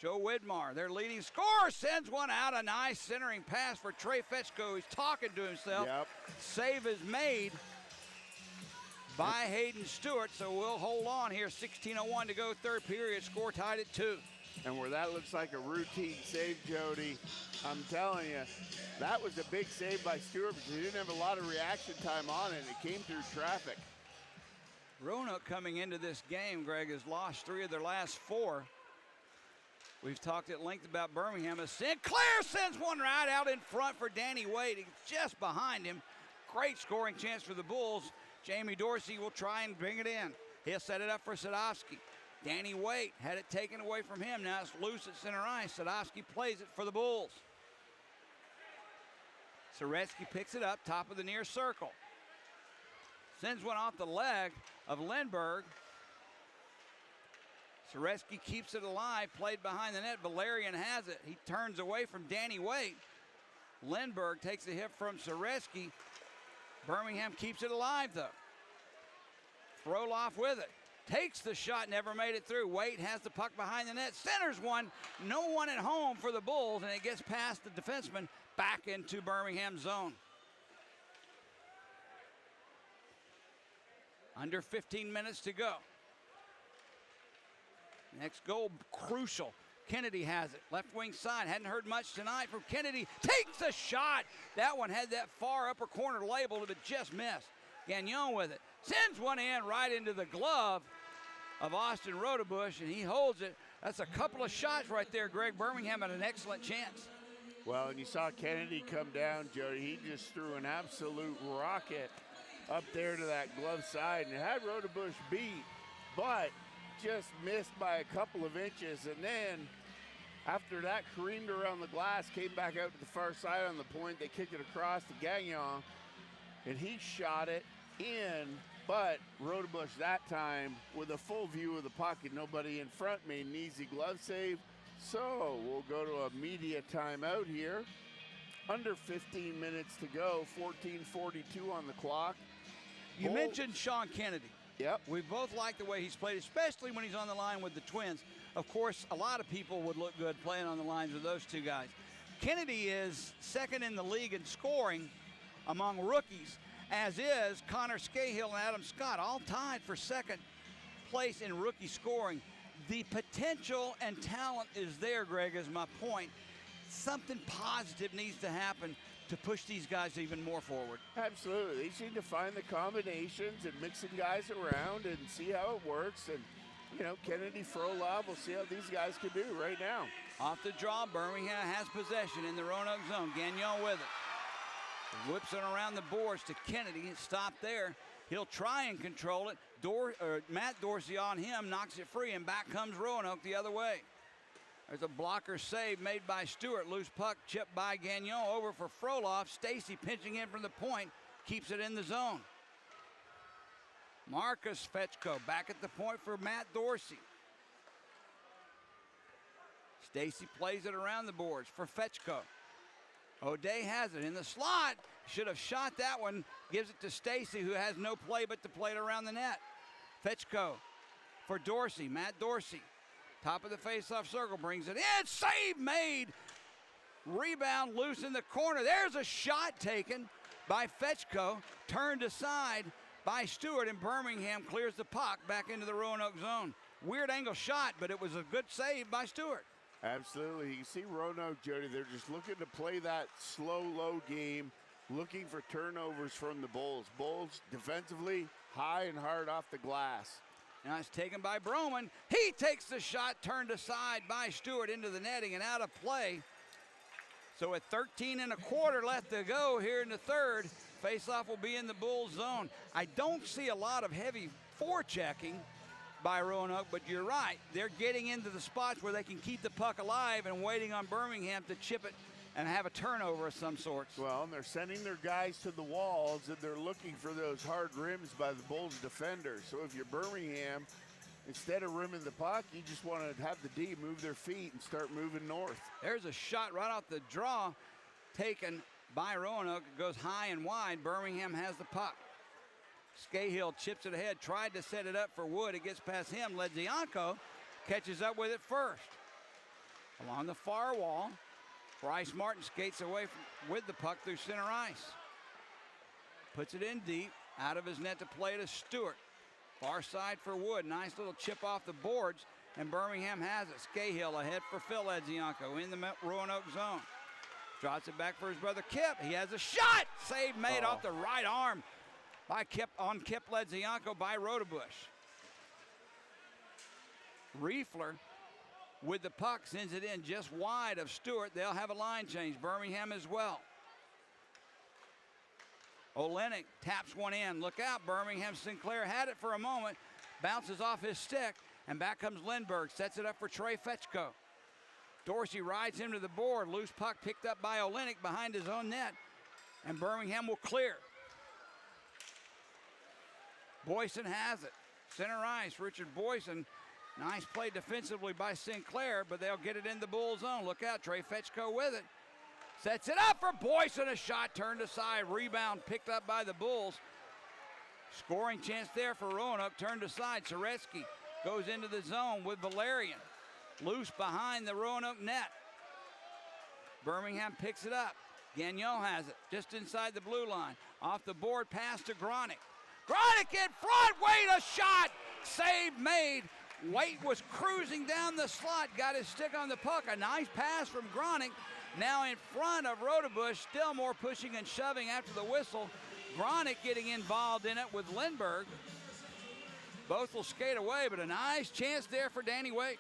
Joe Widmar, their leading scorer, sends one out. A nice centering pass for Trey Fetchko. He's talking to himself. Yep. Save is made by Hayden Stewart, so we'll hold on here. 16:01 to go, third period. Score tied at 2. And where that looks like a routine save, Jody, I'm telling you, that was a big save by Stewart because he didn't have a lot of reaction time on it. It came through traffic. Roanoke coming into this game, Greg, has lost 3 of their last 4. We've talked at length about Birmingham. As Sinclair sends one right out in front for Danny Waite. He's just behind him. Great scoring chance for the Bulls. Jamie Dorsey will try and bring it in. He'll set it up for Sadowski. Danny Waite had it taken away from him. Now it's loose at center ice. Sadowski plays it for the Bulls. Soretsky picks it up, top of the near circle. Sends one off the leg of Lindbergh. Soretsky keeps it alive, played behind the net. Valerian has it. He turns away from Danny Waite. Lindbergh takes a hit from Soretsky. Birmingham keeps it alive, though. Froloff with it. Takes the shot, never made it through. Waite has the puck behind the net. Centers one. No one at home for the Bulls, and it gets past the defenseman back into Birmingham zone. Under 15 minutes to go. Next goal, crucial. Kennedy has it. Left wing side. Hadn't heard much tonight from Kennedy. Takes a shot. That one had that far upper corner labeled, but just missed. Gagnon with it. Sends one in right into the glove of Austin Rodebush, and he holds it. That's a couple of shots right there, Greg. Birmingham had an excellent chance. Well, and you saw Kennedy come down, Jody. He just threw an absolute rocket up there to that glove side, and it had Rodebush beat, but just missed by a couple of inches. And then after that, careened around the glass, came back out to the far side on the point. They kicked it across to Gagnon, and he shot it in, but Rodebush that time with a full view of the puck and nobody in front made an easy glove save. So we'll go to a media timeout here. Under 15 minutes to go, 14:42 on the clock. You mentioned Sean Kennedy. Yep. We both like the way he's played, especially when he's on the line with the Twins. Of course, a lot of people would look good playing on the lines with those two guys. Kennedy is second in the league in scoring among rookies, as is Connor Scahill and Adam Scott, all tied for second place in rookie scoring. The potential and talent is there, Greg, is my point. Something positive needs to happen to push these guys even more forward. Absolutely. They seem to find the combinations and mixing guys around and see how it works. And, you know, Kennedy, Frolov, we'll see how these guys can do right now. Off the draw, Birmingham has possession in the Roanoke zone. Gagnon with it. Whips it around the boards to Kennedy. It's stopped there. He'll try and control it. Matt Dorsey on him, knocks it free, and back comes Roanoke the other way. There's a blocker save made by Stewart. Loose puck chipped by Gagnon over for Frolov. Stacy pinching in from the point, keeps it in the zone. Marcus Fetchko back at the point for Matt Dorsey. Stacy plays it around the boards for Fetchko. O'Day has it in the slot. Should have shot that one. Gives it to Stacy, who has no play but to play it around the net. Fetchko for Dorsey. Matt Dorsey. Top of the face-off circle, brings it in. Save made. Rebound loose in the corner. There's a shot taken by Fetchko. Turned aside by Stewart, and Birmingham clears the puck back into the Roanoke zone. Weird angle shot, but it was a good save by Stewart. Absolutely. You see Roanoke, Jody, they're just looking to play that slow, low game, looking for turnovers from the Bulls. Bulls defensively, high and hard off the glass. Now it's taken by Broman. He takes the shot, turned aside by Stewart into the netting and out of play. So at 13 1/4 left to go here in the third, faceoff will be in the Bulls zone. I don't see a lot of heavy forechecking by Roanoke, but you're right. They're getting into the spots where they can keep the puck alive and waiting on Birmingham to chip it and have a turnover of some sort. Well, and they're sending their guys to the walls, and they're looking for those hard rims by the Bulls defenders. So if you're Birmingham, instead of rimming the puck, you just want to have the D move their feet and start moving north. There's a shot right off the draw taken by Roanoke. It goes high and wide. Birmingham has the puck. Scahill chips it ahead, tried to set it up for Wood. It gets past him. Ledzianko catches up with it first. Along the far wall, Bryce Martin skates away with the puck through center ice. Puts it in deep, out of his net to play to Stewart. Far side for Wood. Nice little chip off the boards, and Birmingham has it. Scahill ahead for Phil Ledzianko in the Roanoke zone. Drops it back for his brother Kip. He has a shot. Save made off the right arm on Kip Ledzianko by Rodebush. Riefler with the puck sends it in just wide of Stewart. They'll have a line change. Birmingham as well. Olenek taps one in. Look out, Birmingham. Sinclair had it for a moment. Bounces off his stick, and back comes Lindbergh. Sets it up for Trey Fetchko. Dorsey rides him to the board. Loose puck picked up by Olenek behind his own net, and Birmingham will clear. Boyson has it. Center ice, Richard Boyson. Nice play defensively by Sinclair, but they'll get it in the Bull zone. Look out, Trey Fetchko with it. Sets it up for Boyson. A shot turned aside. Rebound picked up by the Bulls. Scoring chance there for Roanoke. Turned aside. Soretsky goes into the zone with Valerian. Loose behind the Roanoke net. Birmingham picks it up. Gagnon has it just inside the blue line. Off the board, pass to Gronick. Gronick in front. Wait, a shot. Save made. Waite was cruising down the slot. Got his stick on the puck. A nice pass from Gronick. Now in front of Rodebush. Still more pushing and shoving after the whistle. Gronick getting involved in it with Lindbergh. Both will skate away, but a nice chance there for Danny Waite.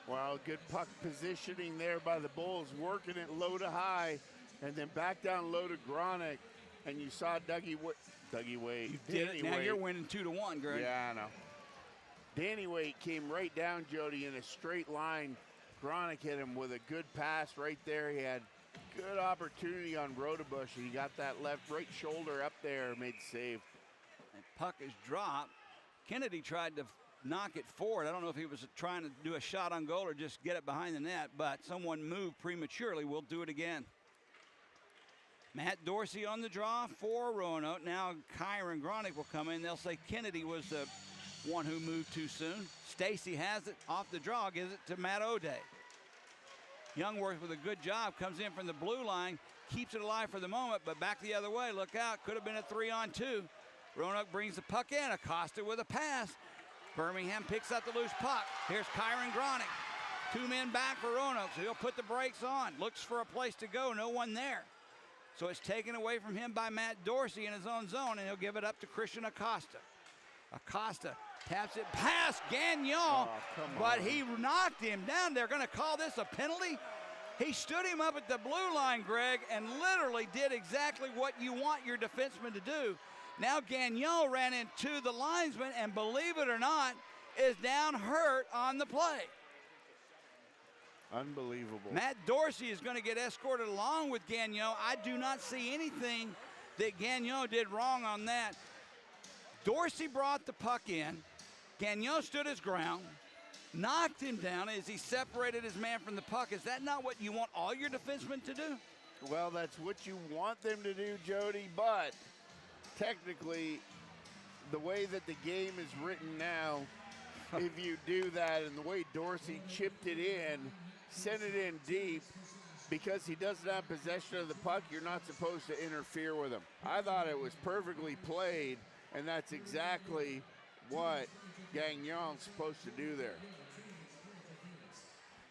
Well, good puck positioning there by the Bulls, working it low to high, and then back down low to Gronick. And you saw Danny Waite. You did it. Now you're winning 2-1, Greg. Yeah, I know. Danny Waite came right down, Jody, in a straight line. Gronick hit him with a good pass right there. He had good opportunity on Rodebush, and he got that right shoulder up there, made the save. And puck is dropped. Kennedy tried to knock it forward. I don't know if he was trying to do a shot on goal or just get it behind the net, but someone moved prematurely. We'll do it again. Matt Dorsey on the draw for Roanoke. Now Kyron Gronick will come in. They'll say Kennedy was the one who moved too soon. Stacy has it off the draw, gives it to Matt O'Day. Youngworth with a good job, comes in from the blue line, keeps it alive for the moment, but back the other way. Look out, could have been a 3-on-2. Roanoke brings the puck in. Acosta with a pass. Birmingham picks up the loose puck. Here's Kyron Gronick. 2 men back for Roanoke, so he'll put the brakes on. Looks for a place to go, no one there. So it's taken away from him by Matt Dorsey in his own zone, and he'll give it up to Christian Acosta. Acosta taps it past Gagnon, but he knocked him down. They're going to call this a penalty. He stood him up at the blue line, Greg, and literally did exactly what you want your defenseman to do. Now Gagnon ran into the linesman, and believe it or not, is down hurt on the play. Unbelievable. Matt Dorsey is going to get escorted along with Gagnon. I do not see anything that Gagnon did wrong on that. Dorsey brought the puck in. Gagnon stood his ground, knocked him down as he separated his man from the puck. Is that not what you want all your defensemen to do? Well, that's what you want them to do, Jody, but technically, the way that the game is written now, if you do that and the way Dorsey chipped it in, sent it in deep, because he doesn't have possession of the puck, you're not supposed to interfere with him. I thought it was perfectly played, and that's exactly what Gagnon's supposed to do there.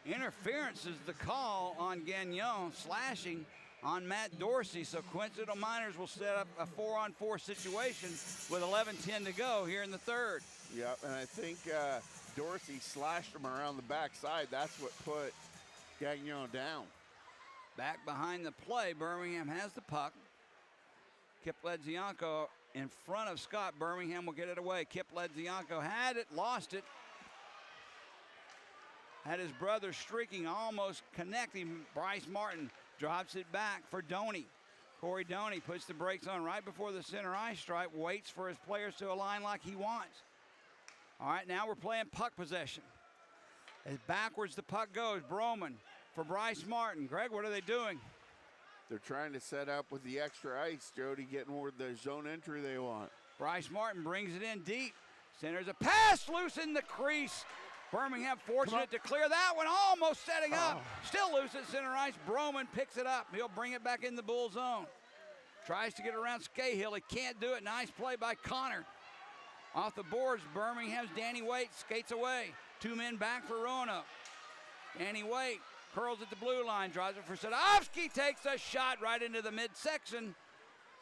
Interference is the call on Gagnon, slashing on Matt Dorsey. So Coincidental Miners will set up a 4-on-4 situation with 11:10 to go here in the third. Yep, and I think Dorsey slashed him around the backside. That's what put Gagnon down. Back behind the play, Birmingham has the puck. Kip Ledzianko in front of Scott. Birmingham will get it away. Kip Ledzianko had it, lost it. Had his brother streaking, almost connecting. Bryce Martin drops it back for Doney. Corey Doney puts the brakes on right before the center ice stripe, waits for his players to align like he wants. All right, now we're playing puck possession. As backwards the puck goes, Broman for Bryce Martin. Greg, what are they doing? They're trying to set up with the extra ice, Jody, getting more the zone entry they want. Bryce Martin brings it in deep. Centers a pass loose in the crease. Birmingham fortunate to clear that one, almost setting up. Still loose at center ice. Broman picks it up. He'll bring it back in the Bull zone. Tries to get around Scahill. He can't do it. Nice play by Connor. Off the boards, Birmingham's Danny Waite skates away. 2 men back for Roanoke. Danny Waite curls at the blue line, drives it for Sadowski, takes a shot right into the midsection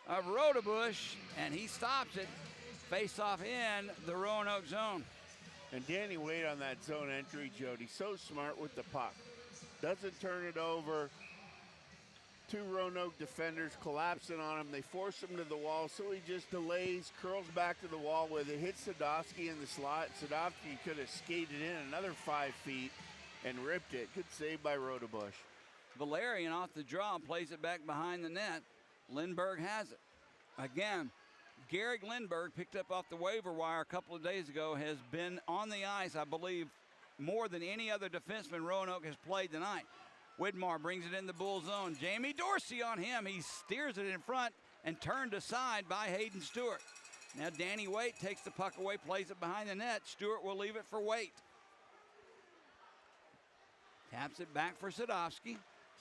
of Rodebush, and he stops it. Face off in the Roanoke zone. And Danny Wade on that zone entry, Jody, so smart with the puck. Doesn't turn it over. Two Roanoke defenders collapsing on him. They force him to the wall, so he just delays, curls back to the wall with it, hits Sadowski in the slot. Sadowski could have skated in another 5 feet and ripped it. Good save by Rodebush. Valerian off the draw plays it back behind the net. Lindbergh has it. Again, Garrick Lindbergh, picked up off the waiver wire a couple of days ago, has been on the ice, I believe, more than any other defenseman Roanoke has played tonight. Widmar brings it in the Bull zone. Jamie Dorsey on him. He steers it in front and turned aside by Hayden Stewart. Now Danny Waite takes the puck away, plays it behind the net. Stewart will leave it for Waite. Taps it back for Sadowski.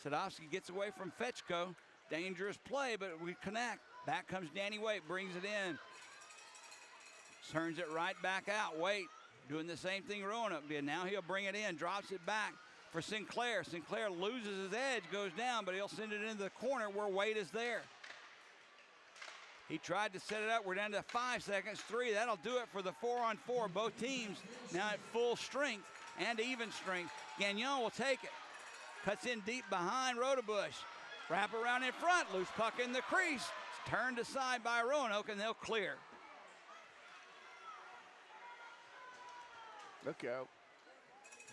Sadowski gets away from Fetchko. Dangerous play, but we connect. Back comes Danny Waite, brings it in. Turns it right back out. Waite doing the same thing Roanoke did. Now he'll bring it in, drops it back for Sinclair. Sinclair loses his edge, goes down, but he'll send it into the corner where Waite is there. He tried to set it up. We're down to 5 seconds. 3. That'll do it for the 4-on-4. Both teams now at full strength and even strength. Gagnon will take it. Cuts in deep behind Rodebush. Wrap around in front. Loose puck in the crease. It's turned aside by Roanoke, and they'll clear. Look out.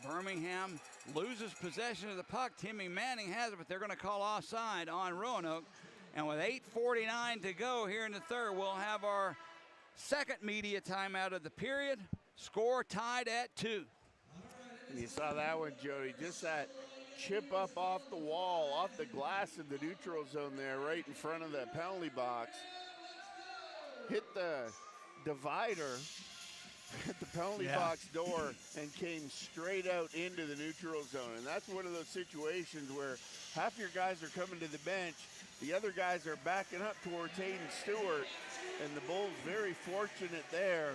Birmingham loses possession of the puck. Timmy Manning has it, but they're going to call offside on Roanoke. And with 8:49 to go here in the third, we'll have our second media timeout of the period. Score tied at 2. And you saw that one, Jody. Just that chip up off the wall, off the glass of the neutral zone there, right in front of the penalty box. Hit the divider at the penalty box door and came straight out into the neutral zone. And that's one of those situations where half your guys are coming to the bench, the other guys are backing up towards Hayden Stewart, and the Bulls very fortunate there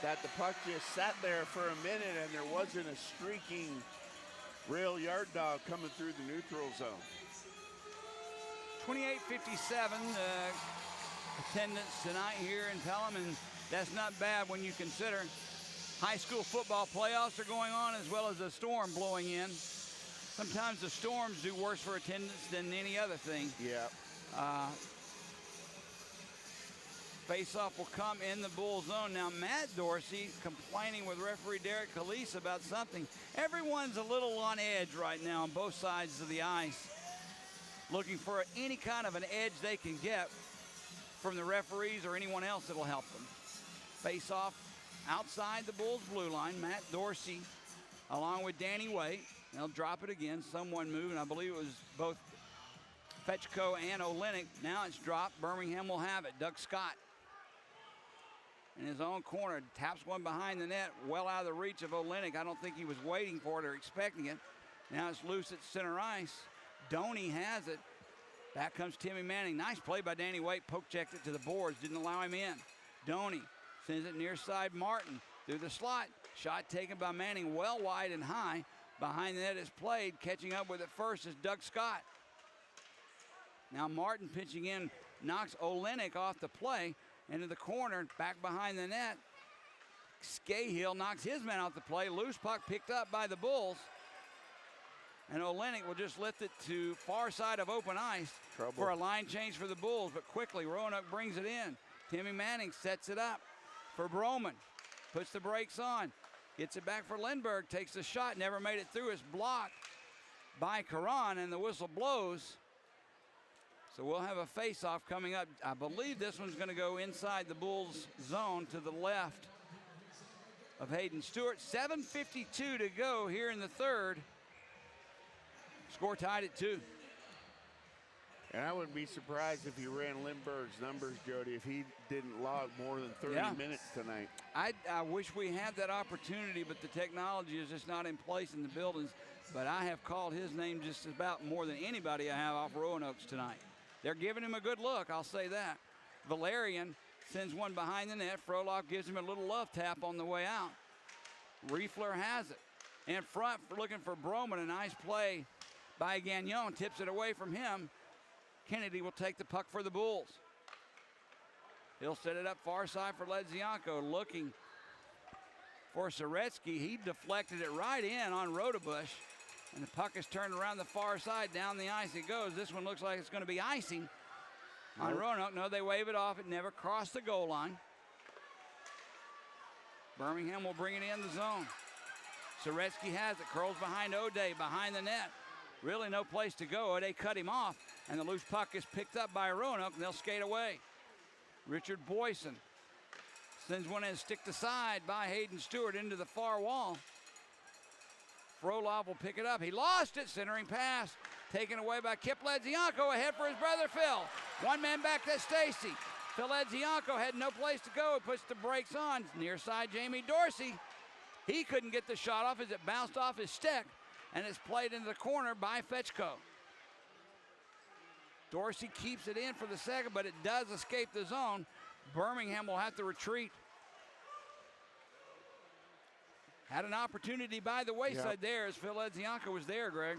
that the puck just sat there for a minute and there wasn't a streaking rail yard dog coming through the neutral zone. 28:57 attendance tonight here in Pelham, and that's not bad when you consider high school football playoffs are going on as well as a storm blowing in. Sometimes the storms do worse for attendance than any other thing. Yeah. Face-off will come in the Bull zone. Now Matt Dorsey complaining with referee Derek Calise about something. Everyone's a little on edge right now on both sides of the ice, looking for any kind of an edge they can get from the referees or anyone else that'll help them. Face-off outside the Bulls blue line. Matt Dorsey along with Danny Waite. They'll drop it again. Someone moved, and I believe it was both Fetchko and Olenek. Now it's dropped. Birmingham will have it. Doug Scott in his own corner taps one behind the net, well out of the reach of Olenek. I don't think he was waiting for it or expecting it. Now it's loose at center ice. Doney has it. Back comes Timmy Manning. Nice play by Danny Waite. Poke checked it to the boards. Didn't allow him in. Doney sends it near side Martin through the slot. Shot taken by Manning well wide and high. Behind the net is played. Catching up with it first is Doug Scott. Now Martin pitching in, knocks Olenek off the play into the corner, back behind the net. Scahill knocks his man off the play. Loose puck picked up by the Bulls. And Olenek will just lift it to far side of open ice for a line change for the Bulls. But quickly, Roanoke brings it in. Timmy Manning sets it up for Broman. Puts the brakes on. Gets it back for Lindbergh. Takes the shot. Never made it through. It's blocked by Karan, and the whistle blows. So we'll have a face-off coming up. I believe this one's going to go inside the Bulls zone to the left of Hayden Stewart. 7:52 to go here in the third. Score tied at 2. And I wouldn't be surprised if he ran Lindbergh's numbers, Jody, if he didn't log more than 30 minutes tonight. I wish we had that opportunity, but the technology is just not in place in the buildings. But I have called his name just about more than anybody I have off Roanoke's tonight. They're giving him a good look, I'll say that. Valerian sends one behind the net. Frolov gives him a little love tap on the way out. Riefler has it. In front, looking for Broman. A nice play by Gagnon. Tips it away from him. Kennedy will take the puck for the Bulls. He'll set it up far side for Ledzianko, looking for Soretsky. He deflected it right in on Rodebush, and the puck is turned around the far side. Down the ice it goes. This one looks like it's going to be icing on Roanoke. No, they wave it off. It never crossed the goal line. Birmingham will bring it in the zone. Soretsky has it, curls behind O'Day, behind the net. Really no place to go. O'Day cut him off, and the loose puck is picked up by Roanoke, and they'll skate away. Richard Boyson sends one in, stick to side by Hayden Stewart into the far wall. Frolov will pick it up. He lost it, centering pass, taken away by Kip Ledzianko, ahead for his brother Phil. One man back to Stacy. Phil Ledzianko had no place to go. He puts the brakes on. Near side, Jamie Dorsey. He couldn't get the shot off as it bounced off his stick, and it's played into the corner by Fetchko. Dorsey keeps it in for the second, but it does escape the zone. Birmingham will have to retreat. Had an opportunity by the wayside there as Phil Ledzianko was there, Greg.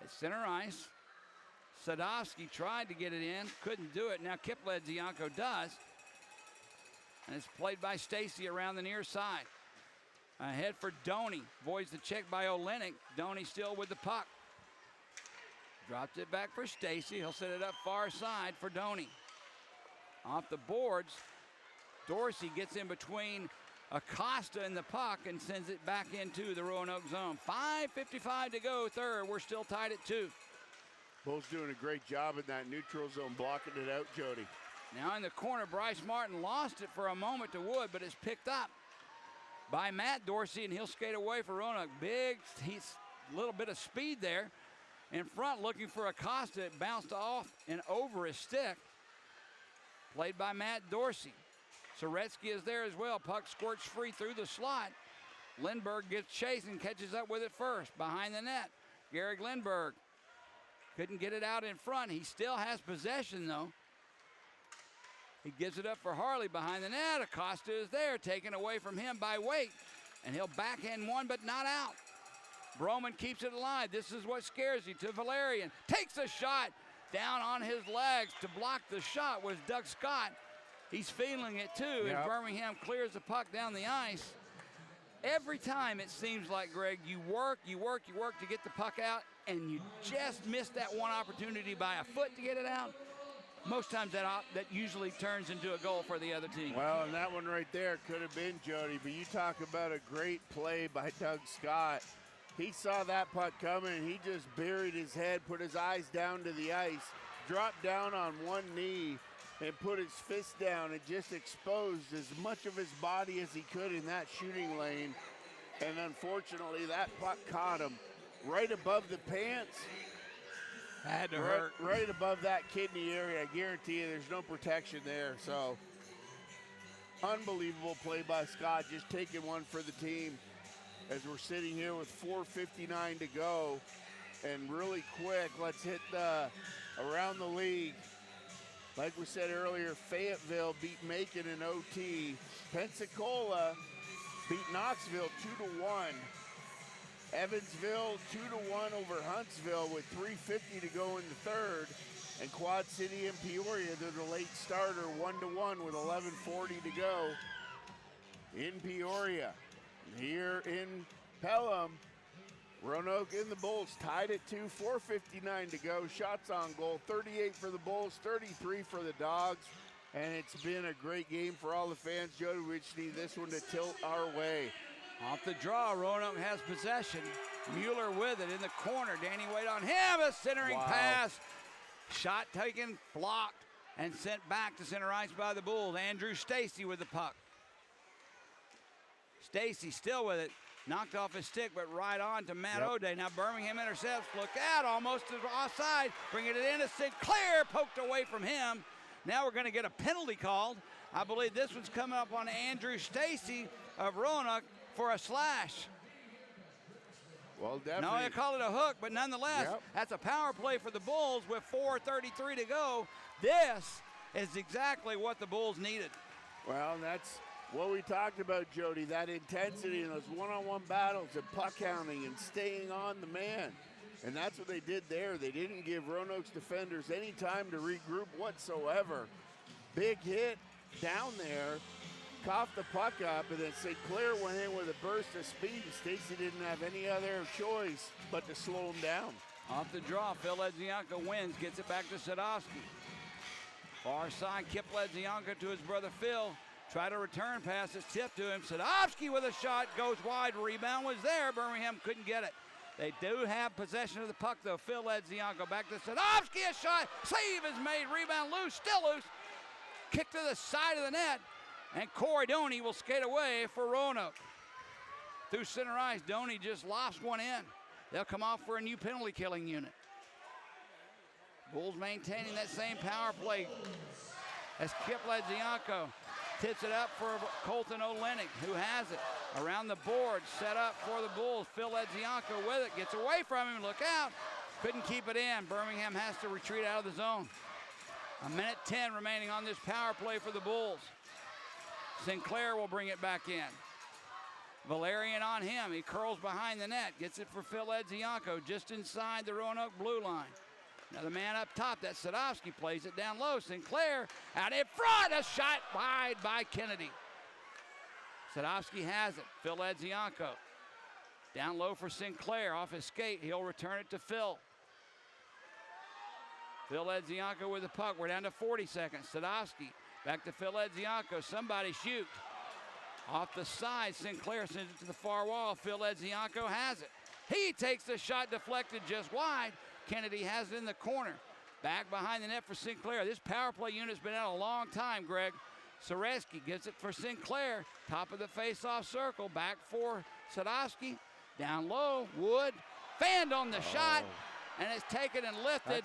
At center ice, Sadowski tried to get it in, couldn't do it. Now Kip Ledzianko does. And it's played by Stacy around the near side. Ahead for Doney. Voids the check by Olenek. Doney still with the puck. Drops it back for Stacy. He'll set it up far side for Doney. Off the boards, Dorsey gets in between Acosta and the puck and sends it back into the Roanoke zone. 5:55 to go, third. We're still tied at 2. Bulls doing a great job in that neutral zone, blocking it out, Jody. Now in the corner, Bryce Martin lost it for a moment to Wood, but it's picked up by Matt Dorsey, and he'll skate away for Roanoke. He's a little bit of speed there. In front, looking for Acosta. It bounced off and over his stick. Played by Matt Dorsey. Soretsky is there as well. Puck squirts free through the slot. Lindbergh gets chasing, catches up with it first. Behind the net, Garrick Lindbergh couldn't get it out in front. He still has possession, though. He gives it up for Harley behind the net. Acosta is there, taken away from him by Waite. And he'll backhand one, but not out. Broman keeps it alive. This is what scares you. To Valerian. Takes a shot down on his legs. To block the shot was Doug Scott. He's feeling it too. As Birmingham clears the puck down the ice. Every time it seems like, Greg, you work to get the puck out, and you just miss that one opportunity by a foot to get it out. Most times that usually turns into a goal for the other team. Well, and that one right there could have been, Jody, but you talk about a great play by Doug Scott. He saw that puck coming, and he just buried his head, put his eyes down to the ice, dropped down on one knee, and put his fist down and just exposed as much of his body as he could in that shooting lane. And unfortunately, that puck caught him right above the pants. Had to hurt. Right above that kidney area. I guarantee you there's no protection there. So, unbelievable play by Scott, just taking one for the team as we're sitting here with 4:59 to go. And really quick, let's hit around the league. Like we said earlier, Fayetteville beat Macon in OT. Pensacola beat Knoxville 2-1. Evansville 2-1 over Huntsville with 3:50 to go in the third. And Quad City and Peoria, they're the late starter, 1-1 with 11:40 to go in Peoria. Here in Pelham, Roanoke and the Bulls tied at 2, 4:59 to go. Shots on goal, 38 for the Bulls, 33 for the Dawgs. And it's been a great game for all the fans. Jody, we just need this one to tilt our way. Off the draw, Roanoke has possession. Mueller with it in the corner. Danny Waite on him, a centering pass. Shot taken, blocked, and sent back to center ice by the Bulls. Andrew Stacy with the puck. Stacy still with it. Knocked off his stick, but right on to Matt O'Day. Now Birmingham intercepts. Look out, almost to the offside. Bringing it in to Sinclair, poked away from him. Now we're going to get a penalty called. I believe this one's coming up on Andrew Stacy of Roanoke for a slash. Well, definitely. No, they call it a hook, but nonetheless, that's a power play for the Bulls with 4:33 to go. This is exactly what the Bulls needed. Well, and that's what we talked about, Jody, that intensity and those one-on-one battles and puck hounding and staying on the man. And that's what they did there. They didn't give Roanoke's defenders any time to regroup whatsoever. big hit down there, coughed the puck up, and then Sinclair went in with a burst of speed. Stacy didn't have any other choice but to slow him down. Off the draw, Phil Ledzianko wins, gets it back to Sadowski. Far side, Kip Ledzianko to his brother Phil. Try to return pass, it's tipped to him. Sadowski with a shot, goes wide, rebound was there. Birmingham couldn't get it. They do have possession of the puck though. Phil Ledzianko back to Sadowski, a shot, save is made, rebound loose, still loose. Kick to the side of the net, and Corey Doney will skate away for Roanoke. Through center ice, Doney just lofts one in. They'll come off for a new penalty killing unit. Bulls maintaining that same power play as Kip Ledzianko tips it up for Colton Olenek, who has it. Around the board, set up for the Bulls. Phil Ledzianko with it, gets away from him, look out. Couldn't keep it in. Birmingham has to retreat out of the zone. 1:10 remaining on this power play for the Bulls. Sinclair will bring it back in. Valerian on him, he curls behind the net, gets it for Phil Ledzianko just inside the Roanoke blue line. Now the man up top, that's Sadowski, plays it down low. Sinclair out in front, a shot wide by Kennedy. Sadowski has it, Phil Ledzianko. Down low for Sinclair, off his skate, he'll return it to Phil. Phil Ledzianko with the puck, we're down to 40 seconds. Sadowski, back to Phil Ledzianko, somebody shoot. Off the side, Sinclair sends it to the far wall. Phil Ledzianko has it. He takes the shot, deflected just wide. Kennedy has it in the corner. Back behind the net for Sinclair. This power play unit's been out a long time, Greg. Soreski gets it for Sinclair. Top of the face-off circle. Back for Sadowski. Down low, Wood. Fanned on the shot, and it's taken and lifted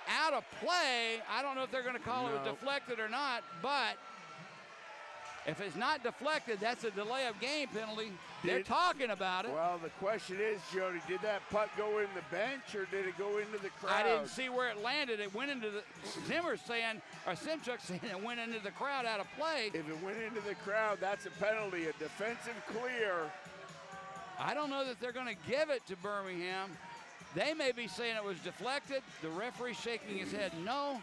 out of play. I don't know if they're going to call it deflected or not, but if it's not deflected, that's a delay of game penalty. They're talking about it. Well, the question is, Jody, did that puck go in the bench or did it go into the crowd? I didn't see where it landed. It went into the, Zimmer's saying, or Simchuk saying it went into the crowd out of play. If it went into the crowd, that's a penalty, a defensive clear. I don't know that they're going to give it to Birmingham. They may be saying it was deflected. The referee shaking his head no.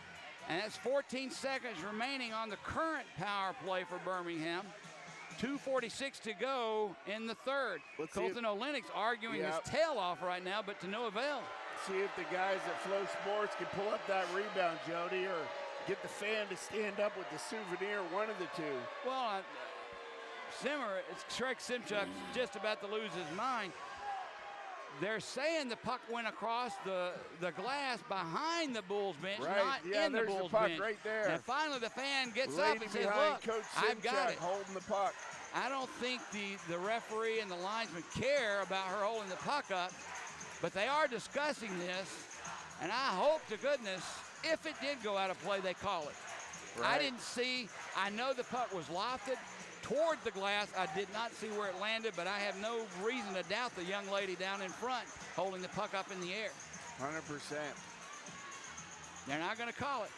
And that's 14 seconds remaining on the current power play for Birmingham. 2:46 to go in the third. Colton Olenek's arguing his tail off right now, but to no avail. See if the guys at Flow Sports can pull up that rebound, Jody, or get the fan to stand up with the souvenir, one of the two. Well, Zimmer, it's Shrek Simchuk just about to lose his mind. They're saying the puck went across the glass behind the Bulls bench, not in the Bulls puck bench. Right there. And finally the fan gets up and says, look, Coach I've got it. Holding the puck. I don't think the referee and the linesman care about her holding the puck up, but they are discussing this, and I hope to goodness, if it did go out of play, they call it. Right. I didn't see, I know the puck was lofted toward the glass. I did not see where it landed, but I have no reason to doubt the young lady down in front holding the puck up in the air. 100%. They're not going to call it.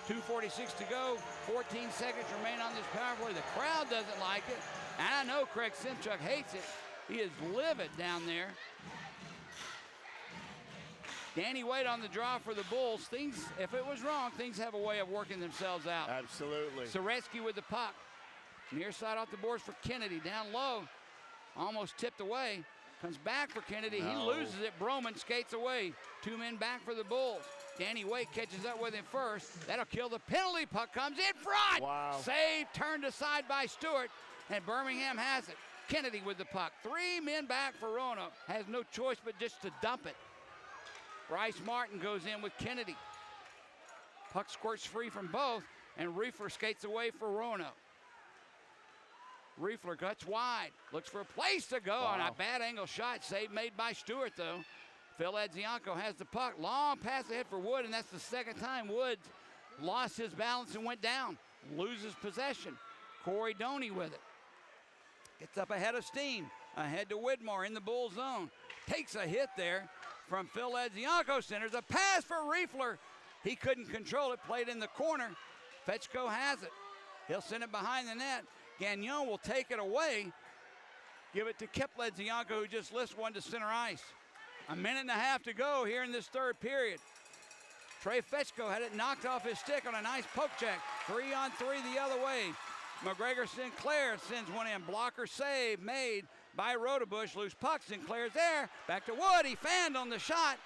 2:46 to go, 14 seconds remain on this power play. The crowd doesn't like it, and I know Craig Simchuk hates it. He is livid down there. Danny Waite on the draw for the Bulls. Things, if it was wrong, things have a way of working themselves out. Absolutely. Soreski with the puck. Near side off the boards for Kennedy. Down low, almost tipped away. Comes back for Kennedy. He loses it. Broman skates away. 2 men back for the Bulls. Danny Waite catches up with him first. That'll kill the penalty. Puck comes in front. Wow. Save turned aside by Stewart, and Birmingham has it. Kennedy with the puck. 3 men back for Roanoke. Has no choice but just to dump it. Bryce Martin goes in with Kennedy. Puck squirts free from both, and Riefler skates away for Roanoke. Riefler cuts wide, looks for a place to go, and a bad angle shot. Save made by Stewart, though. Phil Ledzianko has the puck. Long pass ahead for Wood, and that's the second time Wood lost his balance and went down. Loses possession. Corey Doney with it. Gets up ahead of steam. Ahead to Widmore in the Bull zone. Takes a hit there from Phil Ledzianko. Centers a pass for Riefler. He couldn't control it. Played in the corner. Fetchko has it. He'll send it behind the net. Gagnon will take it away. Give it to Kip Ledzianko, who just lifts one to center ice. 1.5 minutes to go here in this third period. Trey Fetchko had it knocked off his stick on a nice poke check. 3-on-3 the other way. McGregor Sinclair sends one in. Blocker save made by Rodebush. Loose puck. Sinclair's there. Back to Wood. He fanned on the shot.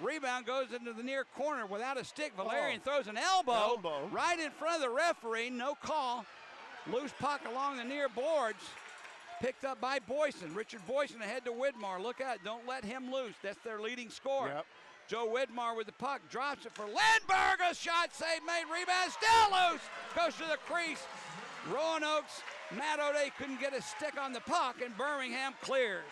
Rebound goes into the near corner without a stick. Valerian throws an elbow right in front of the referee. No call. Loose puck along the near boards. Picked up by Boyson. Richard Boyson ahead to Widmar. Look out. Don't let him loose. That's their leading scorer. Yep. Joe Widmar with the puck. Drops it for Lindbergh. A shot save made. Rebound still loose. Goes to the crease. Roanoke's Matt O'Day couldn't get a stick on the puck, and Birmingham clears.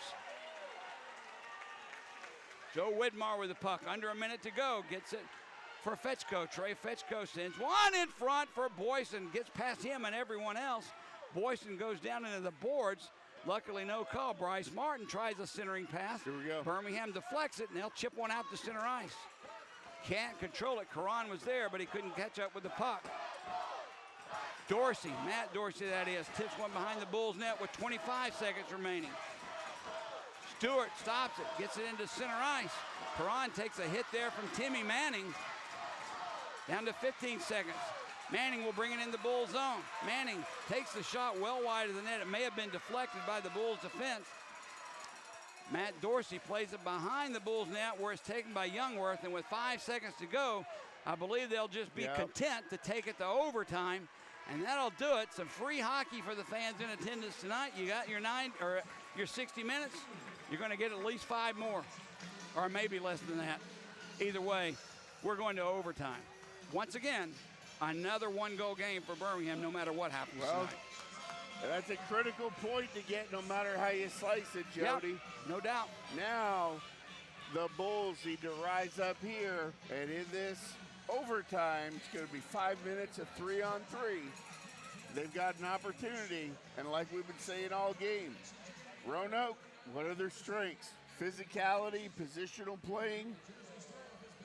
Joe Widmar with the puck. Under a minute to go. Gets it for Fetchko. Trey Fetchko sends one in front for Boyson. Gets past him and everyone else. Boyson goes down into the boards. Luckily, no call. Bryce Martin tries a centering pass. Here we go. Birmingham deflects it, and they'll chip one out to center ice. Can't control it. Karan was there, but he couldn't catch up with the puck. Dorsey, Matt Dorsey that is, tips one behind the Bulls net with 25 seconds remaining. Stewart stops it, gets it into center ice. Karan takes a hit there from Timmy Manning. Down to 15 seconds. Manning will bring it in the Bulls zone. Manning takes the shot well wide of the net. It may have been deflected by the Bulls defense. Matt Dorsey plays it behind the Bulls net where it's taken by Youngworth, and with 5 seconds to go, I believe they'll just be content to take it to overtime. And that'll do it. Some free hockey for the fans in attendance tonight. You got your 60 minutes. You're going to get at least 5 more, or maybe less than that. Either way, we're going to overtime. Once again, another one-goal game for Birmingham, no matter what happens tonight. That's a critical point to get, no matter how you slice it, Jody. Yep, no doubt. Now, the Bulls need to rise up here, and in this overtime, it's going to be 5 minutes of 3-on-3. They've got an opportunity, and like we've been saying all game, Roanoke, what are their strengths? Physicality, positional playing,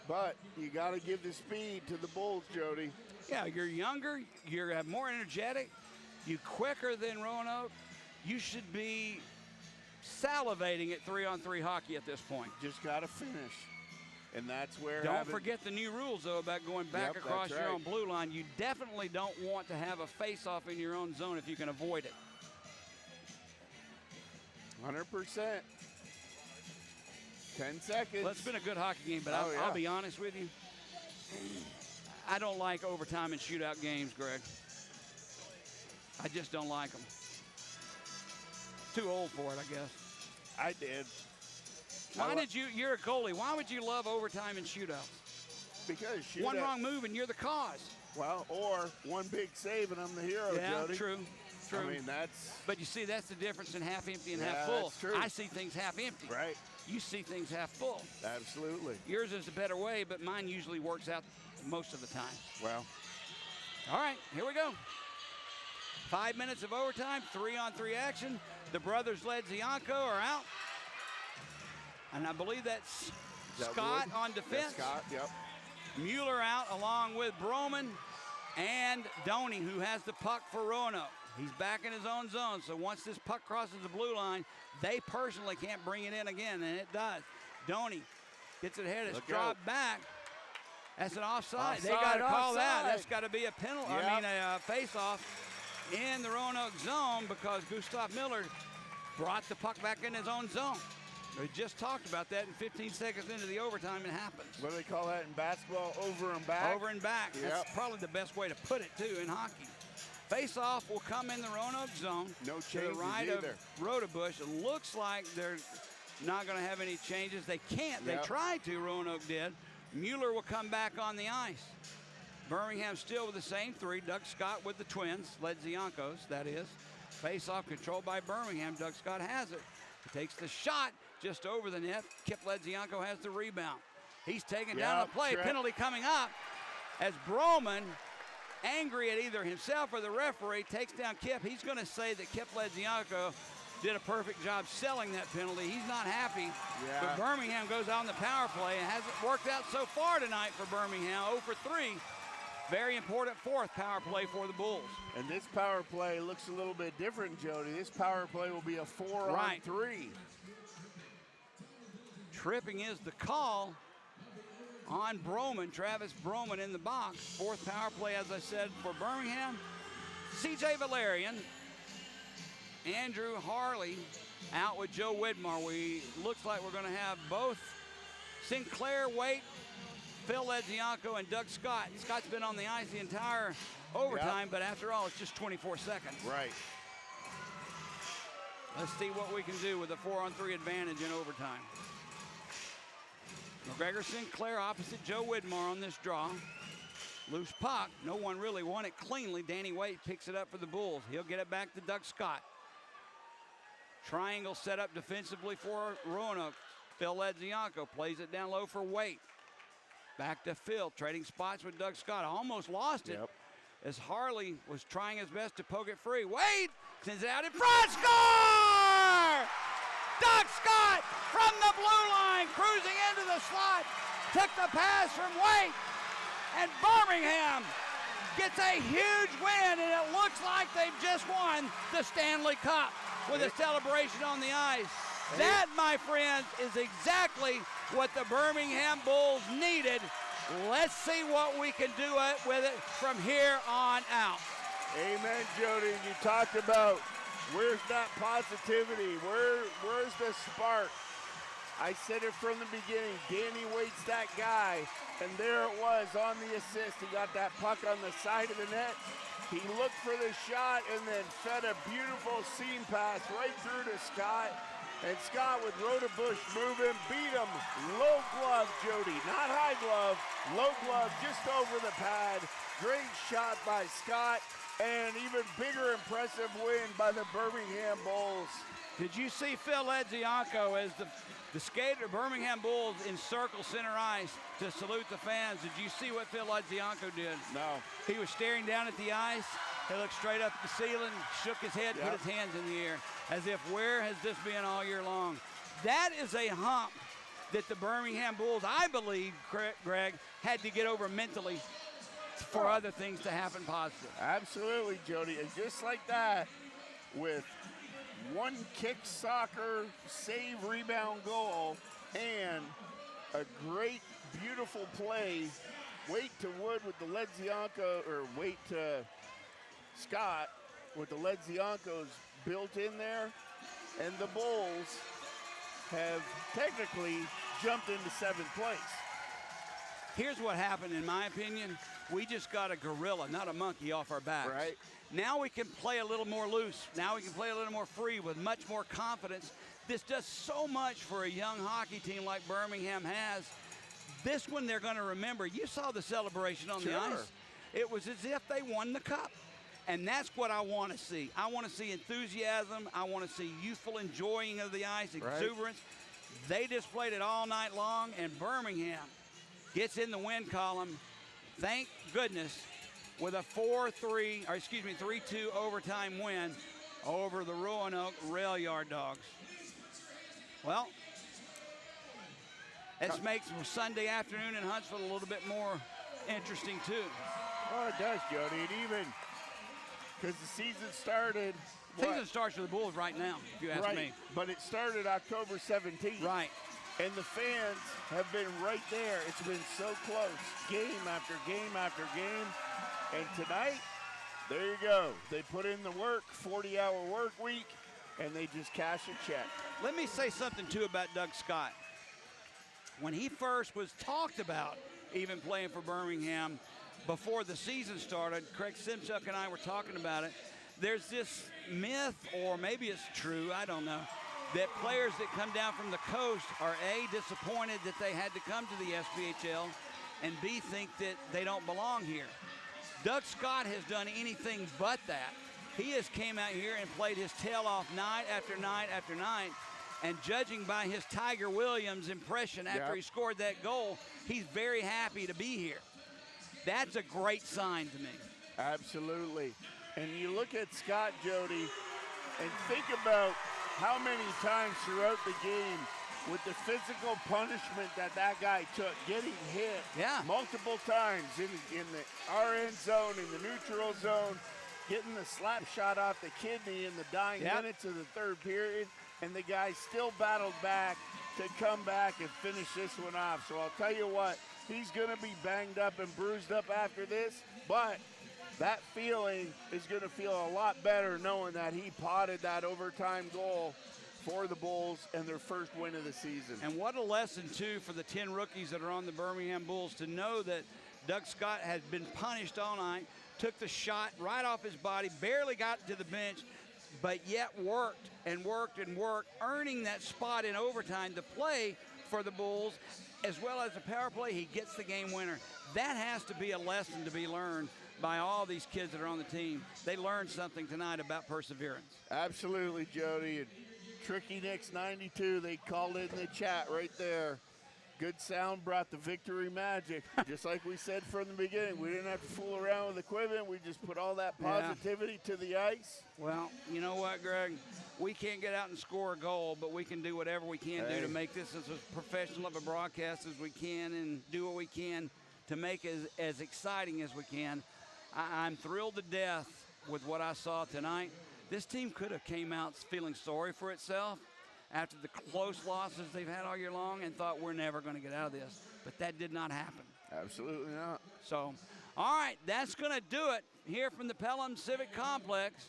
but you got to give the speed to the Bulls, Jody. Yeah, you're younger, you have more energetic, you quicker than Roanoke. You should be salivating at 3-on-3 hockey at this point. Just got to finish. And that's where don't forget the new rules, though, about going back across your own blue line. You definitely don't want to have a face-off in your own zone if you can avoid it. 100%. 10 seconds. Well, it's been a good hockey game, but I'll be honest with you. I don't like overtime and shootout games, Greg. I just don't like them. Too old for it, I guess. I did. Why did you're a goalie, why would you love overtime and shootouts? Because shootout. One wrong move and you're the cause. Well, or one big save and I'm the hero, Jody. True. I mean, that's. But you see, that's the difference in half empty and half Yeah, full. that's true. I see things half empty. Right. You see things half full. Absolutely. Yours is a better way, but mine usually works out most of the time. Well. All right, here we go. 5 minutes of overtime, 3-on-3 action. The brothers Ledzianko are out. And I believe that's Scott on defense. That's Scott, yep. Mueller out along with Broman and Doney, who has the puck for Roanoke. He's back in his own zone, so once this puck crosses the blue line, they personally can't bring it in again, and it does. Doney gets it ahead. It's dropped back. That's an offside. They got to call that. That's got to be a penalty. Yep. I mean, a face-off in the Roanoke zone because Gustav Miller brought the puck back in his own zone. We just talked about that, and 15 seconds into the overtime, it happens. What do they call that in basketball? Over and back? Over and back. Yep. That's probably the best way to put it, too, in hockey. Face-off will come in the Roanoke zone. No changes to the right either. Of Rodebush. It looks like they're not going to have any changes. They can't. They tried to, Roanoke did. Mueller will come back on the ice. Birmingham still with the same three. Doug Scott with the Twins, Ledziankos, that is. Face-off controlled by Birmingham. Doug Scott has it. He takes the shot just over the net. Kip Ledzianko has the rebound. He's taken down the play. Penalty coming up as Broman, angry at either himself or the referee, takes down Kip. He's going to say that Kip Ledzianko did a perfect job selling that penalty. He's not happy. But Birmingham goes on the power play and hasn't worked out so far tonight for Birmingham. 0 for 3. Very important fourth power play for the Bulls. And this power play looks a little bit different, Jody. This power play will be a 4-on-3. Tripping is the call on Broman, Travis Broman in the box. Fourth power play, as I said, for Birmingham. C.J. Valerian, Andrew Harley out with Joe Widmar. Looks like we're going to have both Sinclair Waite, Phil Ledzianko, and Doug Scott. Scott's been on the ice the entire overtime, but after all, it's just 24 seconds. Right. Let's see what we can do with a 4-on-3 advantage in overtime. McGregor Sinclair opposite Joe Widmar on this draw. Loose puck. No one really won it cleanly. Danny Waite picks it up for the Bulls. He'll get it back to Doug Scott. Triangle set up defensively for Roanoke. Phil Ledzianko plays it down low for Waite. Back to Phil, trading spots with Doug Scott. Almost lost it as Harley was trying his best to poke it free. Waite sends it out in front. Score! Doug Scott from the blue line, cruising into the slot. Took the pass from Waite. And Birmingham gets a huge win, and it looks like they've just won the Stanley Cup with a celebration on the ice. That, my friends, is exactly what the Birmingham Bulls needed. Let's see what we can do with it from here on out. Amen, Jody. You talked about where's that positivity? Where's the spark? I said it from the beginning. Danny Waite's that guy, and there it was on the assist. He got that puck on the side of the net. He looked for the shot and then fed a beautiful seam pass right through to Scott. And Scott with Rhoda Bush moving, beat him. Low glove, Jody, not high glove. Low glove just over the pad. Great shot by Scott, and even bigger impressive win by the Birmingham Bulls. Did you see Phil Ledzianko as the skater Birmingham Bulls encircle center ice to salute the fans? Did you see what Phil Ledzianko did? No. He was staring down at the ice. He looked straight up at the ceiling, shook his head, put his hands in the air, as if, where has this been all year long? That is a hump that the Birmingham Bulls, I believe, Greg, had to get over mentally for other things to happen positive. Absolutely, Jody. And just like that, with one kick soccer, save, rebound, goal, and a great, beautiful play, Waite to Wood with the Ledzianko, or Waite to Scott with the Ledziankos built in there, and the Bulls have technically jumped into seventh place. Here's what happened, in my opinion. We just got a gorilla, not a monkey, off our backs. Right. Now we can play a little more loose. Now we can play a little more free with much more confidence. This does so much for a young hockey team like Birmingham has. This one they're going to remember. You saw the celebration on the ice. It was as if they won the cup. And that's what I want to see. I want to see enthusiasm. I want to see youthful enjoying of the ice, exuberance. They displayed it all night long, and Birmingham gets in the win column, thank goodness, with a 3-2 overtime win over the Roanoke Rail Yard Dogs. Well, it makes Sunday afternoon in Huntsville a little bit more interesting, too. Oh, it does, Jody. And even because the season started. Season starts for the Bulls right now, if you ask me. But it started October 17th. Right. And the fans have been right there. It's been so close, game after game after game. And tonight, there you go. They put in the work, 40-hour work week, and they just cash a check. Let me say something, too, about Doug Scott. When he first was talked about even playing for Birmingham before the season started, Craig Simchuk and I were talking about it. There's this myth, or maybe it's true, I don't know, that players that come down from the coast are A, disappointed that they had to come to the SPHL, and B, think that they don't belong here. Doug Scott has done anything but that. He has came out here and played his tail off night after night after night, and judging by his Tiger Williams impression after he scored that goal, he's very happy to be here. That's a great sign to me. Absolutely. And you look at Scott, Jody, and think about how many times throughout the game with the physical punishment that guy took, getting hit multiple times in our end zone, in the neutral zone, getting the slap shot off the kidney in the dying minutes of the third period, and the guy still battled back to come back and finish this one off. So I'll tell you what, he's going to be banged up and bruised up after this, but that feeling is going to feel a lot better knowing that he potted that overtime goal for the Bulls and their first win of the season. And what a lesson, too, for the 10 rookies that are on the Birmingham Bulls to know that Doug Scott had been punished all night, took the shot right off his body, barely got to the bench, but yet worked and worked and worked, earning that spot in overtime to play for the Bulls, as well as a power play. He gets the game winner. That has to be a lesson to be learned by all these kids that are on the team. They learned something tonight about perseverance. Absolutely, Jody. And Tricky Nick's 92, they called it in the chat right there. Good sound brought the victory magic. Just like we said from the beginning, we didn't have to fool around with equipment. We just put all that positivity to the ice. Well, you know what, Greg? We can't get out and score a goal, but we can do whatever we can do to make this as professional of a broadcast as we can and do what we can to make it as exciting as we can. I'm thrilled to death with what I saw tonight. This team could have came out feeling sorry for itself after the close losses they've had all year long and thought we're never going to get out of this. But that did not happen. Absolutely not. So, all right, that's going to do it here from the Pelham Civic Complex.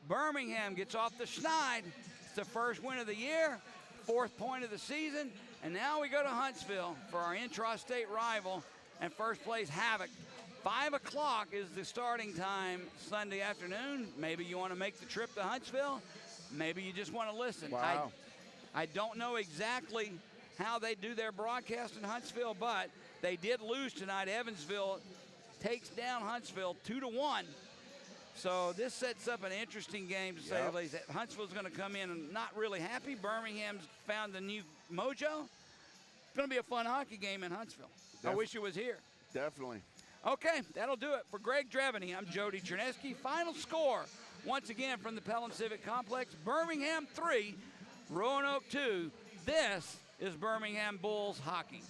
Birmingham gets off the schneid. It's the first win of the year, 4th point of the season. And now we go to Huntsville for our intrastate rival and first place Havoc. 5 o'clock is the starting time Sunday afternoon. Maybe you want to make the trip to Huntsville. Maybe you just want to listen. Wow. I don't know exactly how they do their broadcast in Huntsville, but they did lose tonight. Evansville takes down Huntsville 2-1. So this sets up an interesting game, to say the least. Huntsville's going to come in and not really happy. Birmingham's found the new mojo. It's going to be a fun hockey game in Huntsville. I wish it was here. Definitely. Okay, that'll do it. For Greg Dreveny, I'm Jody Chernesky. Final score, once again, from the Pelham Civic Complex, Birmingham 3, Roanoke 2. This is Birmingham Bulls hockey.